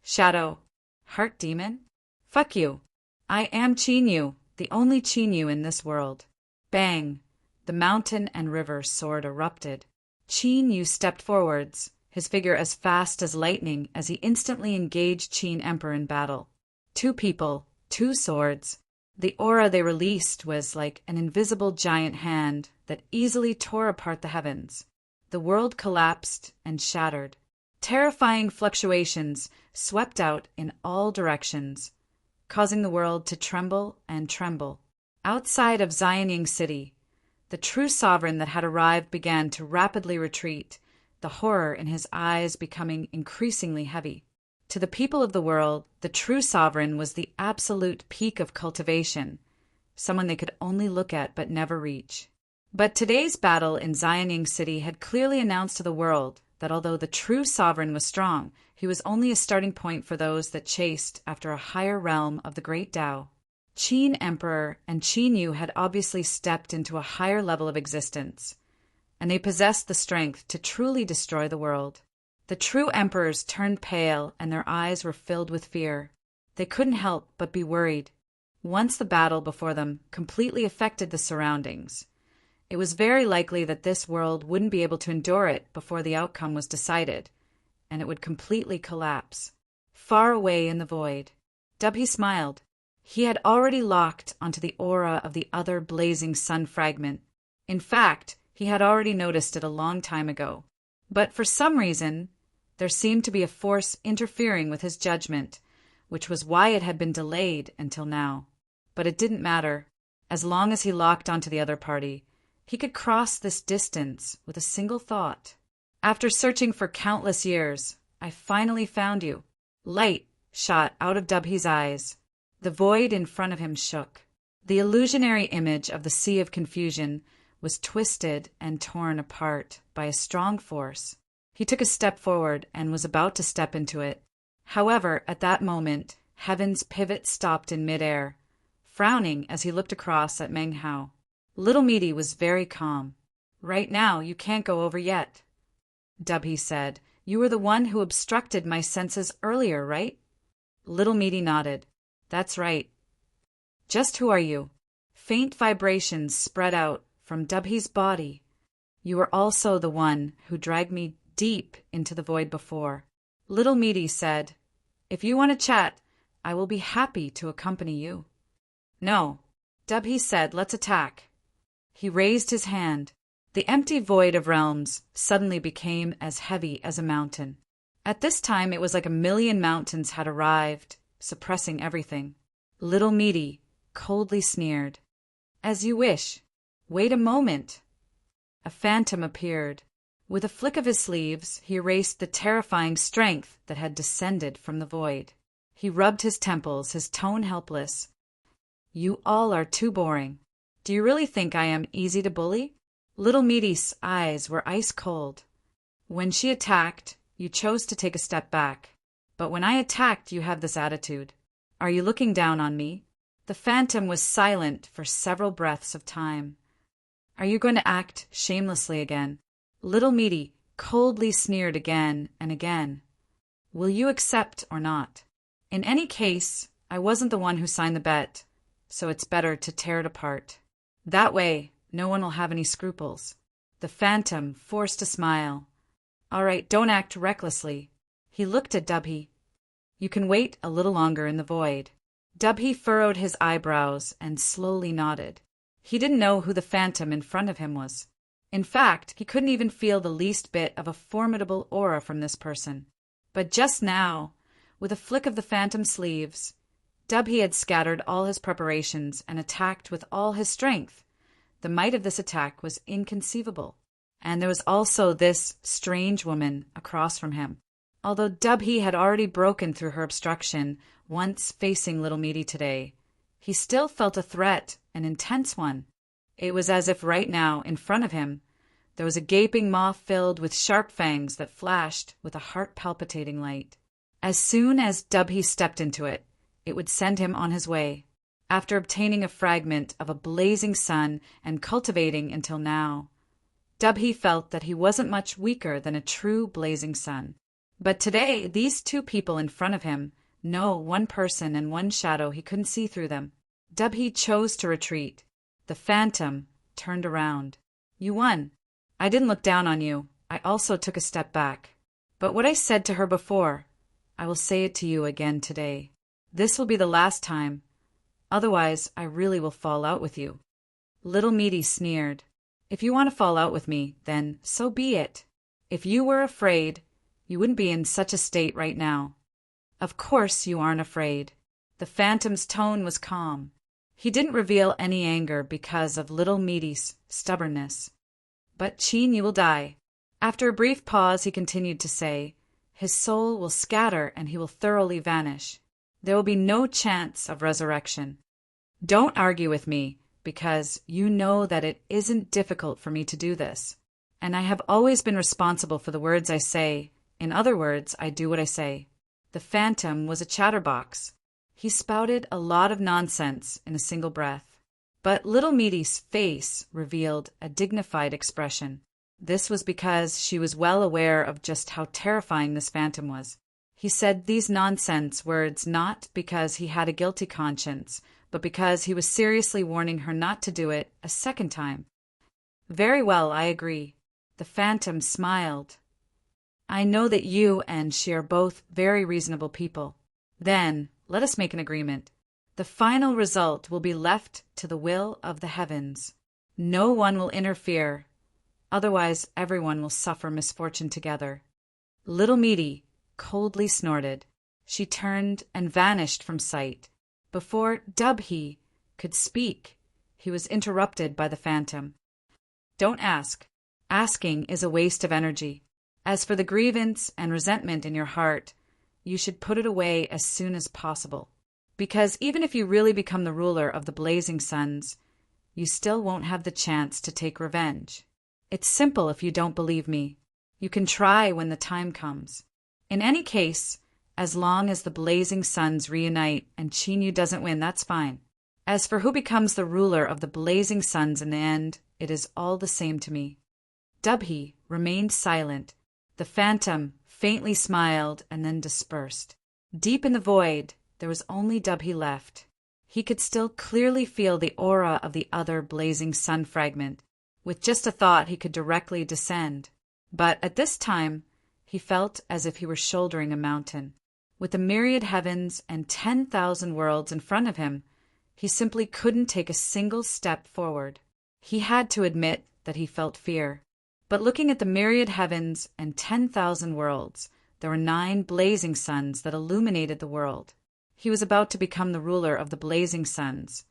Shadow. Heart demon? Fuck you. I am Qin, the only Qin in this world. Bang! The mountain and river sword erupted. Qin stepped forwards, his figure as fast as lightning as he instantly engaged Qin Emperor in battle. 2 people, 2 swords. The aura they released was like an invisible giant hand that easily tore apart the heavens. The world collapsed and shattered. Terrifying fluctuations swept out in all directions, causing the world to tremble and tremble. Outside of Xianying City, the true sovereign that had arrived began to rapidly retreat, the horror in his eyes becoming increasingly heavy. To the people of the world, the true sovereign was the absolute peak of cultivation, someone they could only look at but never reach. But today's battle in Xianying City had clearly announced to the world that although the true sovereign was strong, he was only a starting point for those that chased after a higher realm of the great Tao. Qin Emperor and Qin had obviously stepped into a higher level of existence, and they possessed the strength to truly destroy the world. The true emperors turned pale and their eyes were filled with fear. They couldn't help but be worried. Once the battle before them completely affected the surroundings, it was very likely that this world wouldn't be able to endure it before the outcome was decided, and it would completely collapse. Far away in the void, Dubhe smiled. He had already locked onto the aura of the other blazing sun fragment. In fact, he had already noticed it a long time ago. But for some reason, there seemed to be a force interfering with his judgment, which was why it had been delayed until now. But it didn't matter. As long as he locked onto the other party, he could cross this distance with a single thought. After searching for countless years, I finally found you. Light shot out of Dubhe's eyes. The void in front of him shook. The illusionary image of the Sea of Confusion was twisted and torn apart by a strong force. He took a step forward and was about to step into it. However, at that moment, heaven's pivot stopped in midair, frowning as he looked across at Meng Hao. Little Meaty was very calm. Right now, you can't go over yet. Dubhe said, You were the one who obstructed my senses earlier, right? Little Meaty nodded. That's right. Just who are you? Faint vibrations spread out from Dubhe's body. You were also the one who dragged me deep into the void before. Little Meaty said, If you want to chat, I will be happy to accompany you. No. Dubhe said, Let's attack. He raised his hand. The empty void of realms suddenly became as heavy as a mountain. At this time, it was like 1,000,000 mountains had arrived, suppressing everything. Little Meaty coldly sneered. As you wish. Wait a moment. A phantom appeared. With a flick of his sleeves, he erased the terrifying strength that had descended from the void. He rubbed his temples, his tone helpless. You all are too boring. Do you really think I am easy to bully? Little Meaty's eyes were ice cold. When she attacked, you chose to take a step back. But when I attacked, you have this attitude. Are you looking down on me? The phantom was silent for several breaths of time. Are you going to act shamelessly again? Little Meaty coldly sneered again and again. Will you accept or not? In any case, I wasn't the one who signed the bet, so it's better to tear it apart. That way, no one will have any scruples. The phantom forced a smile. All right, don't act recklessly. He looked at Dubhy. You can wait a little longer in the void. Dubhy furrowed his eyebrows and slowly nodded. He didn't know who the phantom in front of him was. In fact, he couldn't even feel the least bit of a formidable aura from this person. But just now, with a flick of the phantom's sleeves, Dubhy had scattered all his preparations and attacked with all his strength. The might of this attack was inconceivable. And there was also this strange woman across from him. Although Dubhy had already broken through her obstruction once facing Little Meaty today, he still felt a threat, an intense one. It was as if right now, in front of him, there was a gaping maw filled with sharp fangs that flashed with a heart-palpitating light. As soon as Dubhy stepped into it, it would send him on his way, after obtaining a fragment of a blazing sun and cultivating until now. Dubhy felt that he wasn't much weaker than a true blazing sun. But today, these two people in front of him, no, one person and one shadow, he couldn't see through them. Dubhy chose to retreat. The phantom turned around. You won. I didn't look down on you. I also took a step back. But what I said to her before, I will say it to you again today. This will be the last time. Otherwise, I really will fall out with you. Little Meaty sneered. If you want to fall out with me, then so be it. If you were afraid, you wouldn't be in such a state right now. Of course you aren't afraid. The phantom's tone was calm. He didn't reveal any anger because of Little Meaty's stubbornness. But Chin, you will die. After a brief pause, he continued to say, his soul will scatter and he will thoroughly vanish. There will be no chance of resurrection. Don't argue with me, because you know that it isn't difficult for me to do this. And I have always been responsible for the words I say. In other words, I do what I say. The phantom was a chatterbox. He spouted a lot of nonsense in a single breath. But Little Meaty's face revealed a dignified expression. This was because she was well aware of just how terrifying this phantom was. He said these nonsense words not because he had a guilty conscience, but because he was seriously warning her not to do it a second time. Very well, I agree. The phantom smiled. I know that you and she are both very reasonable people. Then, let us make an agreement. The final result will be left to the will of the heavens. No one will interfere. Otherwise, everyone will suffer misfortune together. Little Meaty coldly snorted. She turned and vanished from sight. Before Dubhy could speak, he was interrupted by the phantom. Don't ask. Asking is a waste of energy. As for the grievance and resentment in your heart, you should put it away as soon as possible. Because even if you really become the ruler of the blazing suns, you still won't have the chance to take revenge. It's simple if you don't believe me. You can try when the time comes. In any case, as long as the blazing suns reunite and Chinyu doesn't win, that's fine. As for who becomes the ruler of the blazing suns in the end, it is all the same to me. Dubhy remained silent. The phantom faintly smiled and then dispersed. Deep in the void, there was only Dubhy left. He could still clearly feel the aura of the other blazing sun fragment. With just a thought, he could directly descend. But at this time, he felt as if he were shouldering a mountain. With the myriad heavens and 10,000 worlds in front of him, he simply couldn't take a single step forward. He had to admit that he felt fear. But looking at the myriad heavens and 10,000 worlds, there were 9 blazing suns that illuminated the world. He was about to become the ruler of the blazing suns.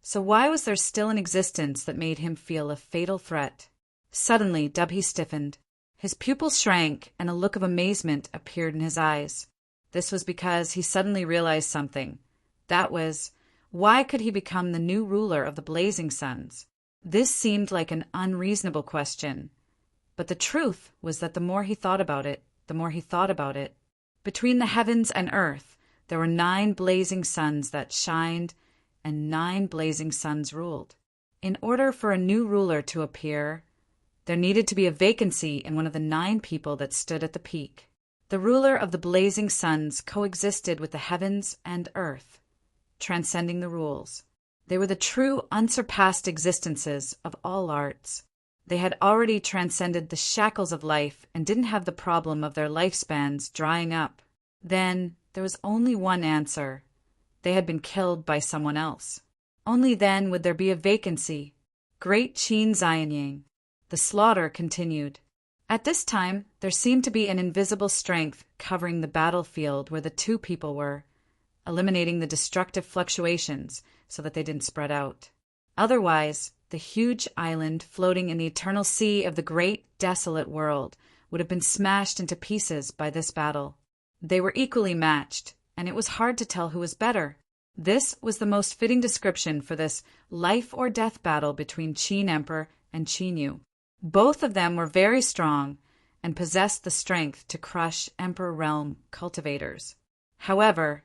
So why was there still an existence that made him feel a fatal threat? Suddenly, Dubhy stiffened. His pupils shrank, and a look of amazement appeared in his eyes. This was because he suddenly realized something. That was, why could he become the new ruler of the blazing suns? This seemed like an unreasonable question. But the truth was that the more he thought about it, between the heavens and earth, there were 9 blazing suns that shined and 9 blazing suns ruled. In order for a new ruler to appear, there needed to be a vacancy in one of the 9 people that stood at the peak. The ruler of the blazing suns coexisted with the heavens and earth, transcending the rules. They were the true, unsurpassed existences of all arts. They had already transcended the shackles of life and didn't have the problem of their lifespans drying up. Then there was only one answer. They had been killed by someone else. Only then would there be a vacancy. Great Qin Xianying. The slaughter continued. At this time, there seemed to be an invisible strength covering the battlefield where the 2 people were, eliminating the destructive fluctuations so that they didn't spread out. Otherwise, the huge island floating in the eternal sea of the great, desolate world would have been smashed into pieces by this battle. They were equally matched, and it was hard to tell who was better. This was the most fitting description for this life-or-death battle between Qin Emperor and Qin Yu. Both of them were very strong and possessed the strength to crush Emperor Realm cultivators. However,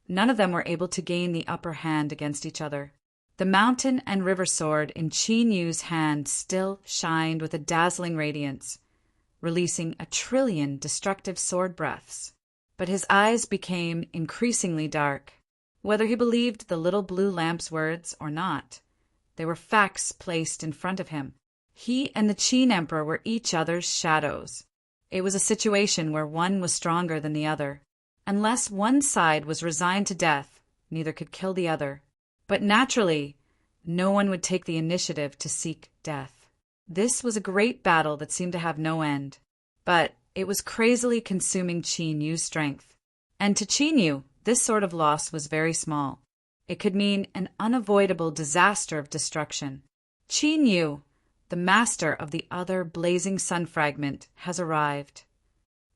none of them were able to gain the upper hand against each other. The mountain and river sword in Qin Yu's hand still shined with a dazzling radiance, releasing 1,000,000,000,000 destructive sword breaths. But his eyes became increasingly dark. Whether he believed the little blue lamp's words or not, they were facts placed in front of him. He and the Qin Emperor were each other's shadows. It was a situation where one was stronger than the other. Unless one side was resigned to death, neither could kill the other. But naturally, no one would take the initiative to seek death. This was a great battle that seemed to have no end. But it was crazily consuming Qin Yu's strength. And to Qin Yu, this sort of loss was very small. It could mean an unavoidable disaster of destruction. Qin Yu, the master of the other blazing sun fragment, has arrived.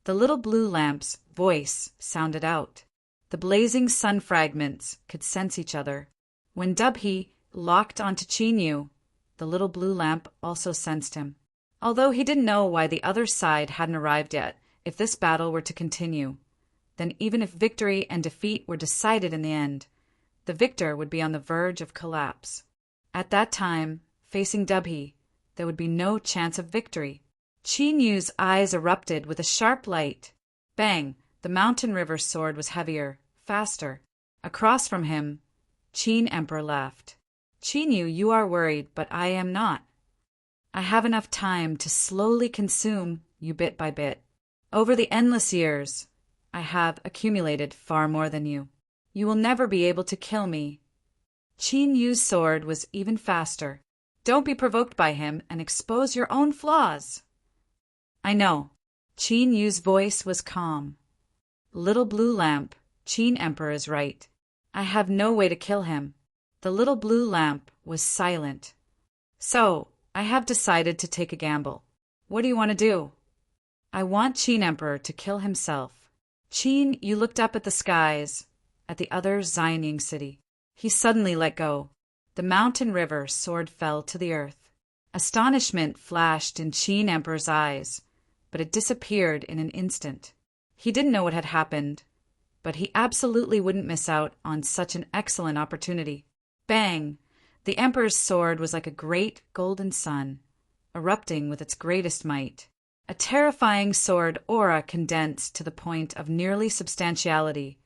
The little blue lamp's voice sounded out. The blazing sun fragments could sense each other. When Dubhe locked onto Qin Yu, the little blue lamp also sensed him. Although he didn't know why the other side hadn't arrived yet, if this battle were to continue, then even if victory and defeat were decided in the end, the victor would be on the verge of collapse. At that time, facing Dubhe, there would be no chance of victory. Qin Yu's eyes erupted with a sharp light. Bang! The mountain river sword was heavier, faster. Across from him, Qin Emperor laughed. Qin Yu, you are worried, but I am not. I have enough time to slowly consume you bit by bit. Over the endless years, I have accumulated far more than you. You will never be able to kill me. Qin Yu's sword was even faster. Don't be provoked by him and expose your own flaws. I know. Qin Yu's voice was calm. Little blue lamp, Qin Emperor is right. I have no way to kill him. The little blue lamp was silent. So, I have decided to take a gamble. What do you want to do? I want Qin Emperor to kill himself. Qin Yu looked up at the skies, at the other Xianying city. He suddenly let go. The mountain river sword fell to the earth. Astonishment flashed in Qin Emperor's eyes, but it disappeared in an instant. He didn't know what had happened, but he absolutely wouldn't miss out on such an excellent opportunity. Bang! The Emperor's sword was like a great golden sun, erupting with its greatest might. A terrifying sword aura condensed to the point of nearly substantiality,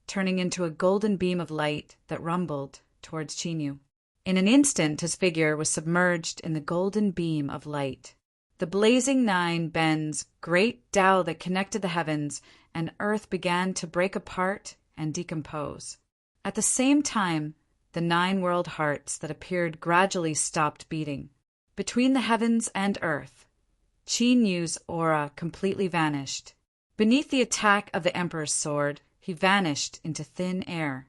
turning into a golden beam of light that rumbled towards Qin Yu. In an instant, his figure was submerged in the golden beam of light. The blazing 9 bends, great Tao that connected the heavens and earth began to break apart and decompose. At the same time, the 9 world hearts that appeared gradually stopped beating. Between the heavens and earth, Qin Yu's aura completely vanished. Beneath the attack of the Emperor's sword, he vanished into thin air.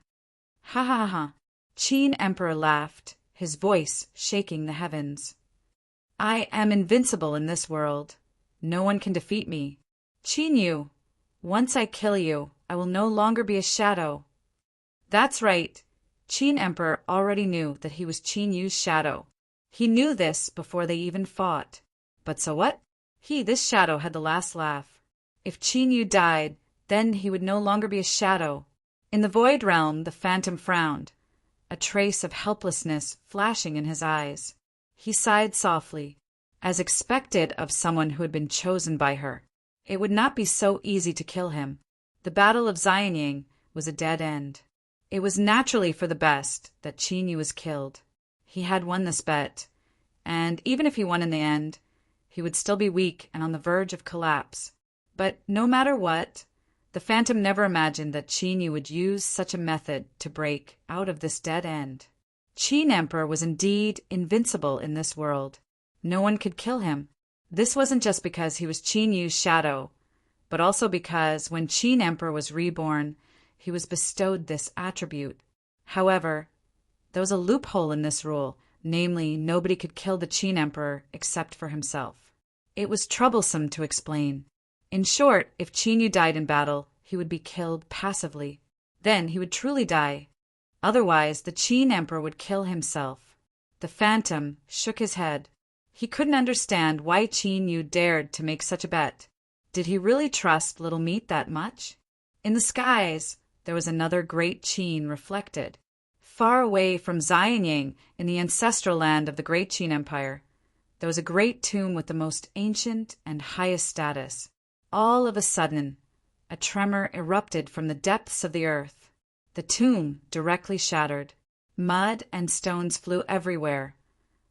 Ha ha ha! Qin Emperor laughed, his voice shaking the heavens. I am invincible in this world. No one can defeat me. Qin Yu, once I kill you, I will no longer be a shadow. That's right. Qin Emperor already knew that he was Qin Yu's shadow. He knew this before they even fought. But so what? This shadow, had the last laugh. If Qin Yu died, then he would no longer be a shadow. In the void realm, the phantom frowned. a trace of helplessness flashing in his eyes. He sighed softly, as expected of someone who had been chosen by her. It would not be so easy to kill him. The Battle of Xianying was a dead end. It was naturally for the best that Qin Yu was killed. He had won this bet, and even if he won in the end, he would still be weak and on the verge of collapse. But no matter what, the Phantom never imagined that Qin Yu would use such a method to break out of this dead end. Qin Emperor was indeed invincible in this world. No one could kill him. This wasn't just because he was Qin Yu's shadow, but also because when Qin Emperor was reborn, he was bestowed this attribute. However, there was a loophole in this rule, namely, nobody could kill the Qin Emperor except for himself. It was troublesome to explain. In short, if Qin Yu died in battle, he would be killed passively. Then he would truly die. Otherwise, the Qin Emperor would kill himself. The Phantom shook his head. He couldn't understand why Qin Yu dared to make such a bet. Did he really trust Little Meat that much? In the skies, there was another great Qin reflected. Far away from Xianying, in the ancestral land of the great Qin Empire, there was a great tomb with the most ancient and highest status. All of a sudden, a tremor erupted from the depths of the earth. The tomb directly shattered. Mud and stones flew everywhere,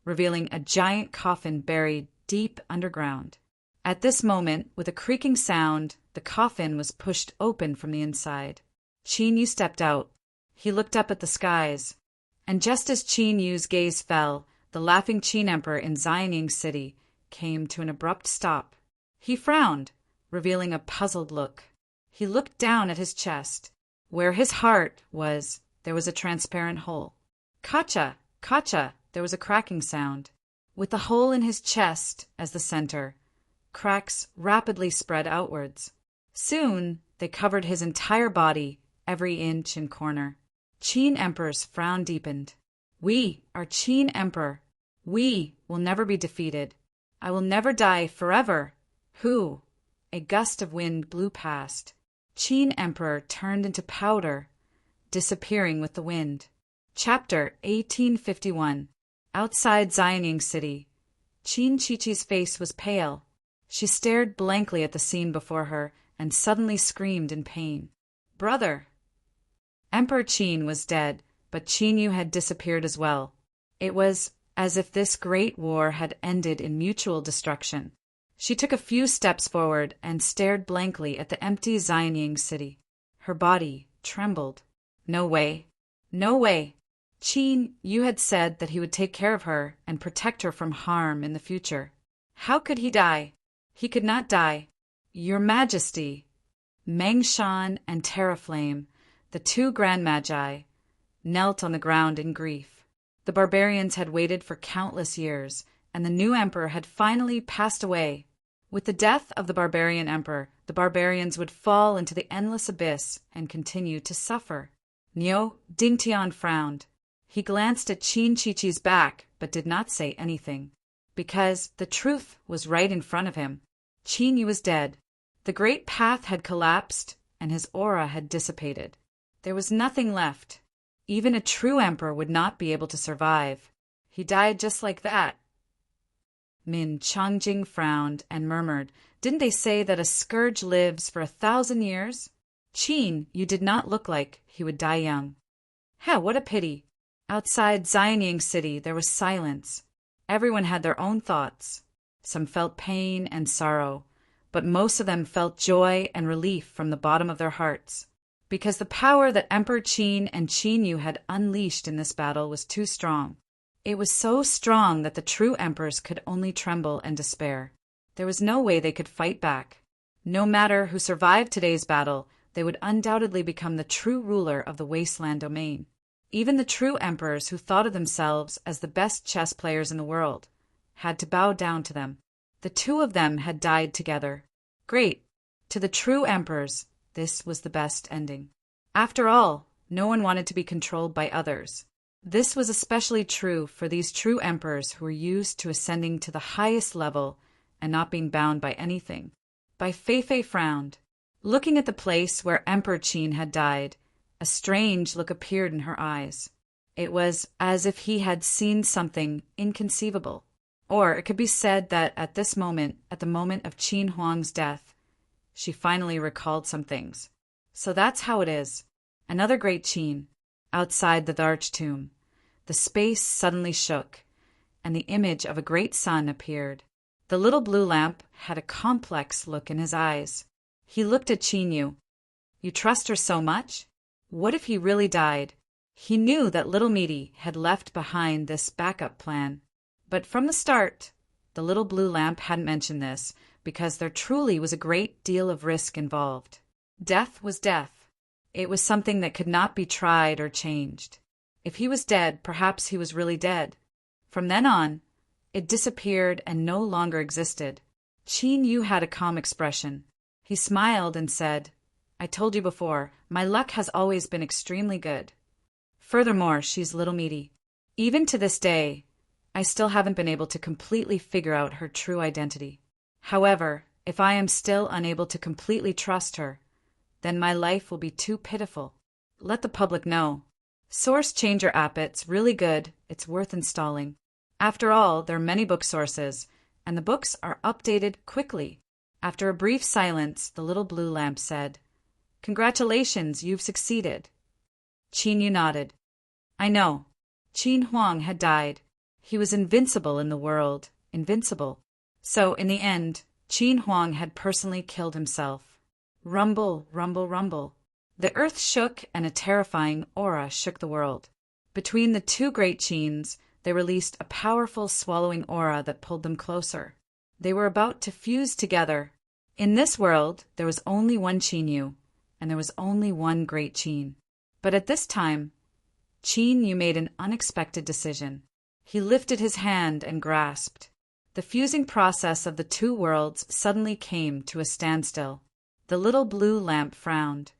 revealing a giant coffin buried deep underground. At this moment, with a creaking sound, the coffin was pushed open from the inside. Qin Yu stepped out. He looked up at the skies, and just as Qin Yu's gaze fell, the laughing Qin Emperor in Xianying City came to an abrupt stop. He frowned, revealing a puzzled look. He looked down at his chest. Where his heart was, there was a transparent hole. Kacha! Kacha! There was a cracking sound. With the hole in his chest as the center, cracks rapidly spread outwards. Soon, they covered his entire body, every inch and corner. Qin Emperor's frown deepened. We are Qin Emperor. We will never be defeated. I will never die forever. Who? A gust of wind blew past. Qin Emperor turned into powder, disappearing with the wind. Chapter 1851. Outside Xianying City, Qin Chichi's face was pale. She stared blankly at the scene before her and suddenly screamed in pain. Brother! Emperor Qin was dead, but Qin Yu had disappeared as well. It was as if this great war had ended in mutual destruction. She took a few steps forward and stared blankly at the empty Xianying City. Her body trembled. No way. No way. Qin Yu had said that he would take care of her and protect her from harm in the future. How could he die? He could not die. Your Majesty. Mengshan and Terraflame, the two Grand Magi, knelt on the ground in grief. The barbarians had waited for countless years, and the new emperor had finally passed away. With the death of the barbarian emperor, the barbarians would fall into the endless abyss and continue to suffer. Niu Dingtian frowned. He glanced at Qin Chichi's back, but did not say anything, because the truth was right in front of him. Qin Yu was dead. The great path had collapsed, and his aura had dissipated. There was nothing left. Even a true emperor would not be able to survive. He died just like that. Min Changjing frowned and murmured, "Didn't they say that a scourge lives for 1,000 years? Qin, you did not look like he would die young." What a pity. Outside Xianying City there was silence. Everyone had their own thoughts. Some felt pain and sorrow, but most of them felt joy and relief from the bottom of their hearts, because the power that Emperor Qin and Qin Yu had unleashed in this battle was too strong. It was so strong that the true emperors could only tremble and despair. There was no way they could fight back. No matter who survived today's battle, they would undoubtedly become the true ruler of the wasteland domain. Even the true emperors who thought of themselves as the best chess players in the world had to bow down to them. The two of them had died together. Great! To the true emperors, this was the best ending. After all, no one wanted to be controlled by others. This was especially true for these true emperors who were used to ascending to the highest level and not being bound by anything. Bai Feifei frowned. Looking at the place where Emperor Qin had died, a strange look appeared in her eyes. It was as if he had seen something inconceivable. Or it could be said that at this moment, at the moment of Qin Huang's death, she finally recalled some things. So that's how it is. Another great Qin, outside the large tomb. The space suddenly shook, and the image of a great sun appeared. The little blue lamp had a complex look in his eyes. He looked at Qin Yu. You trust her so much? What if he really died? He knew that little Meaty had left behind this backup plan. But from the start, the little blue lamp hadn't mentioned this, because there truly was a great deal of risk involved. Death was death. It was something that could not be tried or changed. If he was dead, perhaps he was really dead. From then on, it disappeared and no longer existed. Qin Yu had a calm expression. He smiled and said, I told you before, my luck has always been extremely good. Furthermore, she's little Meaty. Even to this day, I still haven't been able to completely figure out her true identity. However, if I am still unable to completely trust her, then my life will be too pitiful. Let the public know. Source Changer app, it's really good, it's worth installing. After all, there are many book sources, and the books are updated quickly. After a brief silence, the little blue lamp said, Congratulations, you've succeeded. Qin Yu nodded. I know. Qin Huang had died. He was invincible in the world, invincible. So, in the end, Qin Huang had personally killed himself. Rumble, rumble, rumble. The earth shook and a terrifying aura shook the world. Between the two great Qins, they released a powerful swallowing aura that pulled them closer. They were about to fuse together. In this world, there was only one Qin Yu, and there was only one great Qin. But at this time, Qin Yu made an unexpected decision. He lifted his hand and grasped. The fusing process of the two worlds suddenly came to a standstill. The little blue lamp frowned.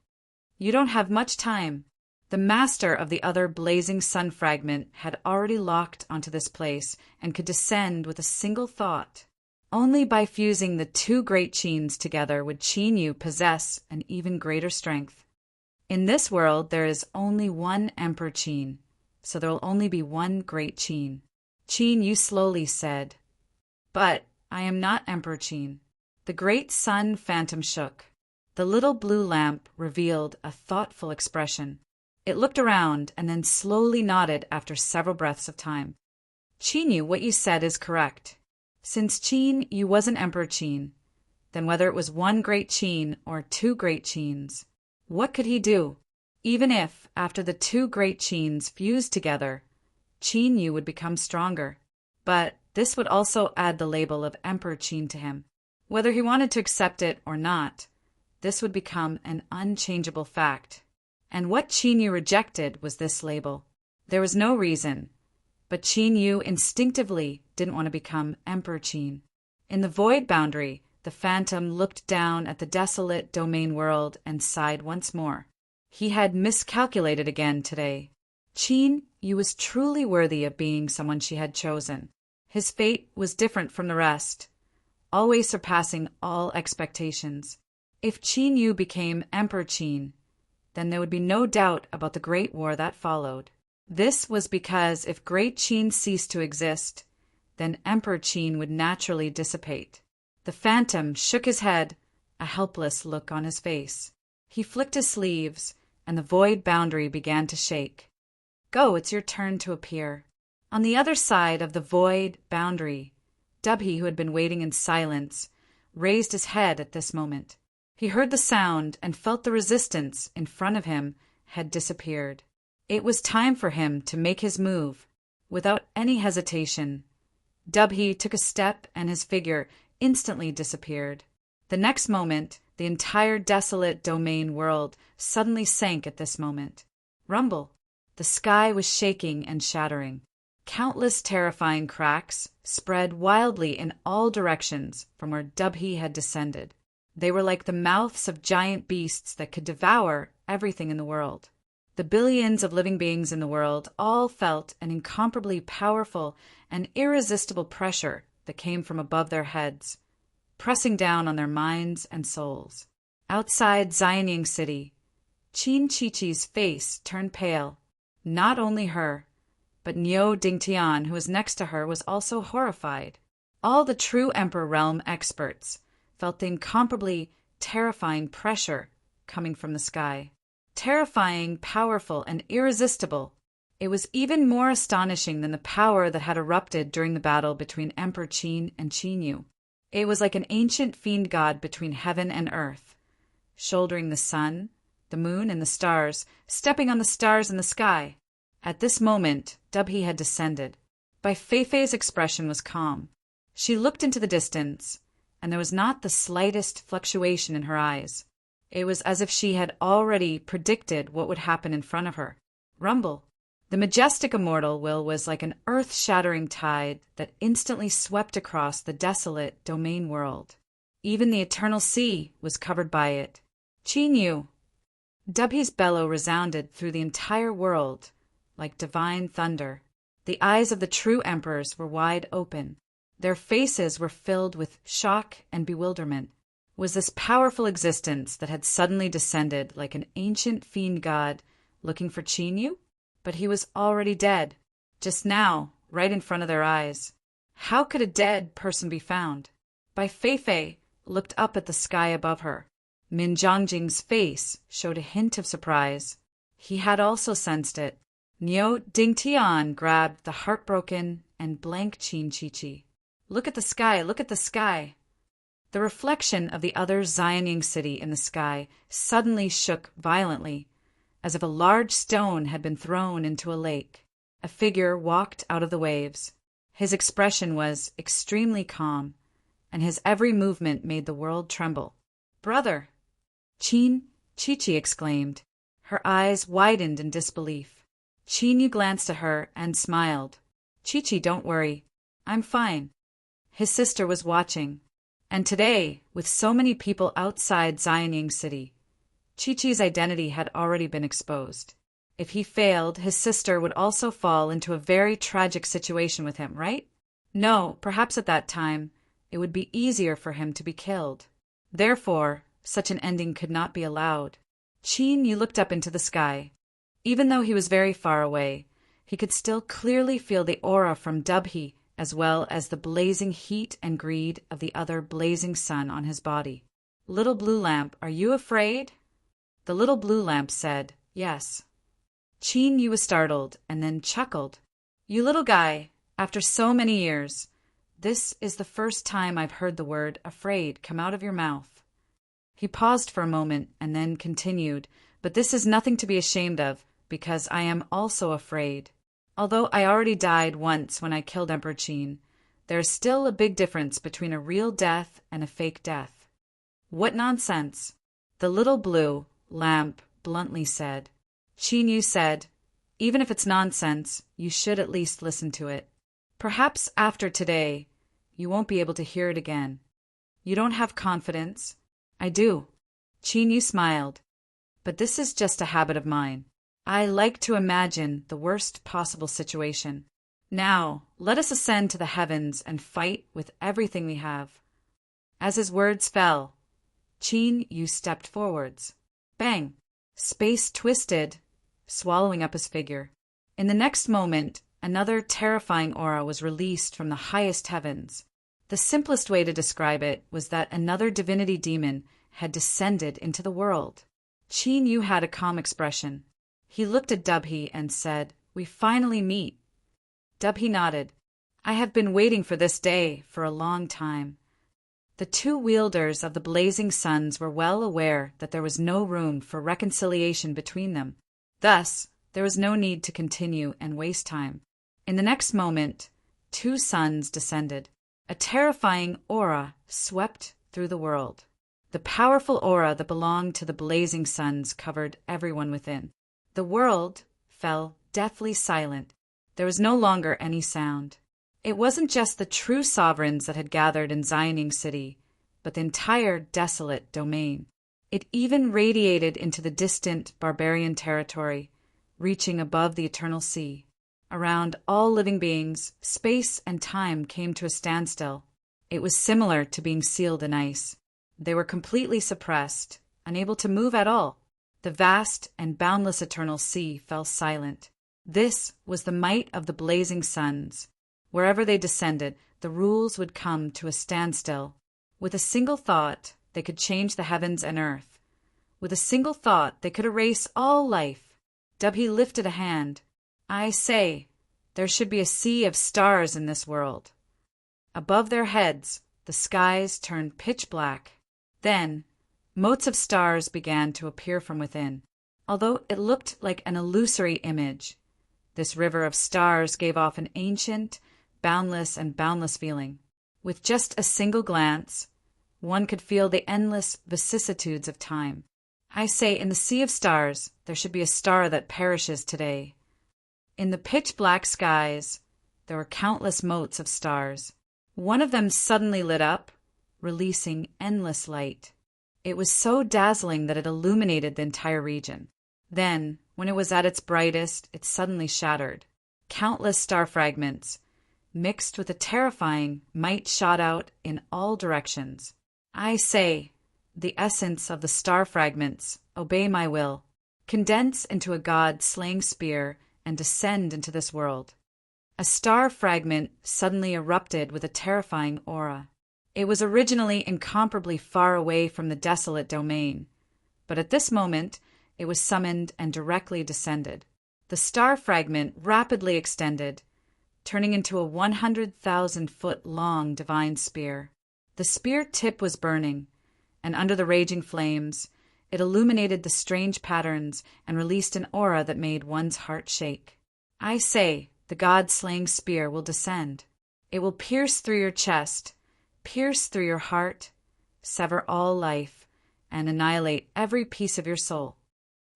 You don't have much time. The master of the other blazing sun fragment had already locked onto this place and could descend with a single thought. Only by fusing the two great Qins together would Qin Yu possess an even greater strength. In this world, there is only one Emperor Qin, so there will only be one great Qin. Qin Yu slowly said, But I am not Emperor Qin. The great sun phantom shook. The little blue lamp revealed a thoughtful expression. It looked around and then slowly nodded after several breaths of time. Qin Yu, what you said is correct. Since Qin Yu wasn't Emperor Qin, then whether it was one great Qin or two great Qins, what could he do? Even if, after the two great Qins fused together, Qin Yu would become stronger. But this would also add the label of Emperor Qin to him. Whether he wanted to accept it or not, this would become an unchangeable fact. And what Qin Yu rejected was this label. There was no reason, but Qin Yu instinctively didn't want to become Emperor Qin. In the void boundary, the phantom looked down at the desolate domain world and sighed once more. He had miscalculated again today. Qin Yu was truly worthy of being someone she had chosen. His fate was different from the rest, always surpassing all expectations. If Qin Yu became Emperor Qin, then there would be no doubt about the great war that followed. This was because if great Qin ceased to exist, then Emperor Qin would naturally dissipate. The phantom shook his head, a helpless look on his face. He flicked his sleeves, and the void boundary began to shake. Go, it's your turn to appear. On the other side of the void boundary, Dubhe, who had been waiting in silence, raised his head at this moment. He heard the sound and felt the resistance in front of him had disappeared. It was time for him to make his move. Without any hesitation, Dubhe took a step and his figure instantly disappeared. The next moment, the entire desolate domain world suddenly sank at this moment. Rumble. The sky was shaking and shattering. Countless terrifying cracks spread wildly in all directions from where Dubhe had descended. They were like the mouths of giant beasts that could devour everything in the world. The billions of living beings in the world all felt an incomparably powerful and irresistible pressure that came from above their heads, pressing down on their minds and souls. Outside Xianying City, Qin Chi-Chi's face turned pale. Not only her, but Niu Dingtian, who was next to her, was also horrified. All the true Emperor Realm experts felt the incomparably terrifying pressure coming from the sky. Terrifying, powerful, and irresistible. It was even more astonishing than the power that had erupted during the battle between Emperor Qin and Qin Yu. It was like an ancient fiend god between heaven and earth, shouldering the sun, the moon, and the stars, stepping on the stars in the sky. At this moment, Dubhe had descended. Bai Feifei's expression was calm. She looked into the distance, and there was not the slightest fluctuation in her eyes. It was as if she had already predicted what would happen in front of her. Rumble. The majestic immortal will was like an earth-shattering tide that instantly swept across the desolate domain world. Even the eternal sea was covered by it. Qin Yu. Dubhe's bellow resounded through the entire world like divine thunder. The eyes of the true emperors were wide open. Their faces were filled with shock and bewilderment. Was this powerful existence that had suddenly descended like an ancient fiend god looking for Qin Yu? But he was already dead, just now, right in front of their eyes. How could a dead person be found? Bai Feifei looked up at the sky above her. Min Zhongjing's face showed a hint of surprise. He had also sensed it. Niu Dingtian grabbed the heartbroken and blank Qin Chichi. Look at the sky, look at the sky. The reflection of the other Xianying city in the sky suddenly shook violently, as if a large stone had been thrown into a lake. A figure walked out of the waves. His expression was extremely calm, and his every movement made the world tremble. "Brother!" Qin Chichi exclaimed. Her eyes widened in disbelief. Qin Yu glanced at her and smiled. "Chichi, don't worry. I'm fine." His sister was watching. And today, with so many people outside Xianying City, Chi-Chi's identity had already been exposed. If he failed, his sister would also fall into a very tragic situation with him, right? No, perhaps at that time, it would be easier for him to be killed. Therefore, such an ending could not be allowed. Qin Yu looked up into the sky. Even though he was very far away, he could still clearly feel the aura from Dubhe, as well as the blazing heat and greed of the other blazing sun on his body. "Little Blue Lamp, are you afraid?" The little blue lamp said, "Yes." Qin Yu was startled and then chuckled. "You little guy, after so many years, this is the first time I've heard the word afraid come out of your mouth." He paused for a moment and then continued, "But this is nothing to be ashamed of, because I am also afraid. Although I already died once when I killed Emperor Qin, there is still a big difference between a real death and a fake death." "What nonsense!" The little blue lamp bluntly said. Qin Yu said, "Even if it's nonsense, you should at least listen to it. Perhaps after today, you won't be able to hear it again. You don't have confidence." "I do." Qin Yu smiled. "But this is just a habit of mine. I like to imagine the worst possible situation. Now, let us ascend to the heavens and fight with everything we have." As his words fell, Qin Yu stepped forwards. Bang! Space twisted, swallowing up his figure. In the next moment, another terrifying aura was released from the highest heavens. The simplest way to describe it was that another divinity demon had descended into the world. Qin Yu had a calm expression. He looked at Dubhe and said, "We finally meet." Dubhe nodded. "I have been waiting for this day for a long time." The two wielders of the blazing suns were well aware that there was no room for reconciliation between them. Thus, there was no need to continue and waste time. In the next moment, two suns descended. A terrifying aura swept through the world. The powerful aura that belonged to the blazing suns covered everyone within. The world fell deathly silent. There was no longer any sound. It wasn't just the true sovereigns that had gathered in Xianying City, but the entire desolate domain. It even radiated into the distant barbarian territory, reaching above the eternal sea. Around all living beings, space and time came to a standstill. It was similar to being sealed in ice. They were completely suppressed, unable to move at all. The vast and boundless eternal sea fell silent. This was the might of the blazing suns. Wherever they descended, the rules would come to a standstill. With a single thought, they could change the heavens and earth. With a single thought, they could erase all life. Dubhe lifted a hand. I say, there should be a sea of stars in this world. Above their heads, the skies turned pitch black. Then, motes of stars began to appear from within. Although it looked like an illusory image, this river of stars gave off an ancient, boundless and boundless feeling. With just a single glance, one could feel the endless vicissitudes of time. I say, in the sea of stars, there should be a star that perishes today. In the pitch-black skies, there were countless motes of stars. One of them suddenly lit up, releasing endless light. It was so dazzling that it illuminated the entire region. Then, when it was at its brightest, it suddenly shattered. Countless star fragments, mixed with a terrifying might, shot out in all directions. I say, the essence of the star fragments, obey my will, condense into a god-slaying spear and descend into this world. A star fragment suddenly erupted with a terrifying aura. It was originally incomparably far away from the desolate domain, but at this moment it was summoned and directly descended. The star fragment rapidly extended, turning into a 100,000-foot-long divine spear. The spear tip was burning, and under the raging flames, it illuminated the strange patterns and released an aura that made one's heart shake. I say, the god-slaying spear will descend. It will pierce through your chest, pierce through your heart, sever all life, and annihilate every piece of your soul.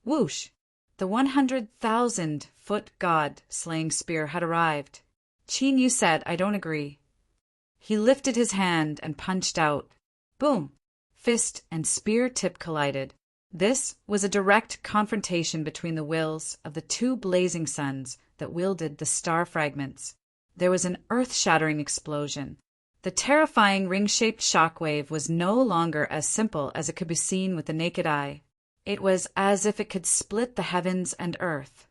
Whoosh! The 100,000-foot god-slaying spear had arrived. Qin Yu said, I don't agree. He lifted his hand and punched out. Boom! Fist and spear tip collided. This was a direct confrontation between the wills of the two blazing suns that wielded the star fragments. There was an earth-shattering explosion. The terrifying ring-shaped shockwave was no longer as simple as it could be seen with the naked eye. It was as if it could split the heavens and earth,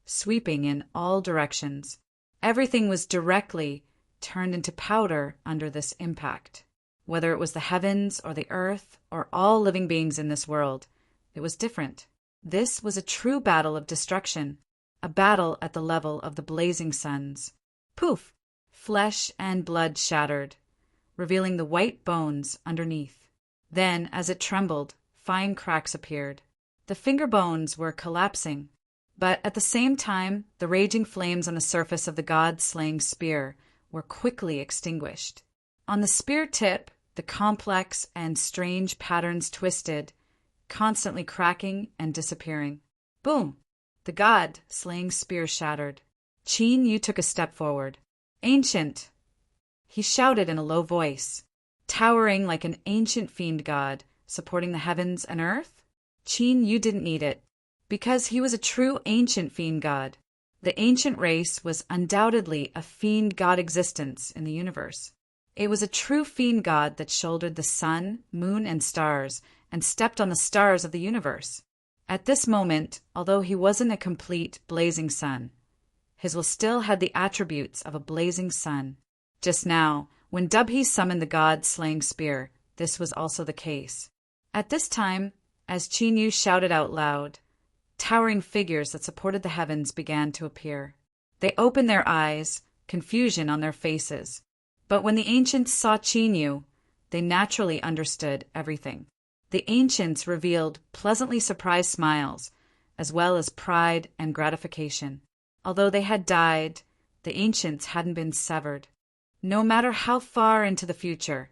sweeping in all directions. Everything was directly turned into powder under this impact. Whether it was the heavens or the earth or all living beings in this world, it was different. This was a true battle of destruction, a battle at the level of the blazing suns. Poof! Flesh and blood shattered, revealing the white bones underneath. Then, as it trembled, fine cracks appeared. The finger bones were collapsing, but at the same time, the raging flames on the surface of the god-slaying spear were quickly extinguished. On the spear tip, the complex and strange patterns twisted, constantly cracking and disappearing. Boom! The god-slaying spear shattered. Qin Yu took a step forward. Ancient! He shouted in a low voice. Towering like an ancient fiend god, supporting the heavens and earth? Qin Yu didn't need it, because he was a true ancient fiend god. The ancient race was undoubtedly a fiend god existence in the universe. It was a true fiend god that shouldered the sun, moon, and stars, and stepped on the stars of the universe. At this moment, although he wasn't a complete blazing sun, his will still had the attributes of a blazing sun. Just now, when Dubhe summoned the god-slaying spear, this was also the case. At this time, as Qin Yu shouted out loud, towering figures that supported the heavens began to appear. They opened their eyes, confusion on their faces. But when the ancients saw Qin Yu, they naturally understood everything. The ancients revealed pleasantly surprised smiles, as well as pride and gratification. Although they had died, the ancients hadn't been severed. No matter how far into the future,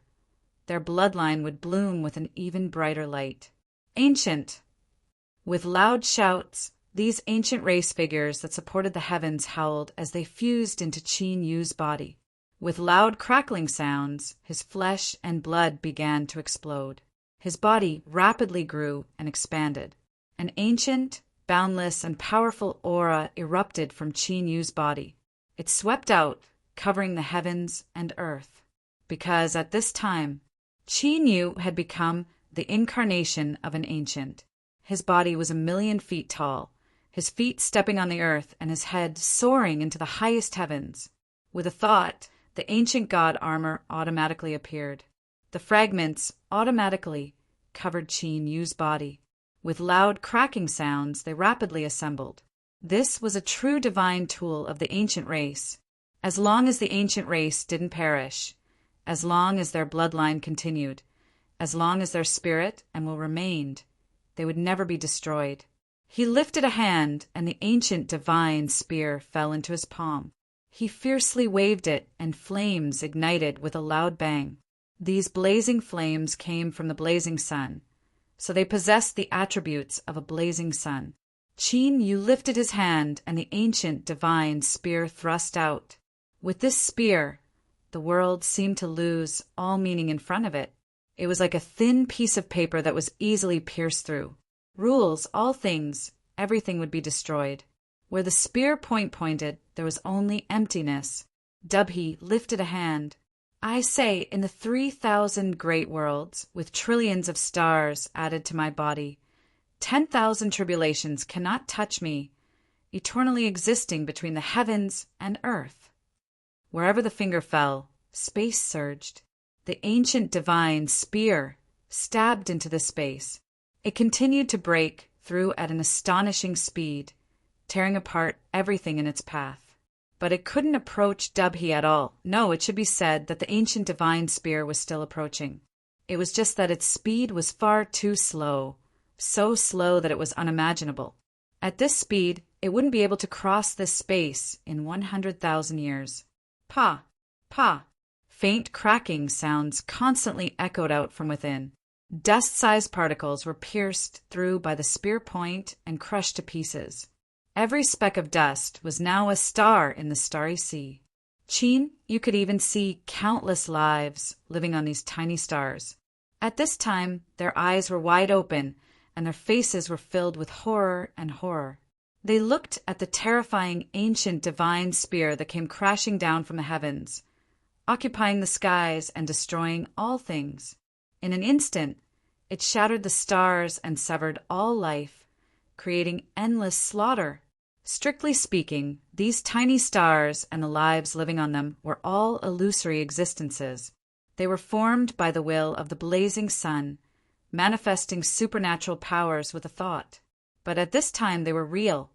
their bloodline would bloom with an even brighter light. Ancient! With loud shouts, these ancient race figures that supported the heavens howled as they fused into Qin Yu's body. With loud crackling sounds, his flesh and blood began to explode. His body rapidly grew and expanded. An ancient, boundless, and powerful aura erupted from Qin Yu's body. It swept out, covering the heavens and earth. Because at this time, Qin Yu had become the incarnation of an ancient. His body was 1,000,000 feet tall, his feet stepping on the earth and his head soaring into the highest heavens. With a thought, the ancient god armor automatically appeared. The fragments automatically covered Qin Yu's body. With loud cracking sounds, they rapidly assembled. This was a true divine tool of the ancient race. As long as the ancient race didn't perish, as long as their bloodline continued, as long as their spirit and will remained, they would never be destroyed. He lifted a hand, and the ancient divine spear fell into his palm. He fiercely waved it, and flames ignited with a loud bang. These blazing flames came from the blazing sun, so they possessed the attributes of a blazing sun. Qin Yu lifted his hand, and the ancient divine spear thrust out. With this spear, the world seemed to lose all meaning in front of it. It was like a thin piece of paper that was easily pierced through. Rules, all things, everything would be destroyed. Where the spear point pointed, there was only emptiness. Dubhe lifted a hand. I say, in the 3,000 great worlds, with trillions of stars added to my body, 10,000 tribulations cannot touch me, eternally existing between the heavens and earth. Wherever the finger fell, space surged. The ancient divine spear stabbed into the space. It continued to break through at an astonishing speed, tearing apart everything in its path. But it couldn't approach Dubhe at all. No, it should be said that the ancient divine spear was still approaching. It was just that its speed was far too slow, so slow that it was unimaginable. At this speed, it wouldn't be able to cross this space in 100,000 years. Pa! Pa! Faint cracking sounds constantly echoed out from within. Dust-sized particles were pierced through by the spear point and crushed to pieces. Every speck of dust was now a star in the starry sea. Qin, you could even see countless lives living on these tiny stars. At this time, their eyes were wide open, and their faces were filled with horror and horror. They looked at the terrifying ancient divine spear that came crashing down from the heavens, occupying the skies and destroying all things. In an instant, it shattered the stars and severed all life, creating endless slaughter. Strictly speaking, these tiny stars and the lives living on them were all illusory existences. They were formed by the will of the blazing sun, manifesting supernatural powers with a thought. But at this time they were real.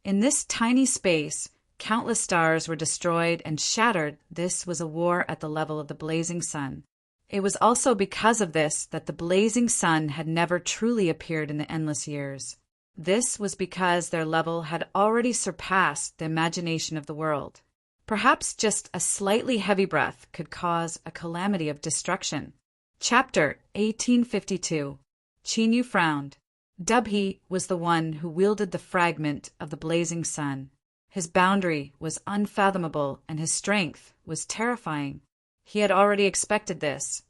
In this tiny space, countless stars were destroyed and shattered. This was a war at the level of the blazing sun. It was also because of this that the blazing sun had never truly appeared in the endless years. This was because their level had already surpassed the imagination of the world. Perhaps just a slightly heavy breath could cause a calamity of destruction. Chapter 1852. Qin Yu frowned. Dubhe was the one who wielded the fragment of the blazing sun. His boundary was unfathomable and his strength was terrifying. He had already expected this,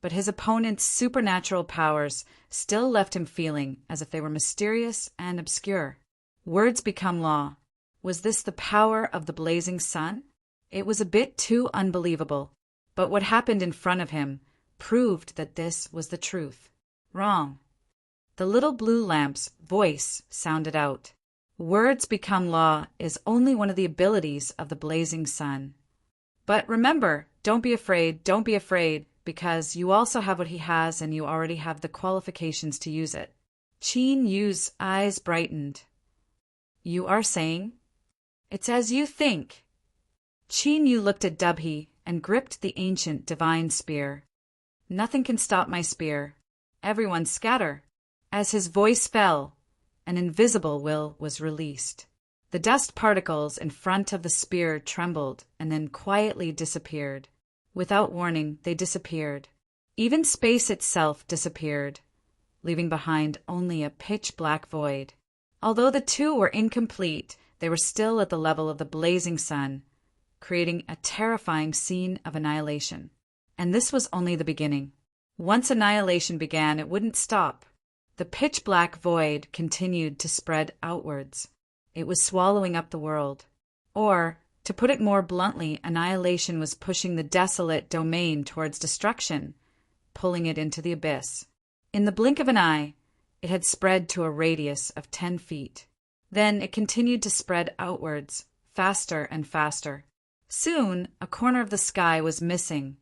but his opponent's supernatural powers still left him feeling as if they were mysterious and obscure. Words become law. Was this the power of the blazing sun? It was a bit too unbelievable, but what happened in front of him proved that this was the truth. Wrong. The little blue lamp's voice sounded out. Words become law is only one of the abilities of the blazing sun. But remember, don't be afraid, because you also have what he has and you already have the qualifications to use it. Qin Yu's eyes brightened. You are saying? It's as you think. Qin Yu looked at Dubhe and gripped the ancient divine spear. Nothing can stop my spear. Everyone scatter. As his voice fell, an invisible will was released. The dust particles in front of the spear trembled and then quietly disappeared. Without warning, they disappeared. Even space itself disappeared, leaving behind only a pitch-black void. Although the two were incomplete, they were still at the level of the blazing sun, creating a terrifying scene of annihilation. And this was only the beginning. Once annihilation began, it wouldn't stop. The pitch-black void continued to spread outwards. It was swallowing up the world. Or, to put it more bluntly, annihilation was pushing the desolate domain towards destruction, pulling it into the abyss. In the blink of an eye, it had spread to a radius of 10 feet. Then it continued to spread outwards, faster and faster. Soon, a corner of the sky was missing,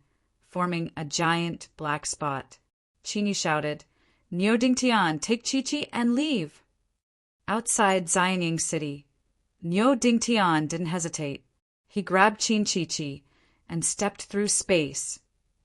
forming a giant black spot. Qinyu shouted, "Niu Dingtian, take Chi-Chi and leave!" Outside Xianying City, Niu Dingtian didn't hesitate. He grabbed Qin Chi-Chi and stepped through space,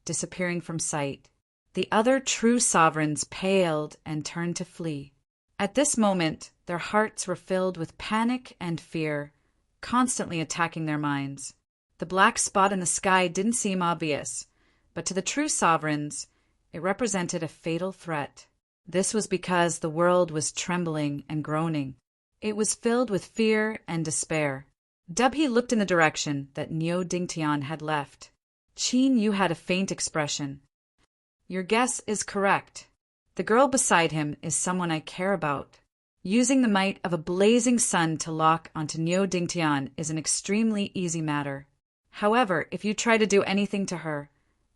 disappearing from sight. The other true sovereigns paled and turned to flee. At this moment, their hearts were filled with panic and fear, constantly attacking their minds. The black spot in the sky didn't seem obvious, but to the true sovereigns, it represented a fatal threat. This was because the world was trembling and groaning. It was filled with fear and despair. Dubhe looked in the direction that Niu Dingtian had left. Qin Yu had a faint expression. "Your guess is correct. The girl beside him is someone I care about. Using the might of a blazing sun to lock onto Niu Dingtian is an extremely easy matter. However, if you try to do anything to her,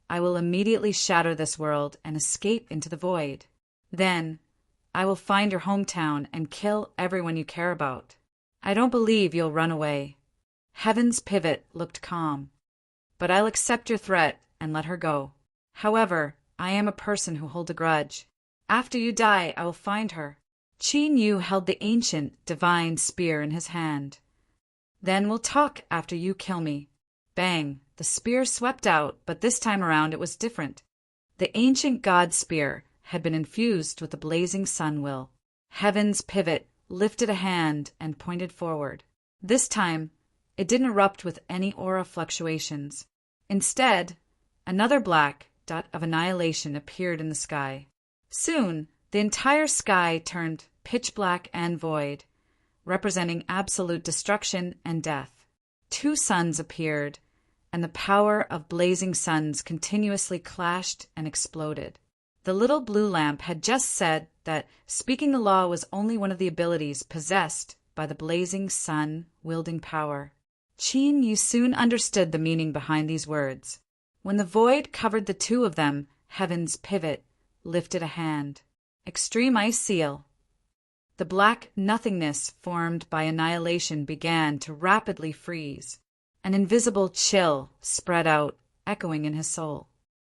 I will immediately shatter this world and escape into the void. Then, I will find your hometown and kill everyone you care about. I don't believe you'll run away." Heaven's pivot looked calm. "But I'll accept your threat and let her go. However, I am a person who holds a grudge. After you die, I will find her." Qin Yu held the ancient, divine spear in his hand. "Then we'll talk after you kill me." Bang! The spear swept out, but this time around it was different. The ancient god spear had been infused with the blazing sun will. Heaven's pivot lifted a hand and pointed forward. This time, it didn't erupt with any aura fluctuations. Instead, another black dot of annihilation appeared in the sky. Soon, the entire sky turned pitch black and void, representing absolute destruction and death. Two suns appeared, and the power of blazing suns continuously clashed and exploded. The little blue lamp had just said that speaking the law was only one of the abilities possessed by the blazing sun wielding power. Qin Yu soon understood the meaning behind these words. When the void covered the two of them, Heaven's pivot lifted a hand. Extreme ice seal. The black nothingness formed by annihilation began to rapidly freeze. An invisible chill spread out, echoing in his soul.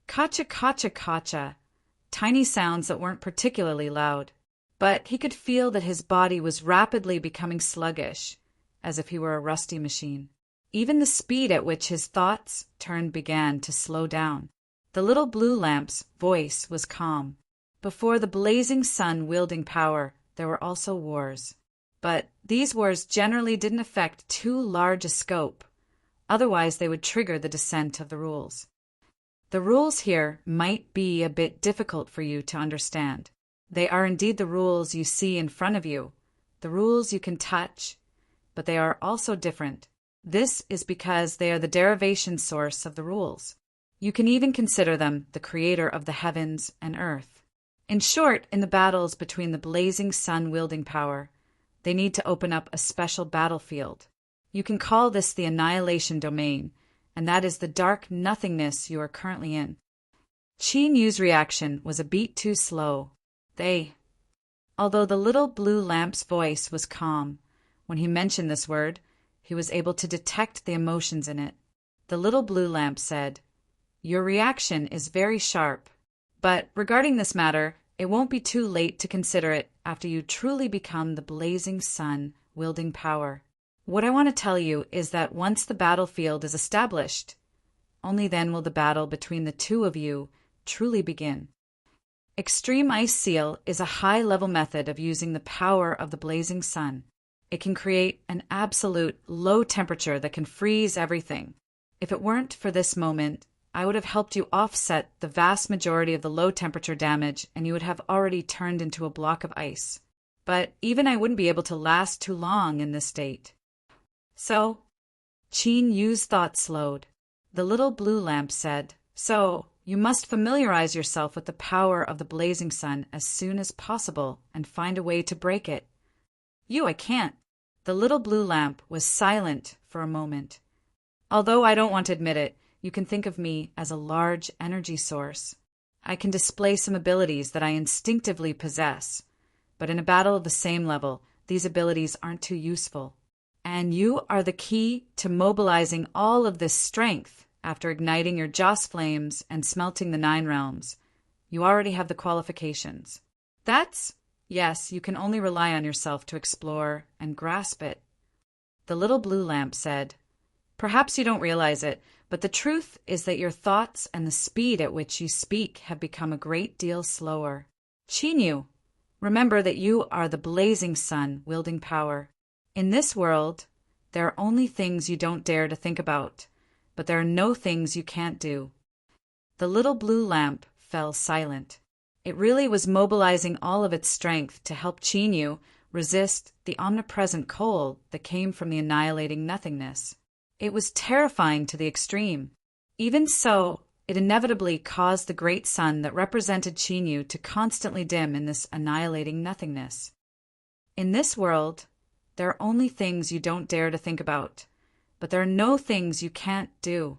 Kacha, kacha, kacha. Tiny sounds that weren't particularly loud. But he could feel that his body was rapidly becoming sluggish, as if he were a rusty machine. Even the speed at which his thoughts turned began to slow down. The little blue lamp's voice was calm. Before the blazing sun wielding power, there were also wars. But these wars generally didn't affect too large a scope. Otherwise, they would trigger the descent of the rules. The rules here might be a bit difficult for you to understand. They are indeed the rules you see in front of you, the rules you can touch, but they are also different. This is because they are the derivation source of the rules. You can even consider them the creator of the heavens and earth. In short, in the battles between the blazing sun wielding power, they need to open up a special battlefield. You can call this the annihilation domain, and that is the dark nothingness you are currently in. Qin Yu's reaction was a beat too slow. Although the little blue lamp's voice was calm, when he mentioned this word, he was able to detect the emotions in it. The little blue lamp said, "Your reaction is very sharp, but regarding this matter, it won't be too late to consider it after you truly become the blazing sun wielding power. What I want to tell you is that once the battlefield is established, only then will the battle between the two of you truly begin. Extreme Ice Seal is a high-level method of using the power of the blazing sun. It can create an absolute low temperature that can freeze everything. If it weren't for this moment, I would have helped you offset the vast majority of the low temperature damage and you would have already turned into a block of ice. But even I wouldn't be able to last too long in this state." "So?" Qin Yu's thoughts slowed. The little blue lamp said, "So, you must familiarize yourself with the power of the blazing sun as soon as possible and find a way to break it." I can't." The little blue lamp was silent for a moment. "Although I don't want to admit it, you can think of me as a large energy source. I can display some abilities that I instinctively possess, but in a battle of the same level, these abilities aren't too useful. And you are the key to mobilizing all of this strength after igniting your Joss flames and smelting the 9 realms. You already have the qualifications. Yes, you can only rely on yourself to explore and grasp it. The little blue lamp said, "Perhaps you don't realize it, but the truth is that your thoughts and the speed at which you speak have become a great deal slower. Chinyu, remember that you are the blazing sun wielding power. In this world, there are only things you don't dare to think about, but there are no things you can't do." The little blue lamp fell silent. It really was mobilizing all of its strength to help Chinyu resist the omnipresent cold that came from the annihilating nothingness. It was terrifying to the extreme. Even so, it inevitably caused the great sun that represented Chinyu to constantly dim in this annihilating nothingness. In this world, there are only things you don't dare to think about, but there are no things you can't do.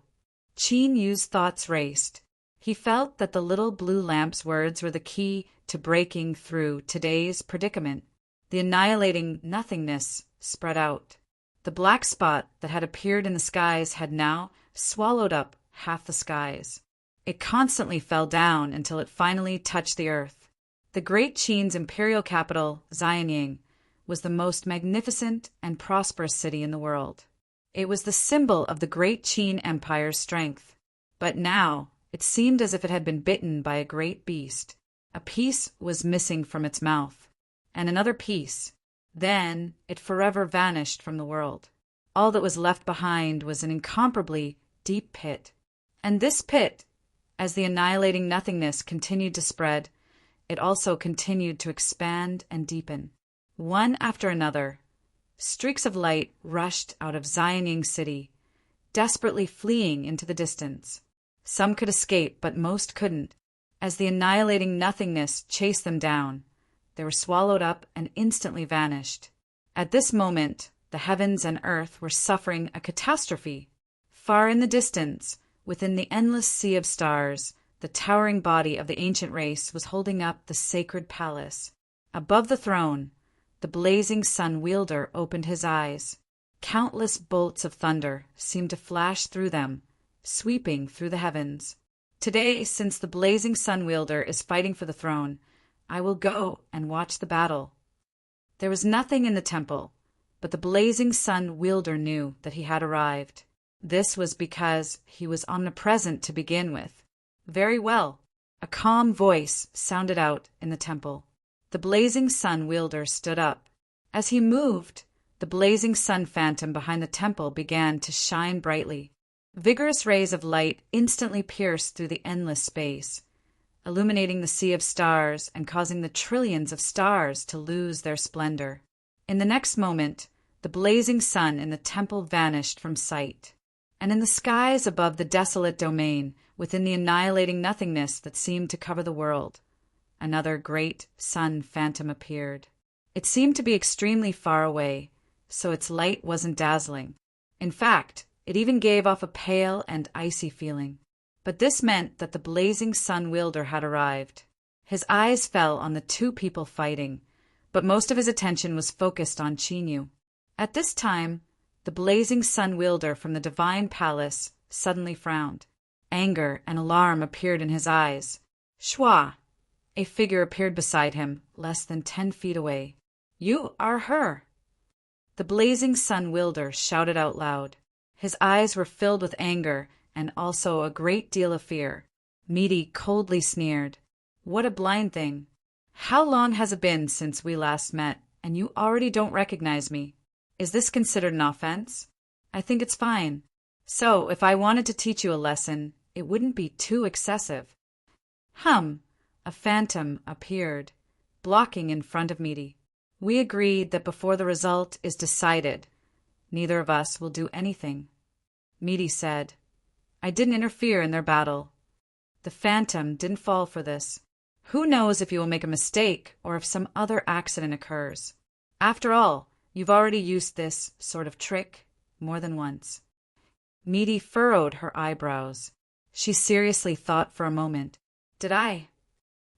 Chinyu's thoughts raced. He felt that the little blue lamp's words were the key to breaking through today's predicament. The annihilating nothingness spread out. The black spot that had appeared in the skies had now swallowed up half the skies. It constantly fell down until it finally touched the earth. The great Qin's imperial capital, Xianying, was the most magnificent and prosperous city in the world. It was the symbol of the great Qin Empire's strength. But now, it seemed as if it had been bitten by a great beast. A piece was missing from its mouth, and another piece. Then it forever vanished from the world. All that was left behind was an incomparably deep pit. And this pit, as the annihilating nothingness continued to spread, it also continued to expand and deepen. One after another, streaks of light rushed out of Xianying City, desperately fleeing into the distance. Some could escape, but most couldn't. As the annihilating nothingness chased them down, they were swallowed up and instantly vanished. At this moment, the heavens and earth were suffering a catastrophe. Far in the distance, within the endless sea of stars, the towering body of the ancient race was holding up the sacred palace. Above the throne, the blazing sun wielder opened his eyes. Countless bolts of thunder seemed to flash through them, sweeping through the heavens. Today, since the blazing sun wielder is fighting for the throne, I will go and watch the battle. There was nothing in the temple, but the blazing sun wielder knew that he had arrived. This was because he was omnipresent to begin with. Very well. A calm voice sounded out in the temple. The blazing sun wielder stood up. As he moved, the blazing sun phantom behind the temple began to shine brightly. Vigorous rays of light instantly pierced through the endless space, illuminating the sea of stars and causing the trillions of stars to lose their splendor. In the next moment, the blazing sun in the temple vanished from sight, and in the skies above the desolate domain, within the annihilating nothingness that seemed to cover the world, another great sun phantom appeared. It seemed to be extremely far away, so its light wasn't dazzling. In fact, it even gave off a pale and icy feeling. But this meant that the blazing sun wielder had arrived. His eyes fell on the two people fighting, but most of his attention was focused on Chinyu. At this time, the blazing sun wielder from the divine palace suddenly frowned. Anger and alarm appeared in his eyes. Shua! A figure appeared beside him, less than 10 feet away. "You are her!" The blazing sun wielder shouted out loud. His eyes were filled with anger and also a great deal of fear. Meaty coldly sneered. "What a blind thing! How long has it been since we last met, and you already don't recognize me? Is this considered an offense? I think it's fine. So, if I wanted to teach you a lesson, it wouldn't be too excessive." A phantom appeared, blocking in front of Meaty. "We agreed that before the result is decided, neither of us will do anything," Meaty said. "I didn't interfere in their battle. The phantom didn't fall for this. Who knows if you will make a mistake or if some other accident occurs? After all, you've already used this sort of trick more than once." Meaty furrowed her eyebrows. She seriously thought for a moment. "Did I?"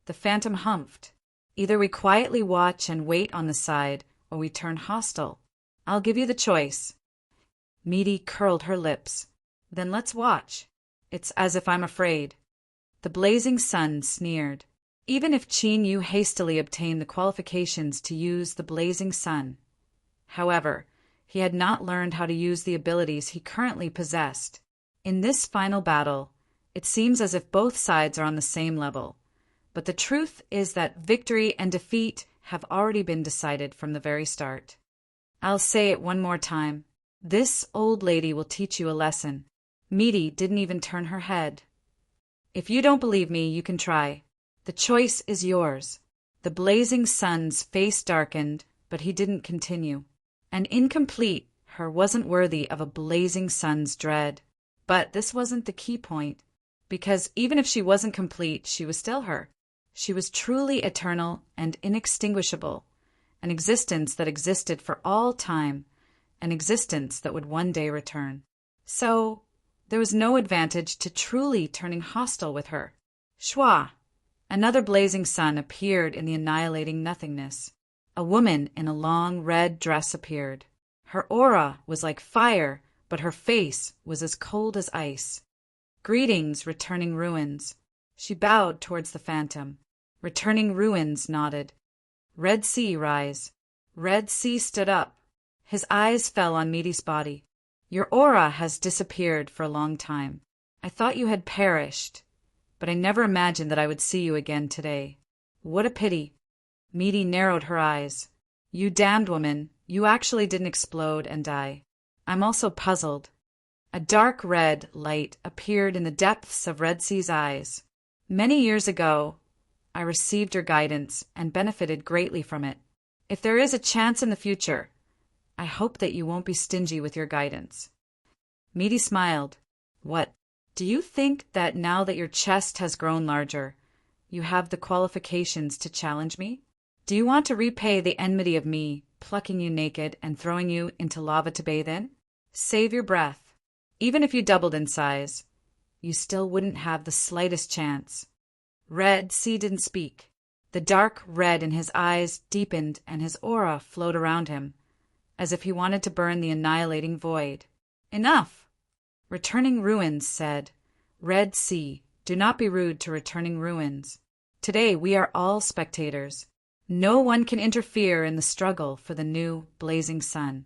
The phantom humphed. "Either we quietly watch and wait on the side, or we turn hostile. I'll give you the choice." Meaty curled her lips. "Then let's watch. It's as if I'm afraid." The blazing sun sneered. Even if Qin Yu hastily obtained the qualifications to use the blazing sun. However, he had not learned how to use the abilities he currently possessed. In this final battle, it seems as if both sides are on the same level. But the truth is that victory and defeat have already been decided from the very start. I'll say it one more time. This old lady will teach you a lesson. Meaty didn't even turn her head. If you don't believe me, you can try. The choice is yours. The blazing sun's face darkened, but he didn't continue. An incomplete her wasn't worthy of a blazing sun's dread. But this wasn't the key point, because even if she wasn't complete, she was still her. She was truly eternal and inextinguishable, an existence that existed for all time, an existence that would one day return. So, there was no advantage to truly turning hostile with her. Shwa! Another blazing sun appeared in the annihilating nothingness. A woman in a long red dress appeared. Her aura was like fire, but her face was as cold as ice. "Greetings, returning ruins." She bowed towards the phantom. Returning ruins nodded. "Red Sea, rise." Red Sea stood up. His eyes fell on Meaty's body. "Your aura has disappeared for a long time. I thought you had perished, but I never imagined that I would see you again today. What a pity." Meaty narrowed her eyes. "You damned woman, you actually didn't explode and die. I'm also puzzled." A dark red light appeared in the depths of Red Sea's eyes. "Many years ago, I received your guidance and benefited greatly from it. If there is a chance in the future, I hope that you won't be stingy with your guidance." Meaty smiled. "What? Do you think that now that your chest has grown larger, you have the qualifications to challenge me? Do you want to repay the enmity of me, plucking you naked and throwing you into lava to bathe in? Save your breath. Even if you doubled in size, you still wouldn't have the slightest chance." Red Sea didn't speak. The dark red in his eyes deepened and his aura flowed around him, as if he wanted to burn the annihilating void. "Enough!" Returning Ruins said, "Red Sea, do not be rude to Returning Ruins. Today we are all spectators. No one can interfere in the struggle for the new blazing sun."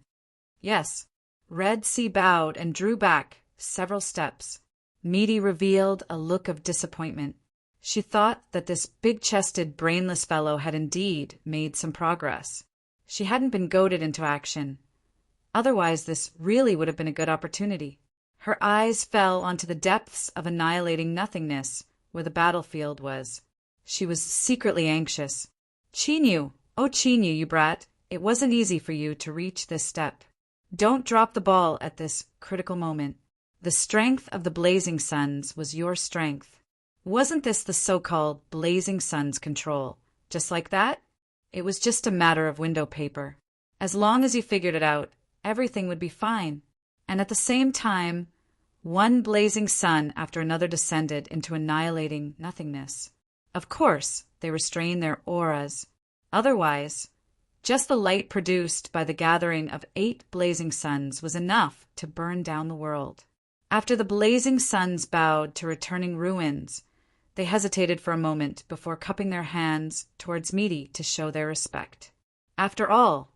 "Yes." Red Sea bowed and drew back several steps. Meaty revealed a look of disappointment. She thought that this big-chested, brainless fellow had indeed made some progress. She hadn't been goaded into action. Otherwise, this really would have been a good opportunity. Her eyes fell onto the depths of annihilating nothingness where the battlefield was. She was secretly anxious. "Qin Yu, oh Qin Yu, you brat, it wasn't easy for you to reach this step. Don't drop the ball at this critical moment. The strength of the blazing suns was your strength. Wasn't this the so-called blazing sun's control? Just like that? It was just a matter of window paper. As long as you figured it out, everything would be fine." And at the same time, one blazing sun after another descended into annihilating nothingness. Of course, they restrained their auras. Otherwise, just the light produced by the gathering of 8 blazing suns was enough to burn down the world. After the blazing suns bowed to Returning Ruins, they hesitated for a moment before cupping their hands towards Meaty to show their respect. After all,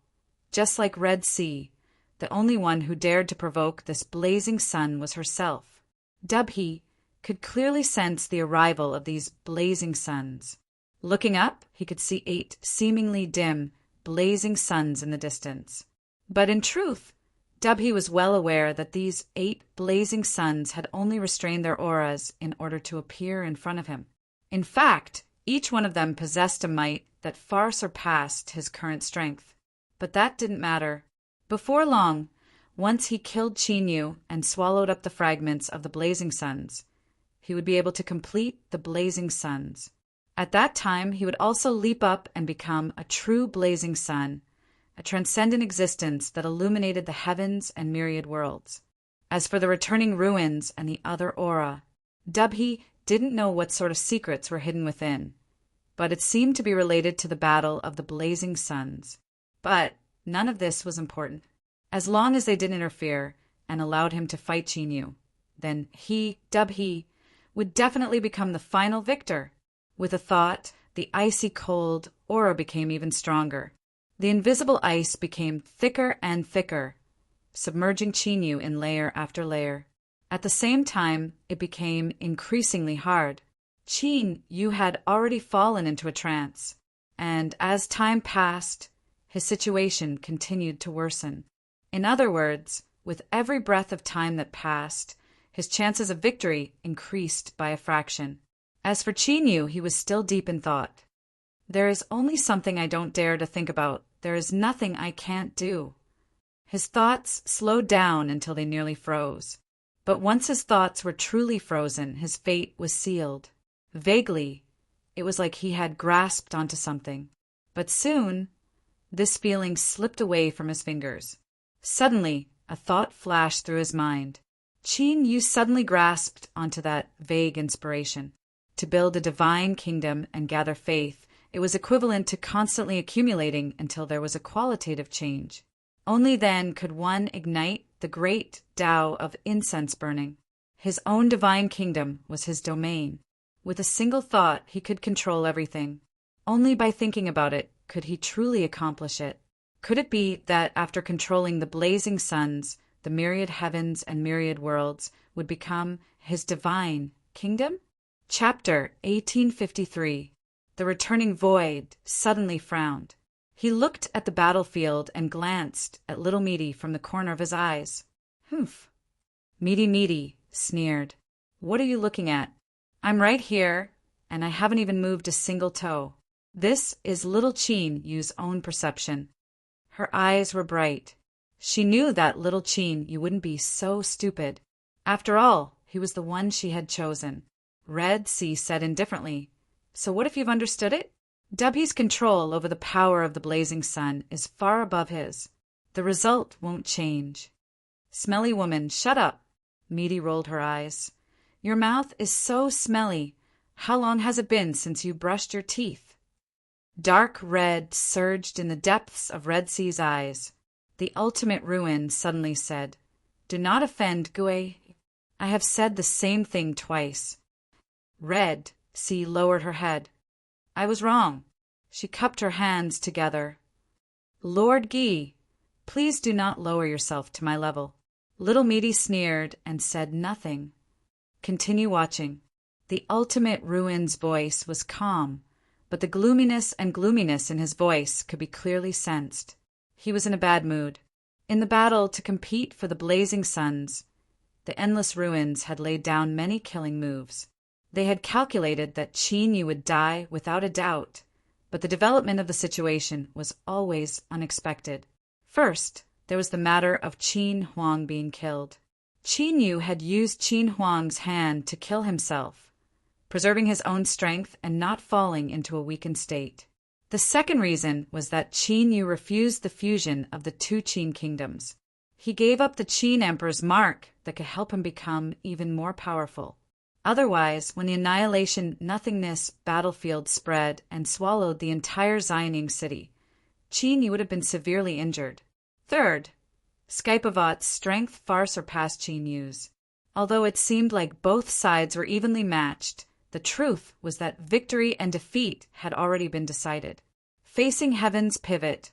just like Red Sea, the only one who dared to provoke this blazing sun was herself. Dubhe could clearly sense the arrival of these blazing suns. Looking up, he could see 8 seemingly dim, blazing suns in the distance. But in truth, Dubhe was well aware that these 8 blazing suns had only restrained their auras in order to appear in front of him. In fact, each one of them possessed a might that far surpassed his current strength. But that didn't matter. Before long, once he killed Qin Yu and swallowed up the fragments of the blazing suns, he would be able to complete the blazing suns. At that time, he would also leap up and become a true blazing sun, a transcendent existence that illuminated the heavens and myriad worlds. As for the Returning Ruins and the other aura, Dubhe didn't know what sort of secrets were hidden within, but it seemed to be related to the battle of the blazing suns. But None of this was important. As long as they didn't interfere and allowed him to fight Qin, then he would definitely become the final victor. With a thought, the icy cold aura became even stronger. The invisible ice became thicker and thicker, submerging Qin in layer after layer. At the same time, it became increasingly hard. Qin Yu had already fallen into a trance, and as time passed, his situation continued to worsen. In other words, with every breath of time that passed, his chances of victory increased by a fraction. As for Qin Yu, he was still deep in thought. There is only something I don't dare to think about. There is nothing I can't do. His thoughts slowed down until they nearly froze. But once his thoughts were truly frozen, his fate was sealed. Vaguely, it was like he had grasped onto something. But soon, this feeling slipped away from his fingers. Suddenly, a thought flashed through his mind. Qin Yu suddenly grasped onto that vague inspiration. To build a divine kingdom and gather faith, it was equivalent to constantly accumulating until there was a qualitative change. Only then could one ignite the great Tao of incense burning. His own divine kingdom was his domain. With a single thought, he could control everything. Only by thinking about it could he truly accomplish it. Could it be that after controlling the blazing suns, the myriad heavens and myriad worlds would become his divine kingdom? Chapter 1853. The returning void suddenly frowned. He looked at the battlefield and glanced at little Meaty from the corner of his eyes. Humph. Meaty sneered. What are you looking at? I'm right here, and I haven't even moved a single toe. This is little Qin Yu's own perception. Her eyes were bright. She knew that little Qin Yu wouldn't be so stupid. After all, he was the one she had chosen. Red Sea said indifferently, "So what if you've understood it? Dubhy's control over the power of the blazing sun is far above his. The result won't change." Smelly woman, shut up. Meaty rolled her eyes. Your mouth is so smelly. How long has it been since you brushed your teeth? Dark red surged in the depths of Red Sea's eyes. The ultimate ruin suddenly said, "Do not offend, Gue. I have said the same thing twice." Red Sea lowered her head. I was wrong. She cupped her hands together. Lord Guy, please do not lower yourself to my level. Little Meaty sneered and said nothing. Continue watching. The ultimate ruin's voice was calm, but the gloominess in his voice could be clearly sensed. He was in a bad mood. In the battle to compete for the blazing suns, the endless ruins had laid down many killing moves. They had calculated that Qin Yu would die without a doubt, but the development of the situation was always unexpected. First, there was the matter of Qin Huang being killed. Qin Yu had used Qin Huang's hand to kill himself, preserving his own strength and not falling into a weakened state. The second reason was that Qin Yu refused the fusion of the two Qin kingdoms. He gave up the Qin Emperor's mark that could help him become even more powerful. Otherwise, when the annihilation nothingness battlefield spread and swallowed the entire Xianing city, Qin Yu would have been severely injured. Third, Skypavat's strength far surpassed Qin Yu's. Although it seemed like both sides were evenly matched, the truth was that victory and defeat had already been decided. Facing heaven's pivot,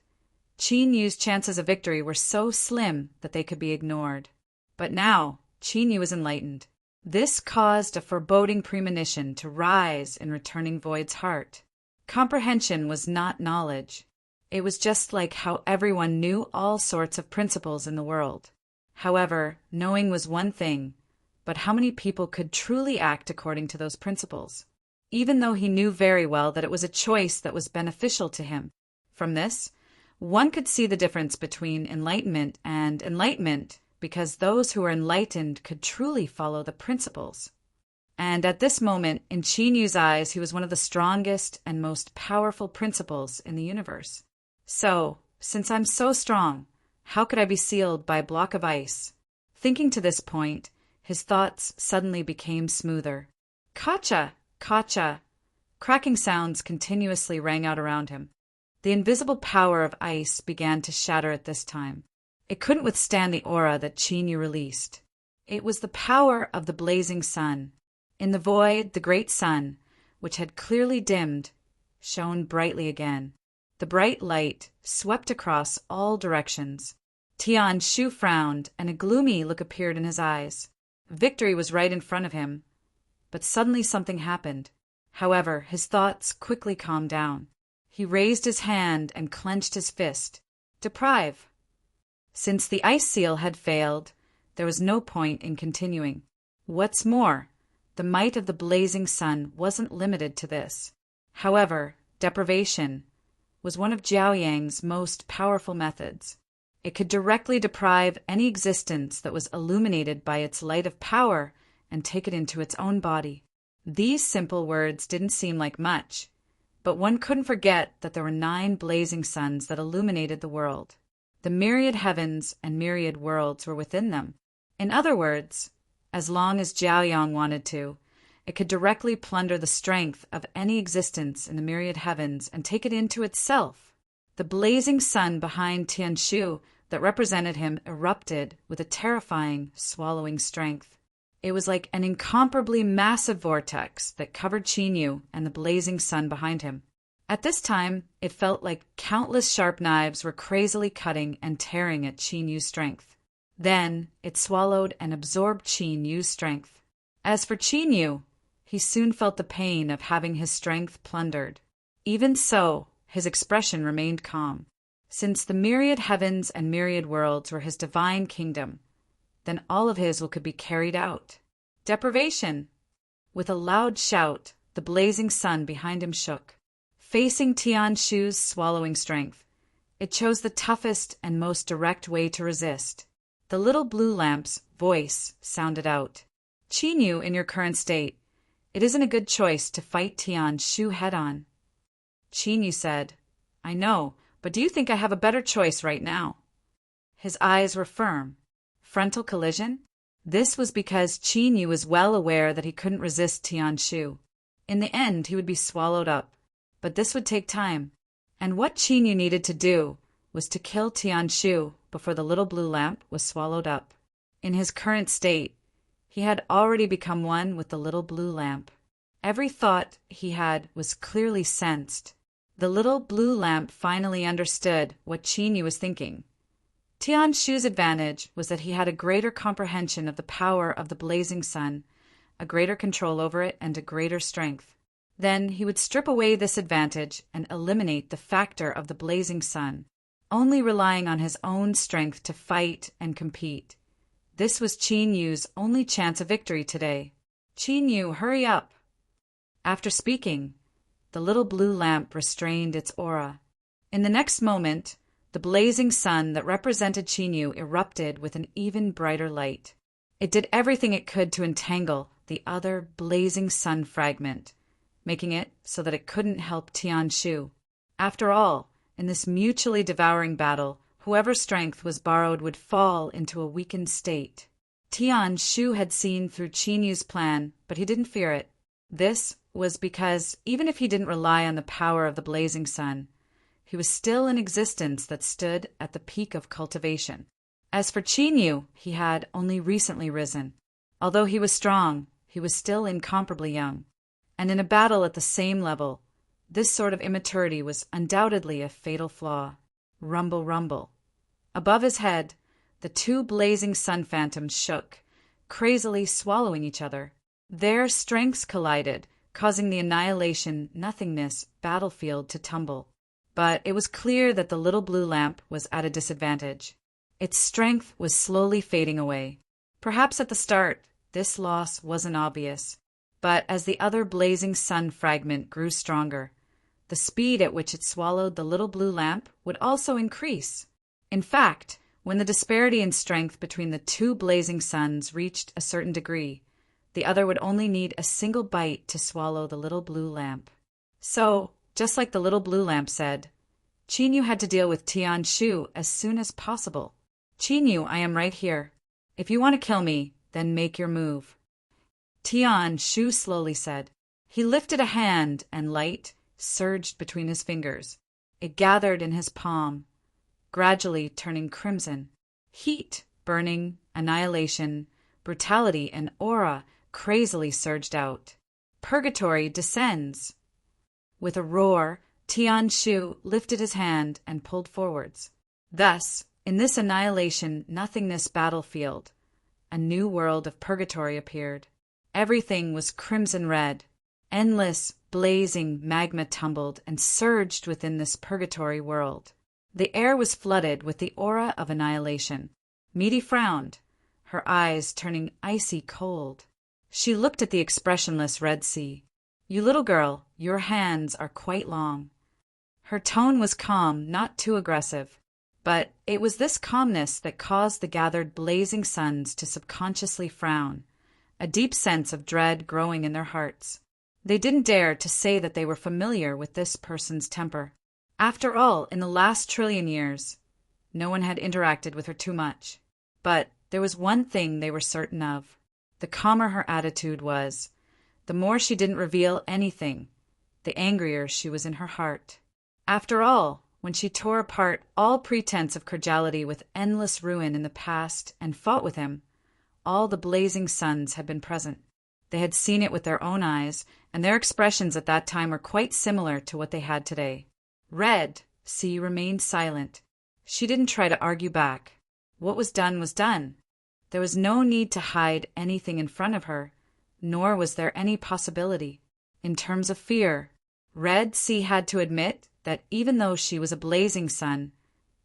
Qin Yu's chances of victory were so slim that they could be ignored. But now, Qin Yu was enlightened. This caused a foreboding premonition to rise in returning Void's heart. Comprehension was not knowledge. It was just like how everyone knew all sorts of principles in the world. However, knowing was one thing, but how many people could truly act according to those principles? Even though he knew very well that it was a choice that was beneficial to him. From this, one could see the difference between enlightenment and enlightenment, because those who were enlightened could truly follow the principles. And at this moment, in Qin Yu's eyes, he was one of the strongest and most powerful principles in the universe. So, since I'm so strong, how could I be sealed by a block of ice? Thinking to this point, his thoughts suddenly became smoother. Kacha! Kacha! Cracking sounds continuously rang out around him. The invisible power of ice began to shatter at this time. It couldn't withstand the aura that Qin Yu released. It was the power of the blazing sun. In the void, the great sun, which had clearly dimmed, shone brightly again. The bright light swept across all directions. Tian Shu frowned, and a gloomy look appeared in his eyes. Victory was right in front of him. But suddenly something happened. However, his thoughts quickly calmed down. He raised his hand and clenched his fist. Deprive. Since the ice seal had failed, there was no point in continuing. What's more, the might of the blazing sun wasn't limited to this. However, deprivation was one of Jiao Yang's most powerful methods. It could directly deprive any existence that was illuminated by its light of power and take it into its own body. These simple words didn't seem like much, but one couldn't forget that there were 9 blazing suns that illuminated the world. The myriad heavens and myriad worlds were within them. In other words, as long as Jiao Yang wanted to, it could directly plunder the strength of any existence in the myriad heavens and take it into itself. The blazing sun behind Tianshu that represented him erupted with a terrifying, swallowing strength. It was like an incomparably massive vortex that covered Qin Yu and the blazing sun behind him. At this time, it felt like countless sharp knives were crazily cutting and tearing at Qin Yu's strength. Then, it swallowed and absorbed Qin Yu's strength. As for Qin Yu, he soon felt the pain of having his strength plundered. Even so, his expression remained calm. Since the myriad heavens and myriad worlds were his divine kingdom, then all of his will could be carried out. Deprivation! With a loud shout, the blazing sun behind him shook. Facing Tian Shu's swallowing strength, it chose the toughest and most direct way to resist. The little blue lamp's voice sounded out. Qin Yu, in your current state, it isn't a good choice to fight Tian Shu head-on. Qin Yu said, I know, but do you think I have a better choice right now? His eyes were firm. Frontal collision? This was because Qin Yu was well aware that he couldn't resist Tian Shu. In the end, he would be swallowed up. But this would take time. And what Qin Yu needed to do was to kill Tian Shu before the little blue lamp was swallowed up. In his current state, he had already become one with the little blue lamp. Every thought he had was clearly sensed. The little blue lamp finally understood what Qin Yu was thinking. Tian Shu's advantage was that he had a greater comprehension of the power of the blazing sun, a greater control over it, and a greater strength. Then he would strip away this advantage and eliminate the factor of the blazing sun, only relying on his own strength to fight and compete. This was Qin Yu's only chance of victory today. Qin Yu, hurry up! After speaking, the little blue lamp restrained its aura. In the next moment, the blazing sun that represented Qin Yu erupted with an even brighter light. It did everything it could to entangle the other blazing sun fragment, making it so that it couldn't help Tian Shu. After all, in this mutually devouring battle, whoever's strength was borrowed would fall into a weakened state. Tian Shu had seen through Qin Yu's plan, but he didn't fear it. This was because, even if he didn't rely on the power of the blazing sun, he was still an existence that stood at the peak of cultivation. As for Qin Yu, he had only recently risen. Although he was strong, he was still incomparably young. And in a battle at the same level, this sort of immaturity was undoubtedly a fatal flaw. Rumble, rumble. Above his head, the 2 blazing sun phantoms shook, crazily swallowing each other. Their strengths collided, causing the annihilation, nothingness battlefield to tumble. But it was clear that the little blue lamp was at a disadvantage. Its strength was slowly fading away. Perhaps at the start, this loss wasn't obvious. But as the other blazing sun fragment grew stronger, the speed at which it swallowed the little blue lamp would also increase. In fact, when the disparity in strength between the 2 blazing suns reached a certain degree, the other would only need a single bite to swallow the little blue lamp. So, just like the little blue lamp said, Qin Yu had to deal with Tian Shu as soon as possible. Qin Yu, I am right here. If you want to kill me, then make your move. Tian Shu slowly said. He lifted a hand, and light surged between his fingers. It gathered in his palm, gradually turning crimson. Heat, burning, annihilation, brutality, and aura crazily surged out. Purgatory descends. With a roar, Tian Shu lifted his hand and pulled forwards. Thus, in this annihilation-nothingness battlefield, a new world of purgatory appeared. Everything was crimson red. Endless, blazing magma tumbled and surged within this purgatory world. The air was flooded with the aura of annihilation. Meaty frowned, her eyes turning icy cold. She looked at the expressionless Red Sea. "You little girl, your hands are quite long." Her tone was calm, not too aggressive. But it was this calmness that caused the gathered blazing suns to subconsciously frown, a deep sense of dread growing in their hearts. They didn't dare to say that they were familiar with this person's temper. After all, in the last trillion years, no one had interacted with her too much. But there was one thing they were certain of. The calmer her attitude was, the more she didn't reveal anything, the angrier she was in her heart. After all, when she tore apart all pretense of cordiality with endless ruin in the past and fought with him, all the blazing suns had been present. They had seen it with their own eyes, and their expressions at that time were quite similar to what they had today. Red Sea remained silent. She didn't try to argue back. What was done was done. There was no need to hide anything in front of her, nor was there any possibility. In terms of fear, Red Sea had to admit that even though she was a blazing sun,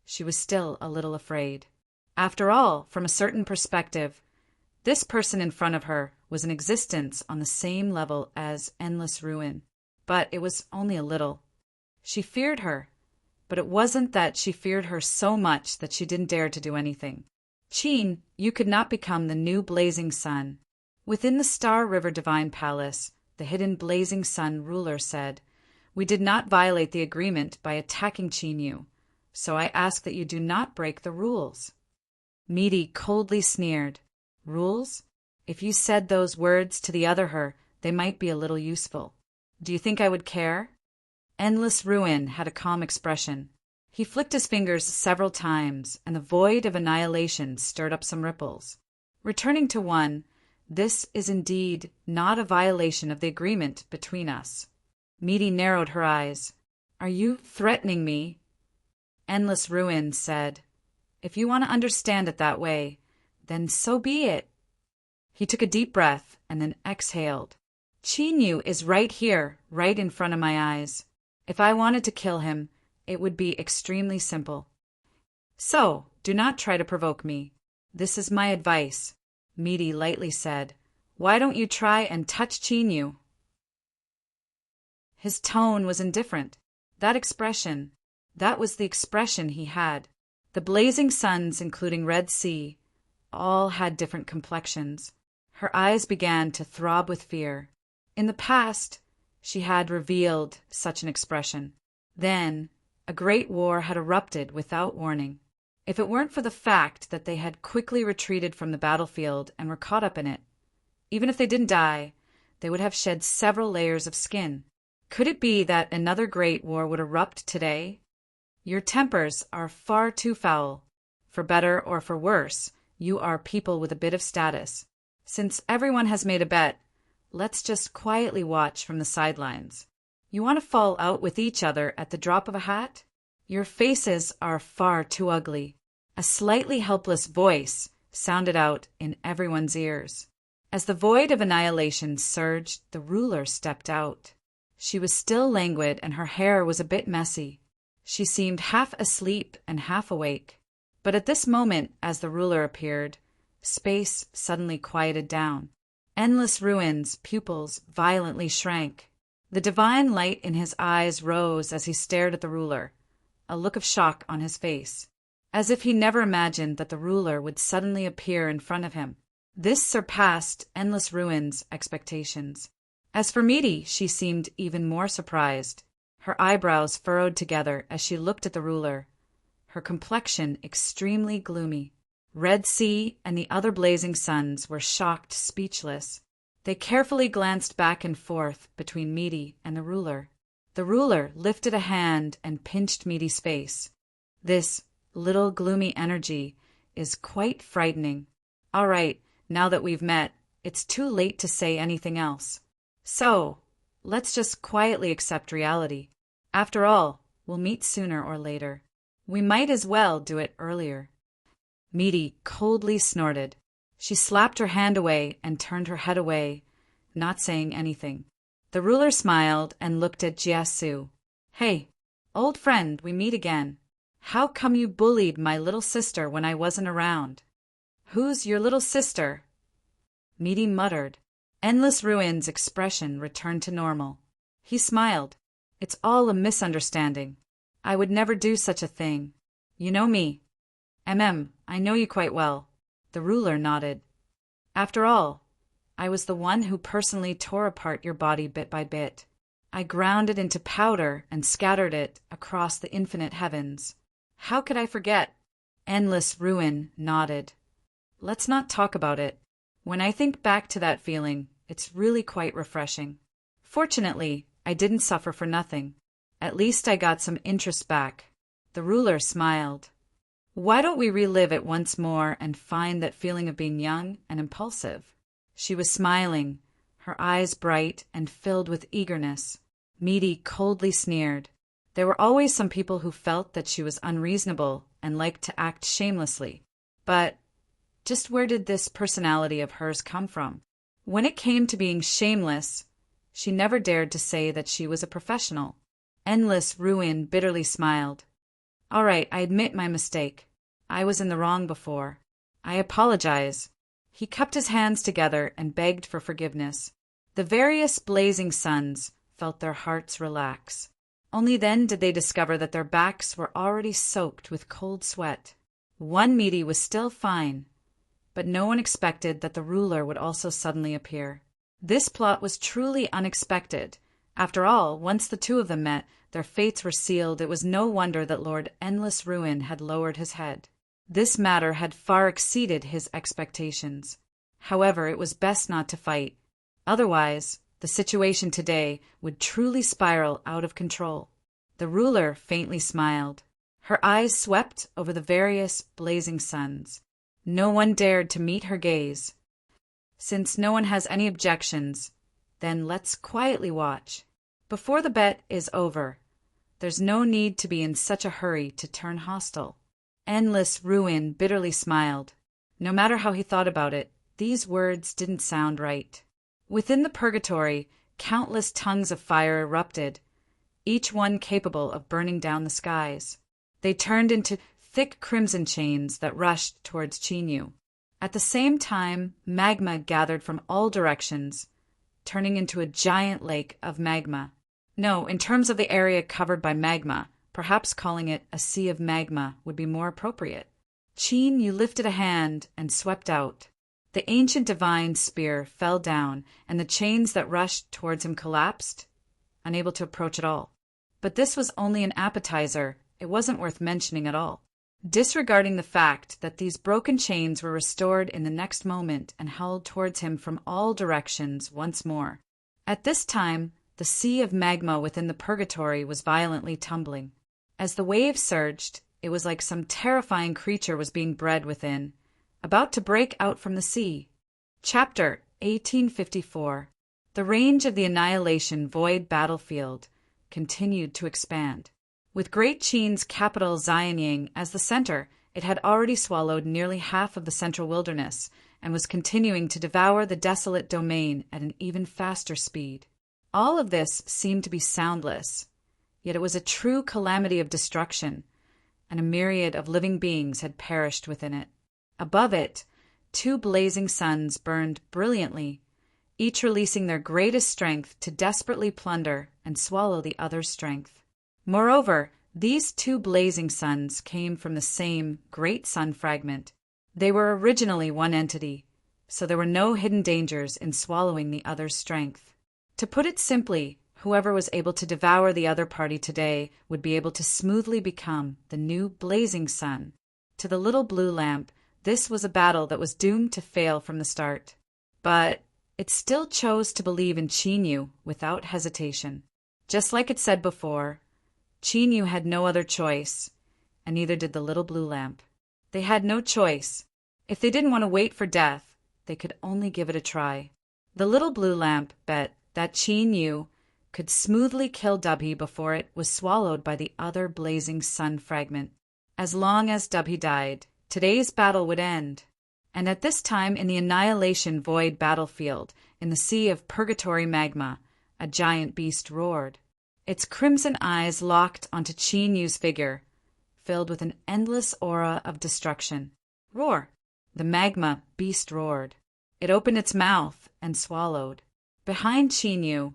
she was still a little afraid. After all, from a certain perspective, this person in front of her was an existence on the same level as endless ruin. But it was only a little. She feared her, but it wasn't that she feared her so much that she didn't dare to do anything. "Qin, you could not become the new blazing sun." Within the Star River Divine Palace, the hidden blazing sun ruler said, "We did not violate the agreement by attacking Qin Yu, so I ask that you do not break the rules." Meaty coldly sneered. "Rules? If you said those words to the other her, they might be a little useful. Do you think I would care?" Endless Ruin had a calm expression. He flicked his fingers several times, and the void of annihilation stirred up some ripples. Returning to one, "This is indeed not a violation of the agreement between us." Meaty narrowed her eyes. "Are you threatening me?" Endless Ruin said, "If you want to understand it that way, then so be it." He took a deep breath and then exhaled. "Qin Yu is right here, right in front of my eyes. If I wanted to kill him, it would be extremely simple. So, do not try to provoke me. This is my advice," Meaty lightly said. "Why don't you try and touch Qin Yu?" His tone was indifferent. That expression, that was the expression he had. The blazing suns, including Red Sea, all had different complexions. Her eyes began to throb with fear. In the past, she had revealed such an expression. Then, a great war had erupted without warning. If it weren't for the fact that they had quickly retreated from the battlefield and were caught up in it, even if they didn't die, they would have shed several layers of skin. Could it be that another great war would erupt today? Your tempers are far too foul. For better or for worse, you are people with a bit of status. Since everyone has made a bet, let's just quietly watch from the sidelines. You want to fall out with each other at the drop of a hat? Your faces are far too ugly." A slightly helpless voice sounded out in everyone's ears. As the void of annihilation surged, the ruler stepped out. She was still languid and her hair was a bit messy. She seemed half asleep and half awake. But at this moment, as the ruler appeared, space suddenly quieted down. Endless Ruin's pupils violently shrank. The divine light in his eyes rose as he stared at the ruler, a look of shock on his face, as if he never imagined that the ruler would suddenly appear in front of him. This surpassed Endless Ruin's expectations. As for Meaty, she seemed even more surprised. Her eyebrows furrowed together as she looked at the ruler, her complexion extremely gloomy. Red Sea and the other blazing suns were shocked speechless. They carefully glanced back and forth between Meaty and the ruler. The ruler lifted a hand and pinched Meaty's face. This little gloomy energy is quite frightening. All right, now that we've met, it's too late to say anything else. So, let's just quietly accept reality. After all, we'll meet sooner or later. We might as well do it earlier. Meaty coldly snorted. She slapped her hand away and turned her head away, not saying anything. The ruler smiled and looked at Jiasu. Hey, old friend, we meet again. How come you bullied my little sister when I wasn't around? Who's your little sister? Meaty muttered. Endless Ruin's expression returned to normal. He smiled. It's all a misunderstanding. I would never do such a thing. You know me. I know you quite well. The ruler nodded. After all, I was the one who personally tore apart your body bit by bit. I ground it into powder and scattered it across the infinite heavens. How could I forget? Endless Ruin nodded. Let's not talk about it. When I think back to that feeling, it's really quite refreshing. Fortunately, I didn't suffer for nothing. At least I got some interest back. The ruler smiled. Why don't we relive it once more and find that feeling of being young and impulsive? She was smiling, her eyes bright and filled with eagerness. Meaty coldly sneered. There were always some people who felt that she was unreasonable and liked to act shamelessly. But just where did this personality of hers come from? When it came to being shameless, she never dared to say that she was a professional. Endless Ruin bitterly smiled. All right, I admit my mistake. I was in the wrong before. I apologize. He cupped his hands together and begged for forgiveness. The various blazing suns felt their hearts relax. Only then did they discover that their backs were already soaked with cold sweat. One Meaty was still fine, but no one expected that the ruler would also suddenly appear. This plot was truly unexpected. After all, once the two of them met, their fates were sealed. It was no wonder that Lord Endless Ruin had lowered his head. This matter had far exceeded his expectations. However, it was best not to fight. Otherwise, the situation today would truly spiral out of control. The ruler faintly smiled. Her eyes swept over the various blazing suns. No one dared to meet her gaze. Since no one has any objections, then let's quietly watch. Before the bet is over, there's no need to be in such a hurry to turn hostile. Endless Ruin bitterly smiled. No matter how he thought about it, these words didn't sound right. Within the purgatory, countless tongues of fire erupted, each one capable of burning down the skies. They turned into thick crimson chains that rushed towards Chinyu. At the same time, magma gathered from all directions, turning into a giant lake of magma. No, in terms of the area covered by magma, perhaps calling it a sea of magma would be more appropriate. Chinyu lifted a hand and swept out. The ancient divine spear fell down, and the chains that rushed towards him collapsed, unable to approach at all. But this was only an appetizer. It wasn't worth mentioning at all. Disregarding the fact that these broken chains were restored in the next moment and held towards him from all directions once more. At this time, the sea of magma within the purgatory was violently tumbling. As the waves surged, it was like some terrifying creature was being bred within, about to break out from the sea. Chapter 1854. The range of the Annihilation Void battlefield continued to expand. With Great Chin's capital Xianying as the center, it had already swallowed nearly half of the central wilderness and was continuing to devour the desolate domain at an even faster speed. All of this seemed to be soundless, yet it was a true calamity of destruction, and a myriad of living beings had perished within it. Above it, two blazing suns burned brilliantly, each releasing their greatest strength to desperately plunder and swallow the other's strength. Moreover, these two blazing suns came from the same great sun fragment. They were originally one entity, so there were no hidden dangers in swallowing the other's strength. To put it simply, whoever was able to devour the other party today would be able to smoothly become the new blazing sun. To the little blue lamp, this was a battle that was doomed to fail from the start. But it still chose to believe in Chinyu without hesitation. Just like it said before, Chinyu had no other choice, and neither did the little blue lamp. They had no choice. If they didn't want to wait for death, they could only give it a try. The little blue lamp bet that Chinyu could smoothly kill Dubhi before it was swallowed by the other blazing sun fragment. As long as Dubhi died, today's battle would end. And at this time in the Annihilation Void battlefield, in the sea of purgatory magma, a giant beast roared. Its crimson eyes locked onto Chinyu's figure, filled with an endless aura of destruction. Roar! The magma beast roared. It opened its mouth and swallowed. Behind Chinyu,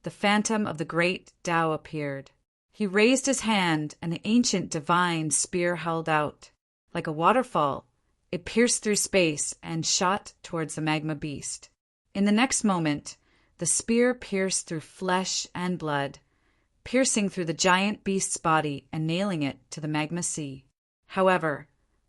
the phantom of the great Tao appeared. He raised his hand, and the ancient divine spear held out. Like a waterfall, it pierced through space and shot towards the magma beast. In the next moment, the spear pierced through flesh and blood, piercing through the giant beast's body and nailing it to the magma sea. However,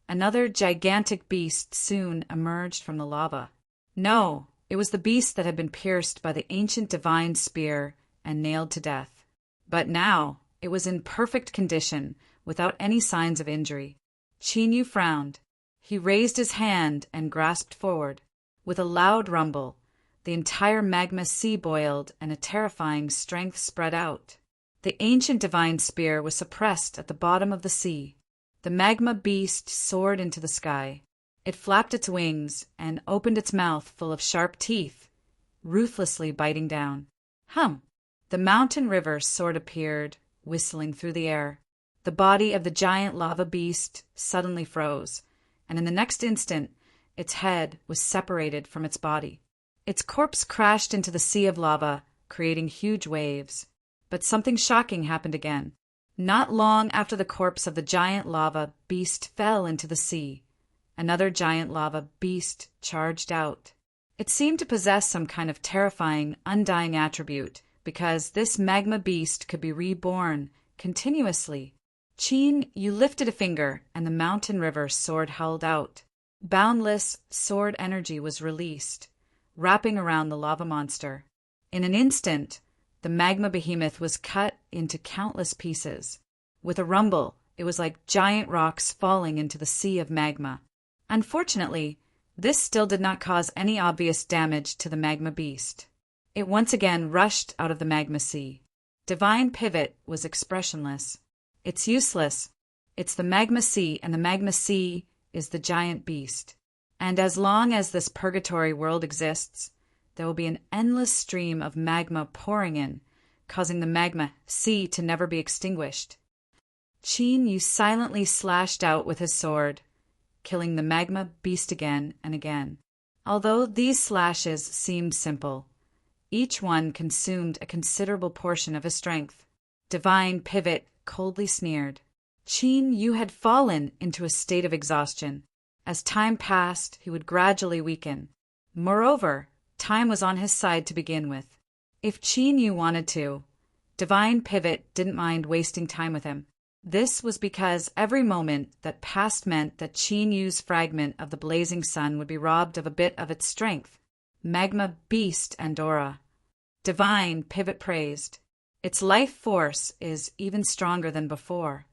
another gigantic beast soon emerged from the lava. No, it was the beast that had been pierced by the ancient divine spear and nailed to death. But now it was in perfect condition, without any signs of injury. Chinyu frowned. He raised his hand and grasped forward. With a loud rumble, the entire magma sea boiled and a terrifying strength spread out. The ancient divine spear was suppressed at the bottom of the sea. The magma beast soared into the sky. It flapped its wings and opened its mouth full of sharp teeth, ruthlessly biting down. Hum! The mountain river sword appeared, whistling through the air. The body of the giant lava beast suddenly froze, and in the next instant, its head was separated from its body. Its corpse crashed into the sea of lava, creating huge waves. But something shocking happened again. Not long after the corpse of the giant lava beast fell into the sea, another giant lava beast charged out. It seemed to possess some kind of terrifying, undying attribute, because this magma beast could be reborn continuously. You lifted a finger, and the mountain river sword held out. Boundless sword energy was released, wrapping around the lava monster. In an instant, the magma behemoth was cut into countless pieces. With a rumble, it was like giant rocks falling into the sea of magma. Unfortunately, this still did not cause any obvious damage to the magma beast. It once again rushed out of the magma sea. Divine Pivot was expressionless. It's useless. It's the magma sea, and the magma sea is the giant beast. And as long as this purgatory world exists, there will be an endless stream of magma pouring in, causing the magma sea to never be extinguished. Chinyu silently slashed out with his sword, killing the magma beast again and again. Although these slashes seemed simple, each one consumed a considerable portion of his strength. Divine Pivot coldly sneered. Chinyu had fallen into a state of exhaustion. As time passed, he would gradually weaken. Moreover, time was on his side to begin with. If Chinyu wanted to, Divine Pivot didn't mind wasting time with him. This was because every moment that passed meant that Chinyu's fragment of the blazing sun would be robbed of a bit of its strength. Magma beast Andorra. Divine Pivot praised. Its life force is even stronger than before.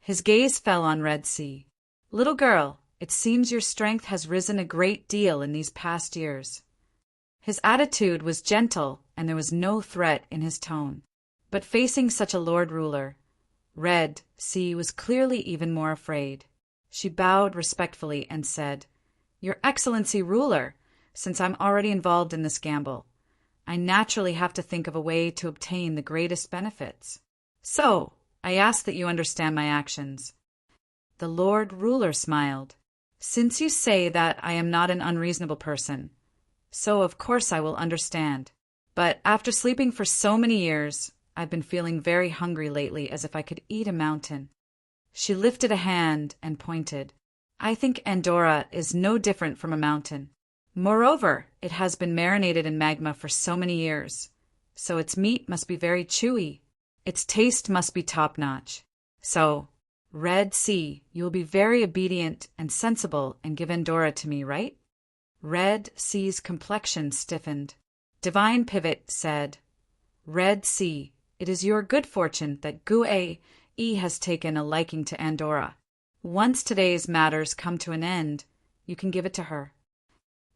His gaze fell on Red Sea. Little girl, it seems your strength has risen a great deal in these past years. His attitude was gentle, and there was no threat in his tone. But facing such a Lord Ruler, Red Sea was clearly even more afraid. She bowed respectfully and said, Your Excellency Ruler, since I'm already involved in this gamble, I naturally have to think of a way to obtain the greatest benefits. So, I ask that you understand my actions. The Lord Ruler smiled. Since you say that I am not an unreasonable person, so of course I will understand. But after sleeping for so many years, I've been feeling very hungry lately, as if I could eat a mountain. She lifted a hand and pointed. I think Andorra is no different from a mountain. Moreover, it has been marinated in magma for so many years, so its meat must be very chewy. Its taste must be top-notch. So, Red Sea, you will be very obedient and sensible and give Andorra to me, right? Red Sea's complexion stiffened. Divine Pivot said, Red Sea, It is your good fortune that Gue has taken a liking to Andorra. Once today's matters come to an end, you can give it to her."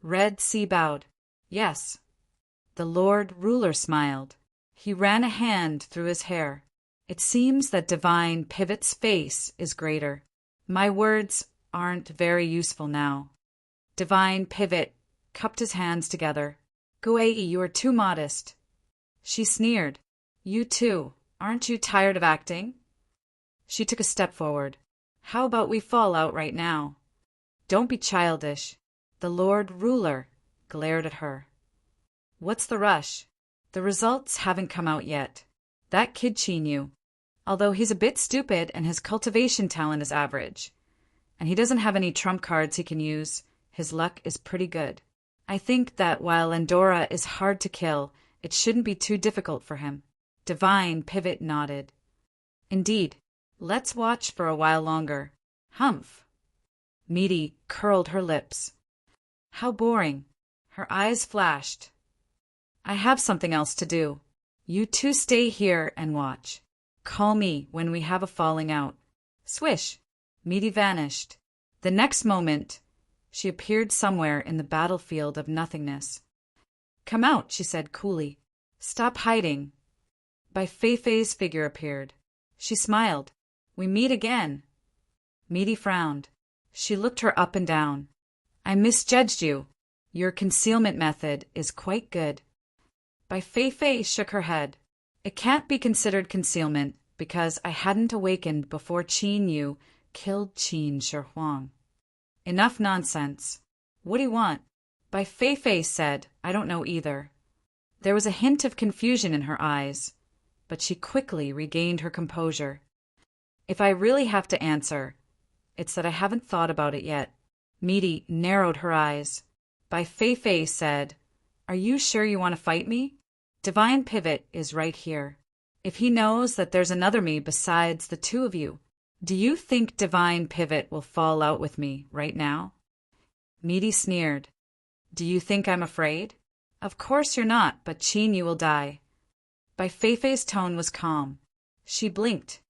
Red Sea bowed. "Yes." The Lord Ruler smiled. He ran a hand through his hair. "It seems that Divine Pivot's face is greater. My words aren't very useful now." Divine Pivot cupped his hands together. "Gue, you are too modest." She sneered. "You too. Aren't you tired of acting?" She took a step forward. "How about we fall out right now?" "Don't be childish." The Lord Ruler glared at her. "What's the rush? The results haven't come out yet. That kid Chinyu, although he's a bit stupid and his cultivation talent is average, and he doesn't have any trump cards he can use, his luck is pretty good. I think that while Andorra is hard to kill, it shouldn't be too difficult for him." Divine Pivot nodded. "Indeed. Let's watch for a while longer." "Humph." Meaty curled her lips. "How boring." Her eyes flashed. "I have something else to do. You two stay here and watch. Call me when we have a falling out." Swish! Meaty vanished. The next moment, she appeared somewhere in the battlefield of nothingness. "Come out," she said coolly. "Stop hiding." Bai Feifei's figure appeared. She smiled. "We meet again." Meaty frowned. She looked her up and down. "I misjudged you. Your concealment method is quite good." Bai Feifei shook her head. "It can't be considered concealment because I hadn't awakened before Qin Yu killed Qin Shi Huang." "Enough nonsense. What do you want?" Bai Feifei said, "I don't know either." There was a hint of confusion in her eyes, but she quickly regained her composure. "If I really have to answer, it's that I haven't thought about it yet." Meaty narrowed her eyes. Bai Feifei said, "Are you sure you want to fight me? Divine Pivot is right here. If he knows that there's another me besides the two of you, do you think Divine Pivot will fall out with me right now?" Meaty sneered. "Do you think I'm afraid? Of course you're not, but Qin Yu will die." Bai Feifei's tone was calm. She blinked.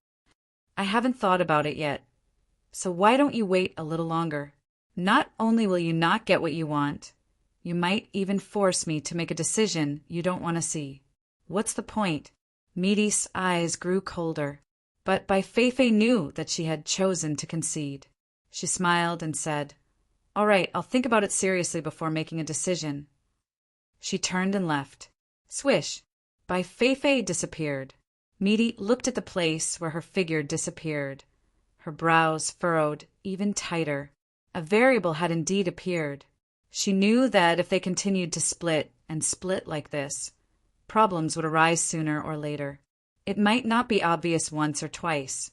"I haven't thought about it yet. So why don't you wait a little longer? Not only will you not get what you want, you might even force me to make a decision you don't want to see." "What's the point?" Meaty's eyes grew colder, but Bai Feifei knew that she had chosen to concede. She smiled and said, "All right, I'll think about it seriously before making a decision." She turned and left. Swish! Bai Feifei disappeared. Meaty looked at the place where her figure disappeared. Her brows furrowed even tighter. A variable had indeed appeared. She knew that if they continued to split and split like this, problems would arise sooner or later. It might not be obvious once or twice,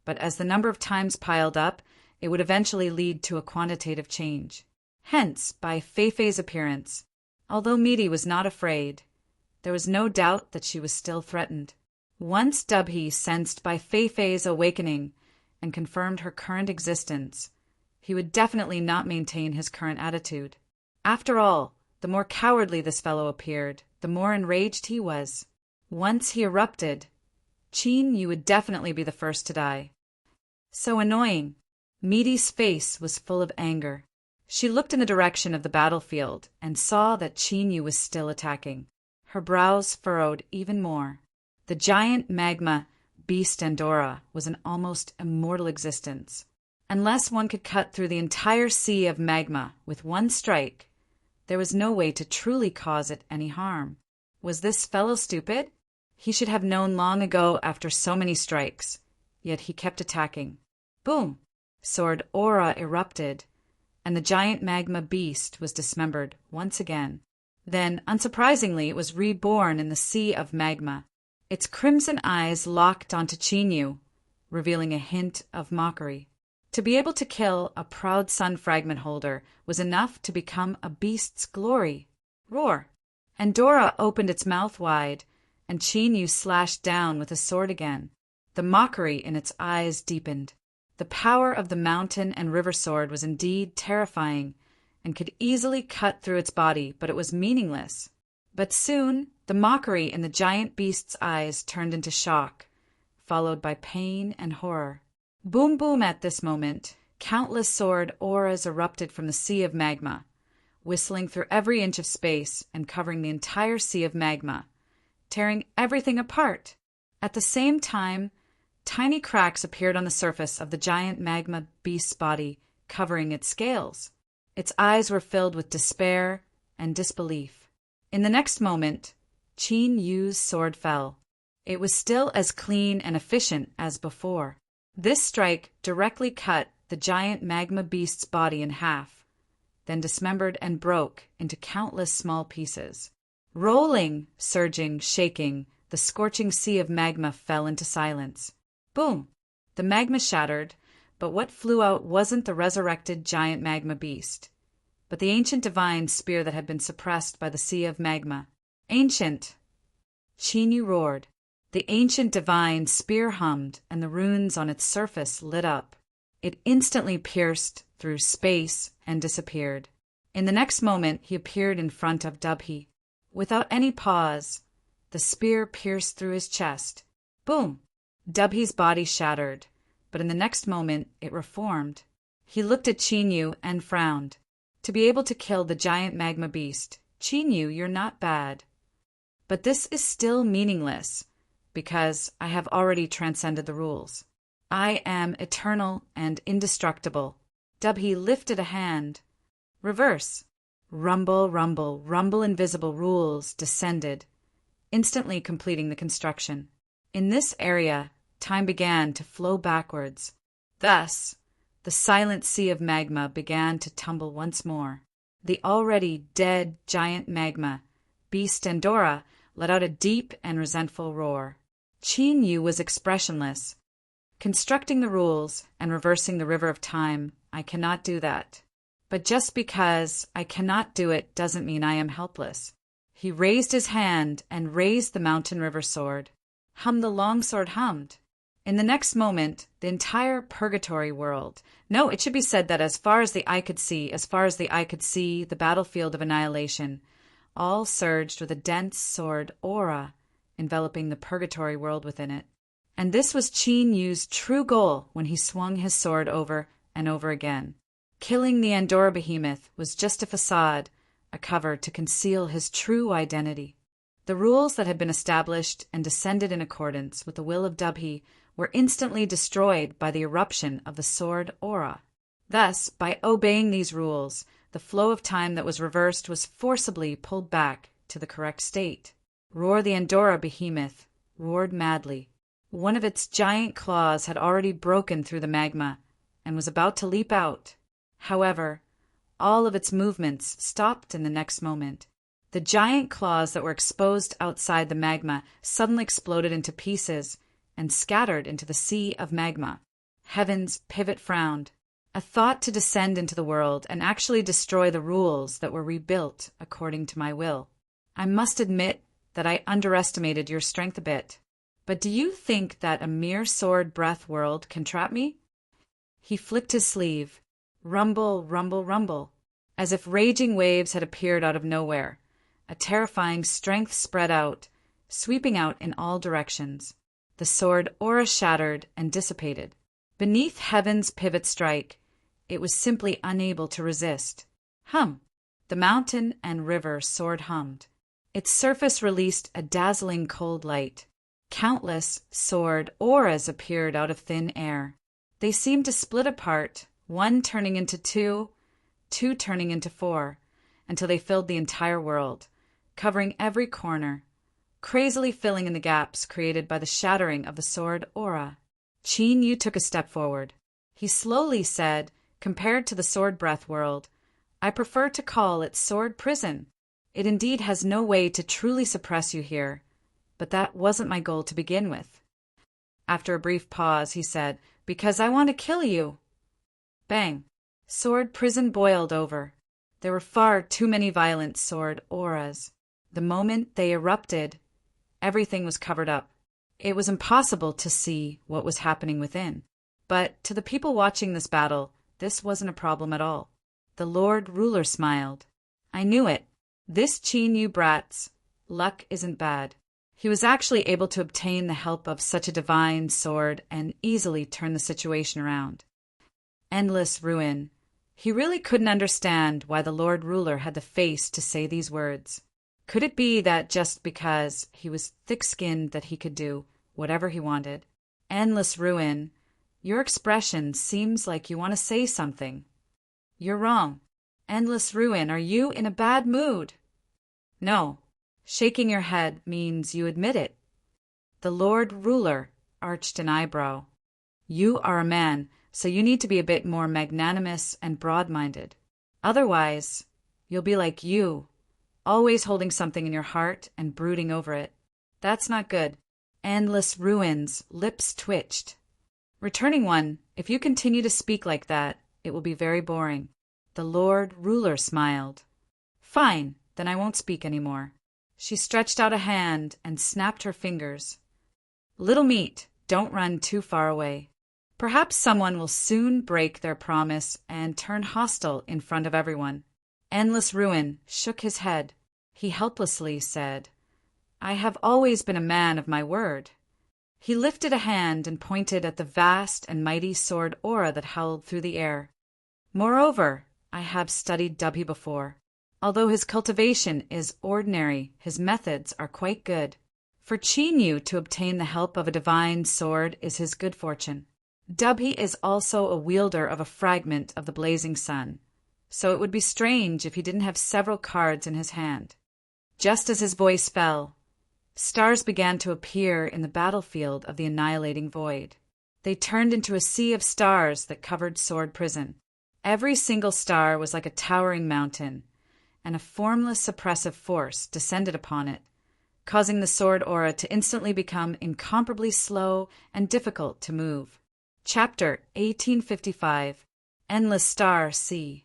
but as the number of times piled up, it would eventually lead to a quantitative change. Hence, Bai Feifei's appearance. Although Meaty was not afraid, there was no doubt that she was still threatened. Once Dubhe sensed Bai Feifei's awakening and confirmed her current existence, he would definitely not maintain his current attitude. After all, the more cowardly this fellow appeared, the more enraged he was. Once he erupted, Qin Yu would definitely be the first to die. So annoying. Meaty's face was full of anger. She looked in the direction of the battlefield and saw that Qin Yu was still attacking. Her brows furrowed even more. The giant magma beast Andorra was an almost immortal existence. Unless one could cut through the entire sea of magma with one strike, there was no way to truly cause it any harm. Was this fellow stupid? He should have known long ago after so many strikes, yet he kept attacking. Boom! Sword aura erupted, and the giant magma beast was dismembered once again. Then, unsurprisingly, it was reborn in the sea of magma. Its crimson eyes locked onto Qin Yu, revealing a hint of mockery. To be able to kill a proud sun fragment holder was enough to become a beast's glory. Roar! Andorra opened its mouth wide, and Qin Yu slashed down with a sword again. The mockery in its eyes deepened. The power of the mountain and river sword was indeed terrifying, and could easily cut through its body, but it was meaningless. But soon, the mockery in the giant beast's eyes turned into shock, followed by pain and horror. Boom boom at this moment, countless sword auras erupted from the sea of magma, whistling through every inch of space and covering the entire sea of magma, tearing everything apart. At the same time, tiny cracks appeared on the surface of the giant magma beast's body, covering its scales. Its eyes were filled with despair and disbelief. In the next moment, Qin Yu's sword fell. It was still as clean and efficient as before. This strike directly cut the giant magma beast's body in half, then dismembered and broke into countless small pieces. Rolling, surging, shaking, the scorching sea of magma fell into silence. Boom! The magma shattered, but what flew out wasn't the resurrected giant magma beast, but the ancient divine spear that had been suppressed by the sea of magma. Ancient! Qin Yu roared. The ancient divine spear hummed, and the runes on its surface lit up. It instantly pierced through space and disappeared. In the next moment, he appeared in front of Dubhe. Without any pause, the spear pierced through his chest. Boom! Dubhe's body shattered, but in the next moment, it reformed. He looked at Qin Yu and frowned. To be able to kill the giant magma beast, Qin Yu, you're not bad. But this is still meaningless, because I have already transcended the rules. I am eternal and indestructible. Dubhe lifted a hand. Reverse. Rumble, rumble, rumble invisible rules descended, instantly completing the construction. In this area, time began to flow backwards. Thus, the silent sea of magma began to tumble once more. The already dead giant magma, beast Andorra, let out a deep and resentful roar. Qin Yu was expressionless. Constructing the rules and reversing the river of time, I cannot do that. But just because I cannot do it doesn't mean I am helpless. He raised his hand and raised the mountain river sword. Hum the longsword hummed. In the next moment, the entire purgatory world, no, it should be said that as far as the eye could see, the battlefield of annihilation, all surged with a dense sword aura, enveloping the purgatory world within it. And this was Qin Yu's true goal when he swung his sword over and over again. Killing the Andorra behemoth was just a facade, a cover to conceal his true identity. The rules that had been established and descended in accordance with the will of Dubhe were instantly destroyed by the eruption of the sword aura. Thus, by obeying these rules, the flow of time that was reversed was forcibly pulled back to the correct state. Roar the Andorra behemoth roared madly. One of its giant claws had already broken through the magma and was about to leap out. However, all of its movements stopped in the next moment. The giant claws that were exposed outside the magma suddenly exploded into pieces and scattered into the sea of magma. Heaven's pivot frowned. A thought to descend into the world and actually destroy the rules that were rebuilt according to my will. I must admit that I underestimated your strength a bit. But do you think that a mere sword breath world can trap me? He flicked his sleeve. Rumble, rumble, rumble. As if raging waves had appeared out of nowhere. A terrifying strength spread out, sweeping out in all directions. The sword aura shattered and dissipated. Beneath heaven's pivot strike, it was simply unable to resist. Hum! The mountain and river sword hummed. Its surface released a dazzling cold light. Countless sword auras appeared out of thin air. They seemed to split apart, one turning into two, two turning into four, until they filled the entire world, covering every corner, crazily filling in the gaps created by the shattering of the sword aura. Qin Yu took a step forward. He slowly said, compared to the sword breath world, I prefer to call it sword prison. It indeed has no way to truly suppress you here, but that wasn't my goal to begin with. After a brief pause, he said, because I want to kill you. Bang! Sword prison boiled over. There were far too many violent sword auras. The moment they erupted, everything was covered up. It was impossible to see what was happening within. But to the people watching this battle, this wasn't a problem at all. The Lord Ruler smiled. I knew it. This Qin Yu brat's luck isn't bad. He was actually able to obtain the help of such a divine sword and easily turn the situation around. Endless ruin. He really couldn't understand why the Lord Ruler had the face to say these words. Could it be that just because he was thick-skinned that he could do whatever he wanted? Endless ruin. Your expression seems like you want to say something. You're wrong. Endless ruin, are you in a bad mood? No. Shaking your head means you admit it. The Lord Ruler arched an eyebrow. You are a man, so you need to be a bit more magnanimous and broad-minded. Otherwise, you'll be like you, always holding something in your heart and brooding over it. That's not good. Endless ruins, lips twitched. Returning one, if you continue to speak like that, it will be very boring. The Lord Ruler smiled. Fine, then I won't speak anymore. She stretched out a hand and snapped her fingers. Little meat, don't run too far away. Perhaps someone will soon break their promise and turn hostile in front of everyone. Endless Ruin shook his head. He helplessly said, I have always been a man of my word. He lifted a hand and pointed at the vast and mighty sword aura that howled through the air. Moreover, I have studied Dubhi before. Although his cultivation is ordinary, his methods are quite good. For Chinyu to obtain the help of a divine sword is his good fortune. Dubhi is also a wielder of a fragment of the blazing sun, so it would be strange if he didn't have several cards in his hand. Just as his voice fell, stars began to appear in the battlefield of the annihilating void. They turned into a sea of stars that covered Sword Prison. Every single star was like a towering mountain, and a formless suppressive force descended upon it, causing the sword aura to instantly become incomparably slow and difficult to move. Chapter 1855. Endless Star Sea.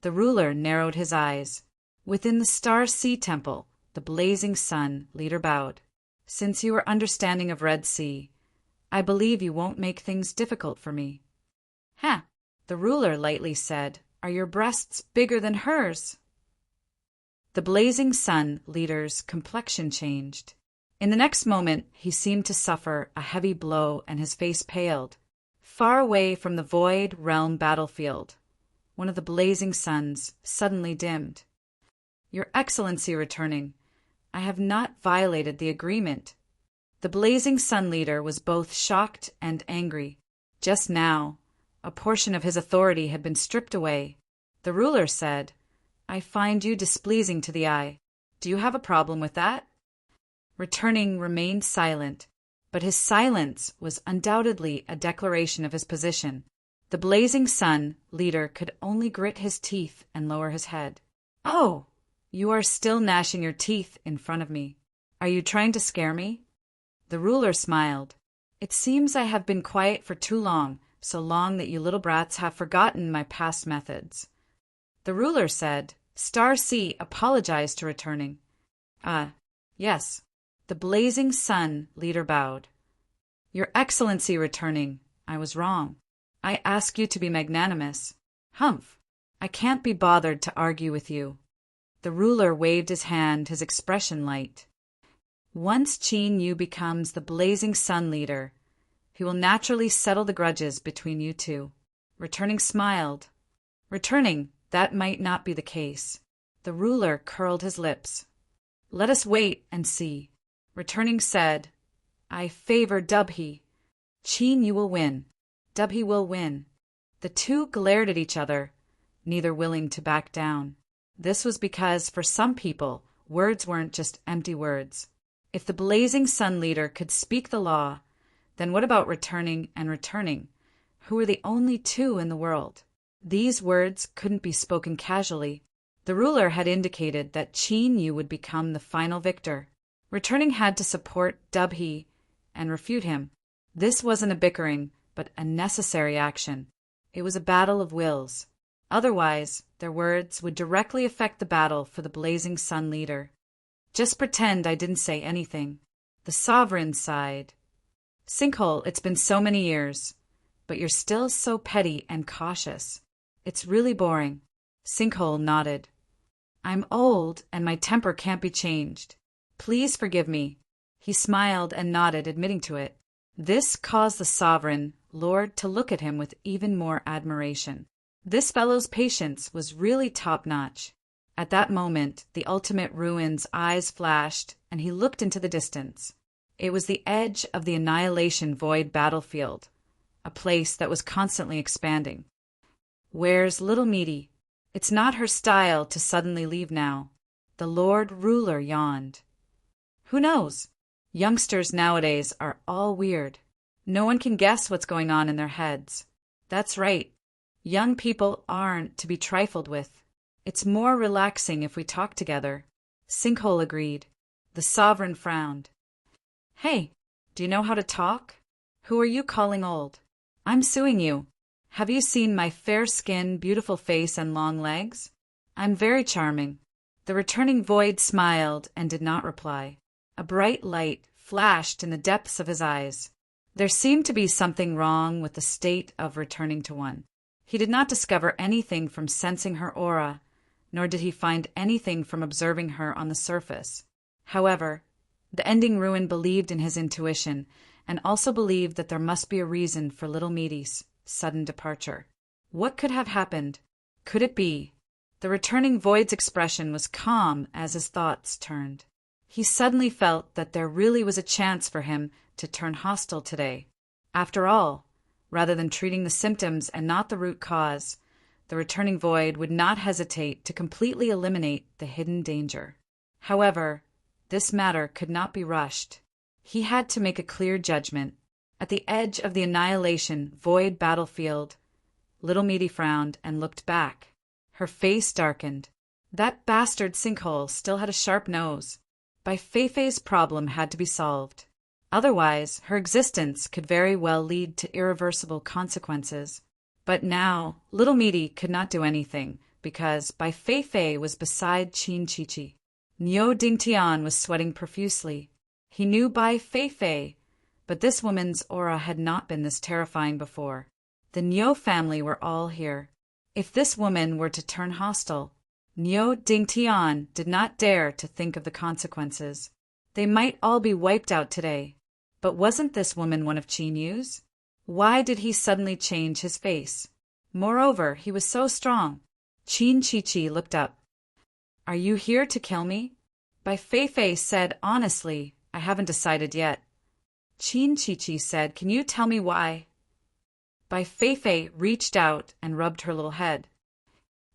The ruler narrowed his eyes. Within the Star Sea Temple, the blazing sun leader bowed. Since you are understanding of Red Sea, I believe you won't make things difficult for me. Ha! The ruler lightly said, Are your breasts bigger than hers? The blazing sun leader's complexion changed. In the next moment, he seemed to suffer a heavy blow and his face paled. Far away from the void realm battlefield, one of the blazing suns suddenly dimmed. Your Excellency returning, I have not violated the agreement. The blazing sun leader was both shocked and angry. Just now, a portion of his authority had been stripped away. The ruler said, I find you displeasing to the eye. Do you have a problem with that? Returning remained silent, but his silence was undoubtedly a declaration of his position. The blazing sun leader could only grit his teeth and lower his head. Oh, you are still gnashing your teeth in front of me. Are you trying to scare me? The ruler smiled. It seems I have been quiet for too long, so long that you little brats have forgotten my past methods. The ruler said, Star Sea apologized to returning. Yes. The blazing sun leader bowed. Your Excellency returning, I was wrong. I ask you to be magnanimous. Humph. I can't be bothered to argue with you. The ruler waved his hand, his expression light. Once Chinyu becomes the blazing sun leader, he will naturally settle the grudges between you two. Returning smiled. Returning, that might not be the case. The ruler curled his lips. Let us wait and see. Returning said, I favor Dubhi. Chinyu will win. Dubhi will win. The two glared at each other, neither willing to back down. This was because, for some people, words weren't just empty words. If the blazing sun leader could speak the law, then what about returning and returning, who were the only two in the world? These words couldn't be spoken casually. The ruler had indicated that Chinyu would become the final victor. Returning had to support Dubhi and refute him. This wasn't a bickering, but a necessary action. It was a battle of wills. Otherwise, their words would directly affect the battle for the blazing sun leader. Just pretend I didn't say anything. The sovereign sighed. Sinkhole, it's been so many years, but you're still so petty and cautious. It's really boring. Sinkhole nodded. I'm old, and my temper can't be changed. Please forgive me. He smiled and nodded, admitting to it. This caused the sovereign lord to look at him with even more admiration. This fellow's patience was really top-notch. At that moment, the ultimate ruin's eyes flashed, and he looked into the distance. It was the edge of the Annihilation Void battlefield, a place that was constantly expanding. Where's little Meaty? It's not her style to suddenly leave now. The Lord Ruler yawned. Who knows? Youngsters nowadays are all weird. No one can guess what's going on in their heads. That's right. Young people aren't to be trifled with. It's more relaxing if we talk together. Sinkhole agreed. The sovereign frowned. Hey, do you know how to talk? Who are you calling old? I'm suing you. Have you seen my fair skin, beautiful face, and long legs? I'm very charming. The returning void smiled and did not reply. A bright light flashed in the depths of his eyes. There seemed to be something wrong with the state of returning to one. He did not discover anything from sensing her aura, nor did he find anything from observing her on the surface. However, the ending ruin believed in his intuition, and also believed that there must be a reason for little Meaty's sudden departure. What could have happened? Could it be? The returning void's expression was calm as his thoughts turned. He suddenly felt that there really was a chance for him to turn hostile today. After all, rather than treating the symptoms and not the root cause, the returning void would not hesitate to completely eliminate the hidden danger. However, this matter could not be rushed. He had to make a clear judgment. At the edge of the Annihilation Void battlefield, little Meaty frowned and looked back. Her face darkened. That bastard Sinkhole still had a sharp nose. Bai Feifei's problem had to be solved. Otherwise, her existence could very well lead to irreversible consequences. But now, little Meaty could not do anything, because Bai Feifei was beside Qin Chichi. Niu Dingtian was sweating profusely. He knew Bai Feifei, but this woman's aura had not been this terrifying before. The Niu family were all here. If this woman were to turn hostile, Niu Dingtian did not dare to think of the consequences. They might all be wiped out today. But wasn't this woman one of Qin Yu's? Why did he suddenly change his face? Moreover, he was so strong. Qin Chichi looked up. Are you here to kill me? Bai Feifei said honestly, I haven't decided yet. Qin Chichi said, can you tell me why? Bai Feifei reached out and rubbed her little head.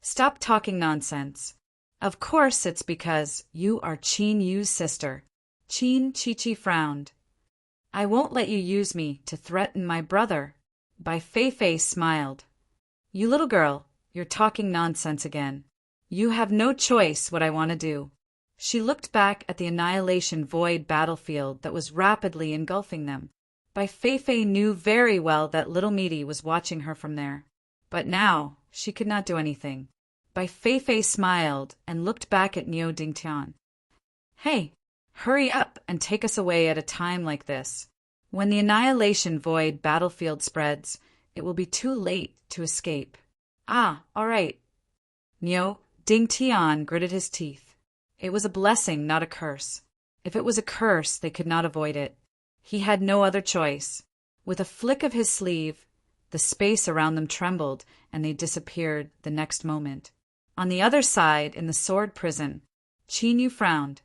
Stop talking nonsense. Of course it's because you are Qin Yu's sister. Qin Chichi frowned. I won't let you use me to threaten my brother. Bai Feifei smiled. You little girl, you're talking nonsense again. You have no choice what I want to do. She looked back at the Annihilation Void battlefield that was rapidly engulfing them. Bai Feifei knew very well that little Meaty was watching her from there. But now, she could not do anything. Bai Feifei smiled and looked back at Niu Dingtian. Hey, hurry up and take us away at a time like this. When the Annihilation Void battlefield spreads, it will be too late to escape. Ah, all right. Niu Dingtian gritted his teeth. It was a blessing, not a curse. If it was a curse, they could not avoid it. He had no other choice. With a flick of his sleeve, the space around them trembled, and they disappeared the next moment. On the other side, in the sword prison, Qin Yu frowned.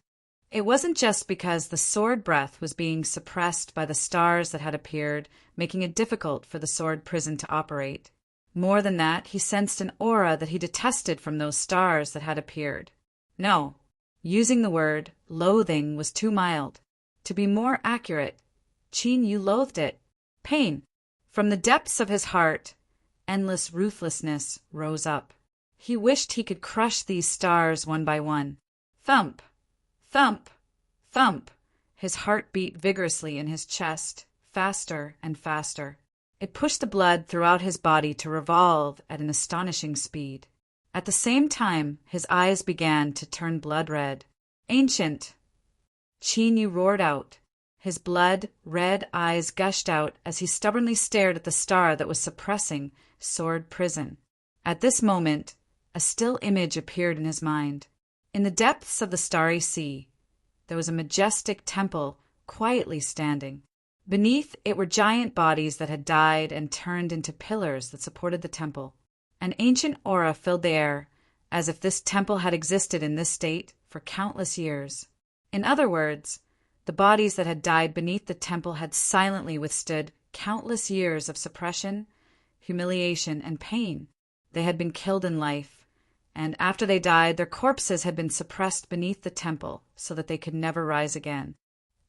It wasn't just because the sword breath was being suppressed by the stars that had appeared, making it difficult for the sword prison to operate. More than that, he sensed an aura that he detested from those stars that had appeared. No, using the word loathing was too mild. To be more accurate, Qin Yu loathed it. Pain. From the depths of his heart, endless ruthlessness rose up. He wished he could crush these stars one by one. Thump! Thump! Thump! His heart beat vigorously in his chest, faster and faster. It pushed the blood throughout his body to revolve at an astonishing speed. At the same time, his eyes began to turn blood red. Ancient! Qin Yu roared out. His blood-red eyes gushed out as he stubbornly stared at the star that was suppressing Sword Prison. At this moment, a still image appeared in his mind. In the depths of the starry sea, there was a majestic temple quietly standing. Beneath it were giant bodies that had died and turned into pillars that supported the temple. An ancient aura filled the air, as if this temple had existed in this state for countless years. In other words, the bodies that had died beneath the temple had silently withstood countless years of suppression, humiliation, and pain. They had been killed in life, and after they died, their corpses had been suppressed beneath the temple so that they could never rise again.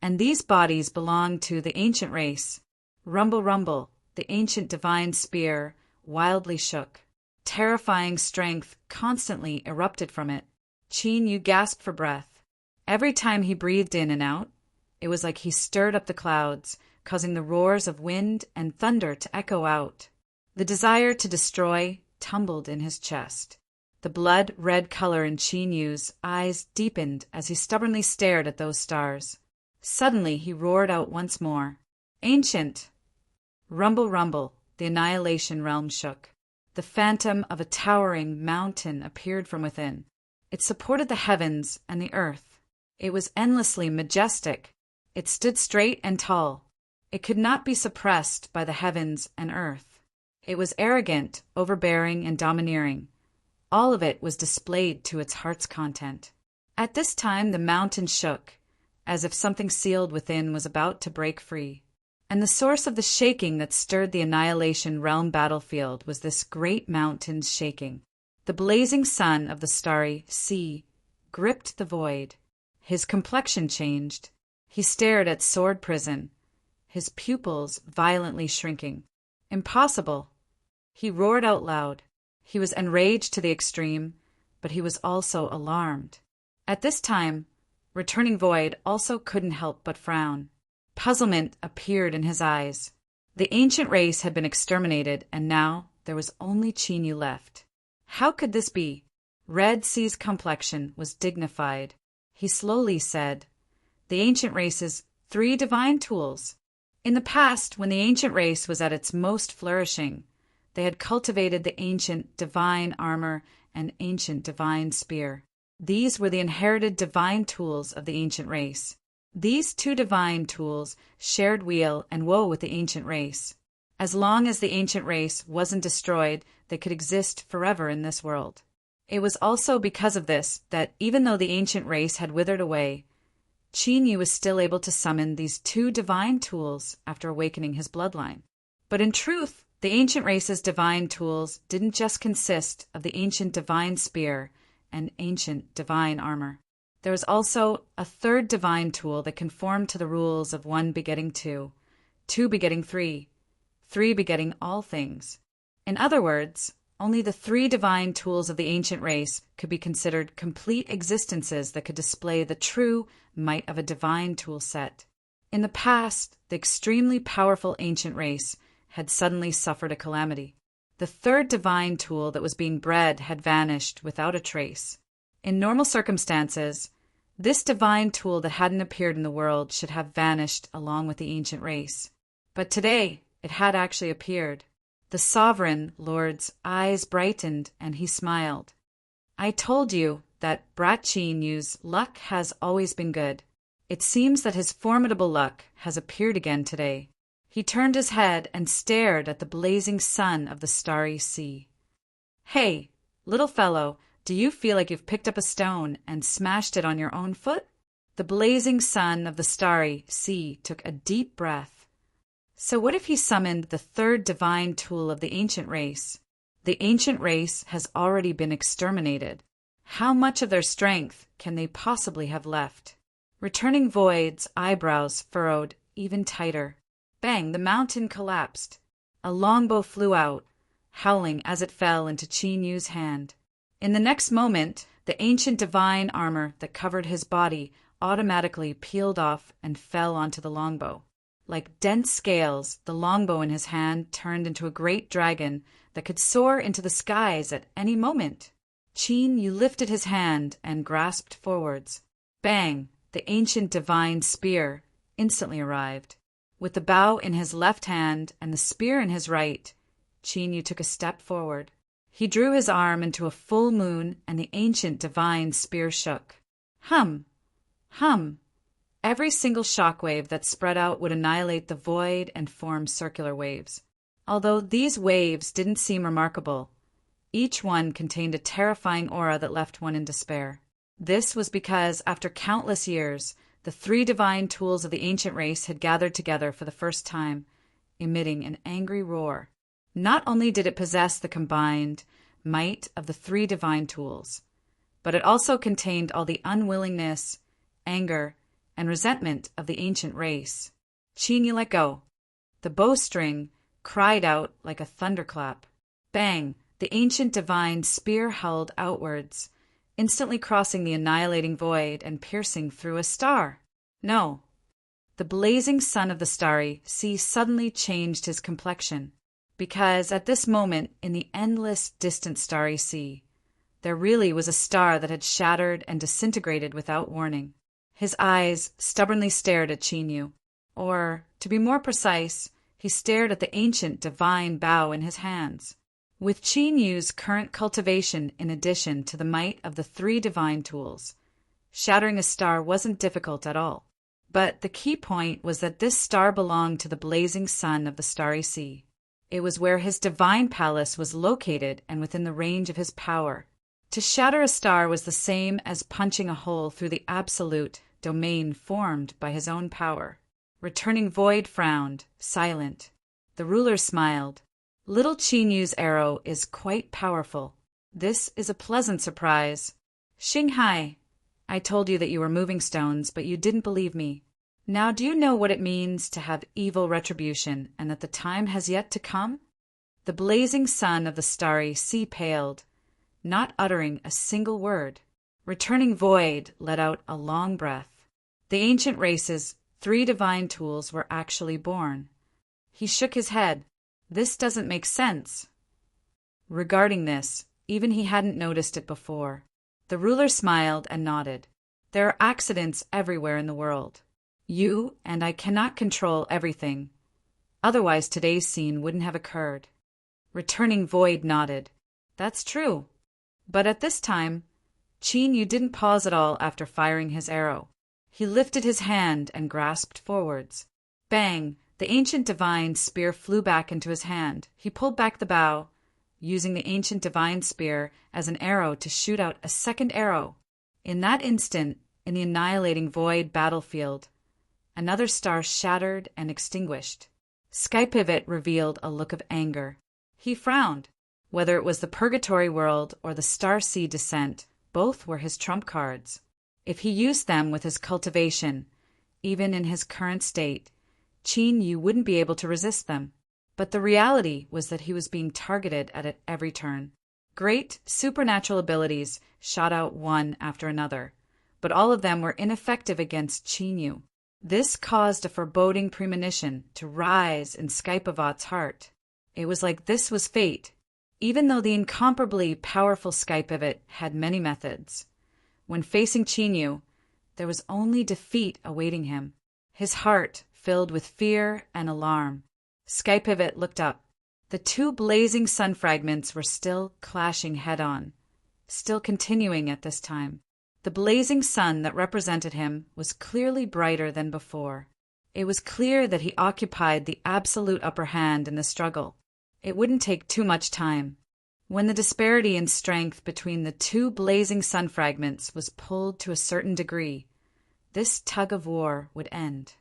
And these bodies belonged to the ancient race. Rumble, rumble, the ancient divine spear wildly shook. Terrifying strength constantly erupted from it. Qin Yu gasped for breath. Every time he breathed in and out, it was like he stirred up the clouds, causing the roars of wind and thunder to echo out. The desire to destroy tumbled in his chest. The blood-red color in Qin Yu's eyes deepened as he stubbornly stared at those stars. Suddenly he roared out once more. Ancient! Rumble, rumble, the annihilation realm shook. The phantom of a towering mountain appeared from within. It supported the heavens and the earth. It was endlessly majestic. It stood straight and tall. It could not be suppressed by the heavens and earth. It was arrogant, overbearing, and domineering. All of it was displayed to its heart's content. At this time the mountain shook, as if something sealed within was about to break free. And the source of the shaking that stirred the annihilation realm battlefield was this great mountain's shaking. The blazing sun of the starry sea gripped the void. His complexion changed. He stared at sword prison, his pupils violently shrinking. Impossible! He roared out loud. He was enraged to the extreme, but he was also alarmed. At this time, returning void also couldn't help but frown. Puzzlement appeared in his eyes. The ancient race had been exterminated, and now there was only Qin Yu left. How could this be? Red Sea's complexion was dignified. He slowly said, "The ancient race's 3 divine tools." In the past, when the ancient race was at its most flourishing, they had cultivated the ancient divine armor and ancient divine spear. These were the inherited divine tools of the ancient race. These 2 divine tools shared weal and woe with the ancient race. As long as the ancient race wasn't destroyed, they could exist forever in this world. It was also because of this that, even though the ancient race had withered away, Qin Yu was still able to summon these 2 divine tools after awakening his bloodline. But in truth, the ancient race's divine tools didn't just consist of the ancient divine spear and ancient divine armor. There was also a 3rd divine tool that conformed to the rules of 1 begetting 2, 2 begetting 3, 3 begetting all things. In other words, only the 3 divine tools of the ancient race could be considered complete existences that could display the true might of a divine tool set. In the past, the extremely powerful ancient race had suddenly suffered a calamity. The 3rd divine tool that was being bred had vanished without a trace. In normal circumstances, this divine tool that hadn't appeared in the world should have vanished along with the ancient race. But today, it had actually appeared. The sovereign lord's eyes brightened and he smiled. "I told you that Brat Qin Yu's luck has always been good. It seems that his formidable luck has appeared again today." He turned his head and stared at the blazing sun of the starry sea. "Hey, little fellow, do you feel like you've picked up a stone and smashed it on your own foot?" The blazing sun of the starry sea took a deep breath. So what if he summoned the 3rd divine tool of the ancient race? The ancient race has already been exterminated. How much of their strength can they possibly have left? Returning void's eyebrows furrowed even tighter. Bang, the mountain collapsed. A longbow flew out, howling as it fell into Qin Yu's hand. In the next moment, the ancient divine armor that covered his body automatically peeled off and fell onto the longbow. Like dense scales, the longbow in his hand turned into a great dragon that could soar into the skies at any moment. Qin Yu lifted his hand and grasped forwards. Bang! The ancient divine spear instantly arrived. With the bow in his left hand and the spear in his right, Qin Yu took a step forward. He drew his arm into a full moon and the ancient divine spear shook. Hum! Hum! Every single shockwave that spread out would annihilate the void and form circular waves. Although these waves didn't seem remarkable, each one contained a terrifying aura that left one in despair. This was because, after countless years, the three divine tools of the ancient race had gathered together for the first time, emitting an angry roar. Not only did it possess the combined might of the three divine tools, but it also contained all the unwillingness, anger, and resentment of the ancient race. Qin, you let go. The bowstring cried out like a thunderclap. Bang! The ancient divine spear held outwards, instantly crossing the annihilating void and piercing through a star. No. The blazing sun of the starry sea suddenly changed his complexion, because at this moment in the endless distant starry sea, there really was a star that had shattered and disintegrated without warning. His eyes stubbornly stared at Qin, or, to be more precise, he stared at the ancient divine bow in his hands. With Qin current cultivation in addition to the might of the three divine tools, shattering a star wasn't difficult at all. But the key point was that this star belonged to the blazing sun of the starry sea. It was where his divine palace was located and within the range of his power. To shatter a star was the same as punching a hole through the absolute domain formed by his own power. Returning Void frowned, silent. The ruler smiled. Little Qin arrow is quite powerful. This is a pleasant surprise. Xinghai, I told you that you were moving stones, but you didn't believe me. Now do you know what it means to have evil retribution, and that the time has yet to come? The blazing sun of the starry sea paled, not uttering a single word. Returning Void let out a long breath. The ancient race's three divine tools were actually born. He shook his head. This doesn't make sense. Regarding this, even he hadn't noticed it before. The ruler smiled and nodded. There are accidents everywhere in the world. You and I cannot control everything. Otherwise today's scene wouldn't have occurred. Returning Void nodded. That's true. But at this time, Qin didn't pause at all after firing his arrow. He lifted his hand and grasped forwards. Bang! The ancient divine spear flew back into his hand. He pulled back the bow, using the ancient divine spear as an arrow to shoot out a second arrow. In that instant, in the annihilating void battlefield, another star shattered and extinguished. Sky Pivot revealed a look of anger. He frowned. Whether it was the purgatory world or the star sea descent, both were his trump cards. If he used them with his cultivation, even in his current state, Qin wouldn't be able to resist them. But the reality was that he was being targeted at every turn. Great supernatural abilities shot out one after another, but all of them were ineffective against Qin. This caused a foreboding premonition to rise in Skypavat's heart. It was like this was fate, even though the incomparably powerful Skypivot had many methods. When facing Qin, there was only defeat awaiting him. His heart filled with fear and alarm. Skypivot looked up. The two blazing sun fragments were still clashing head-on, still continuing at this time. The blazing sun that represented him was clearly brighter than before. It was clear that he occupied the absolute upper hand in the struggle. It wouldn't take too much time. When the disparity in strength between the two blazing sun fragments was pulled to a certain degree, this tug of war would end.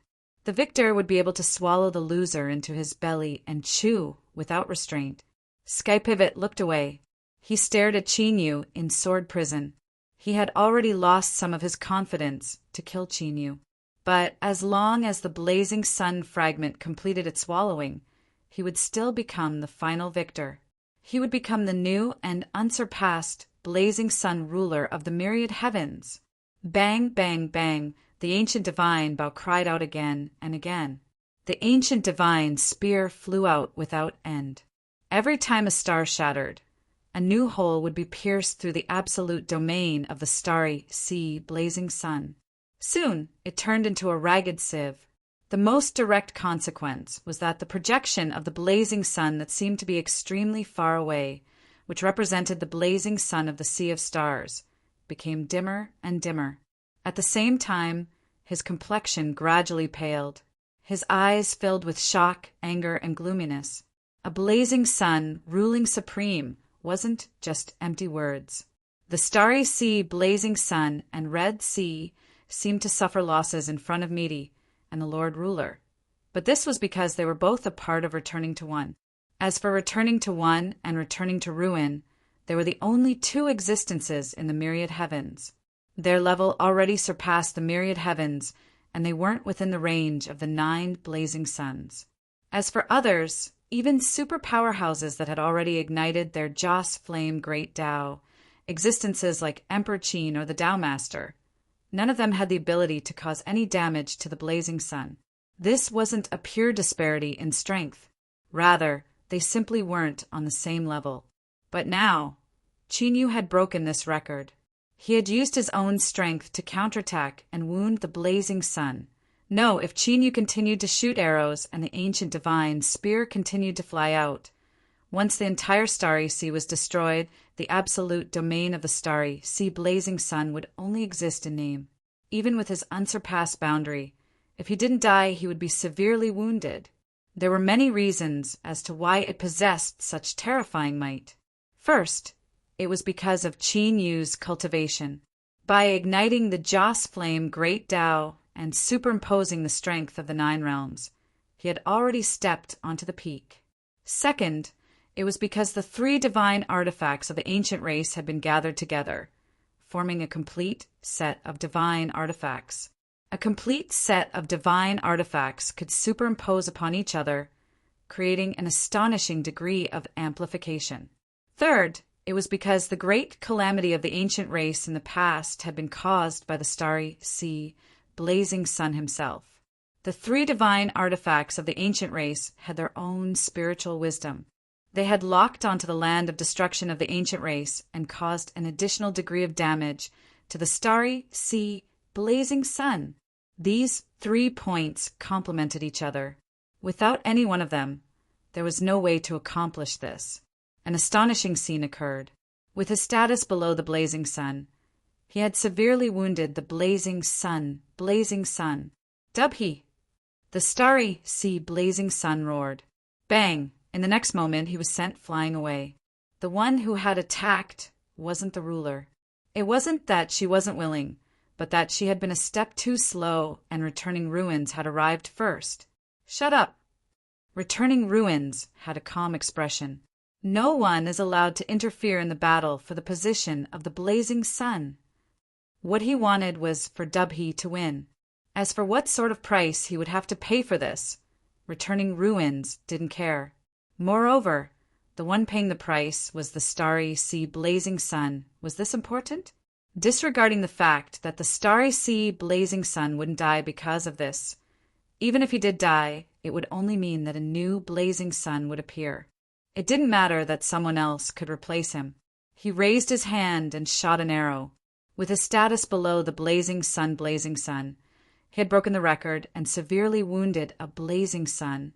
The victor would be able to swallow the loser into his belly and chew without restraint. Skypivot looked away. He stared at Qin in sword prison. He had already lost some of his confidence to kill Qin, but as long as the blazing sun fragment completed its swallowing, he would still become the final victor. He would become the new and unsurpassed blazing sun ruler of the myriad heavens. Bang, bang, bang, the ancient divine bow cried out again and again. The ancient divine spear flew out without end. Every time a star shattered, a new hole would be pierced through the absolute domain of the starry sea blazing sun. Soon it turned into a ragged sieve. The most direct consequence was that the projection of the blazing sun that seemed to be extremely far away, which represented the blazing sun of the sea of stars, became dimmer and dimmer. At the same time, His complexion gradually paled. His eyes filled with shock, anger, and gloominess. A blazing sun, ruling supreme, wasn't just empty words. The starry sea, blazing sun, and red sea seemed to suffer losses in front of Midi and the Lord Ruler. But this was because they were both a part of returning to one. As for returning to one and returning to ruin, they were the only two existences in the myriad heavens. Their level already surpassed the myriad heavens, and they weren't within the range of the 9 blazing suns. As for others, even super powerhouses that had already ignited their Joss flame great Tao, existences like Emperor Qin or the Tao Master, none of them had the ability to cause any damage to the blazing sun. This wasn't a pure disparity in strength. Rather, they simply weren't on the same level. But now, Qin Yu had broken this record. He had used his own strength to counterattack and wound the blazing sun. No, if Qin Yu continued to shoot arrows and the ancient divine spear continued to fly out, once the entire starry sea was destroyed, the absolute domain of the starry sea blazing sun would only exist in name. Even with his unsurpassed boundary, if he didn't die, he would be severely wounded. There were many reasons as to why it possessed such terrifying might. First, it was because of Qin Yu's cultivation. By igniting the Joss flame great Tao and superimposing the strength of the 9 realms, he had already stepped onto the peak. Second, it was because the 3 divine artifacts of the ancient race had been gathered together, forming a complete set of divine artifacts. A complete set of divine artifacts could superimpose upon each other, creating an astonishing degree of amplification. Third, it was because the great calamity of the ancient race in the past had been caused by the starry sea, blazing sun himself. The 3 divine artifacts of the ancient race had their own spiritual wisdom. They had locked onto the land of destruction of the ancient race and caused an additional degree of damage to the starry sea, blazing sun. These 3 points complemented each other. Without any one of them, there was no way to accomplish this. An astonishing scene occurred. With his status below the blazing sun, he had severely wounded the blazing sun. Dubhi! The starry sea blazing sun roared. Bang! In the next moment, he was sent flying away. The one who had attacked wasn't the ruler. It wasn't that she wasn't willing, but that she had been a step too slow and returning ruins had arrived first. Shut up! Returning ruins had a calm expression. No one is allowed to interfere in the battle for the position of the blazing sun. What he wanted was for Dubhi to win. As for what sort of price he would have to pay for this, returning ruins didn't care. Moreover, the one paying the price was the starry sea blazing sun. Was this important? Disregarding the fact that the starry sea blazing sun wouldn't die because of this, even if he did die, it would only mean that a new blazing sun would appear. It didn't matter that someone else could replace him. He raised his hand and shot an arrow. With his status below the blazing sun, he had broken the record and severely wounded a blazing sun.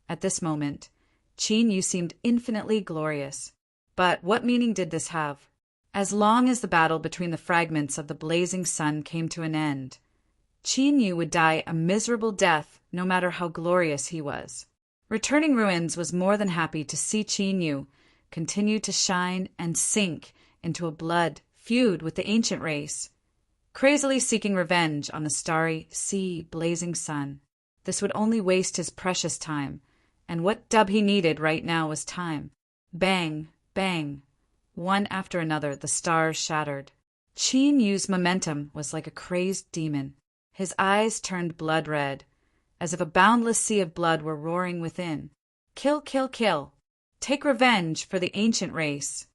At this moment, Qin Yu seemed infinitely glorious. But what meaning did this have? As long as the battle between the fragments of the blazing sun came to an end, Qin Yu would die a miserable death no matter how glorious he was. Returning Ruins was more than happy to see Qin Yu continue to shine and sink into a blood feud with the ancient race, crazily seeking revenge on the starry sea blazing sun. This would only waste his precious time, and what Dubhi needed right now was time. Bang, bang. One after another, the stars shattered. Qin Yu's momentum was like a crazed demon. His eyes turned blood red, as if a boundless sea of blood were roaring within. Kill, kill, kill. Take revenge for the ancient race.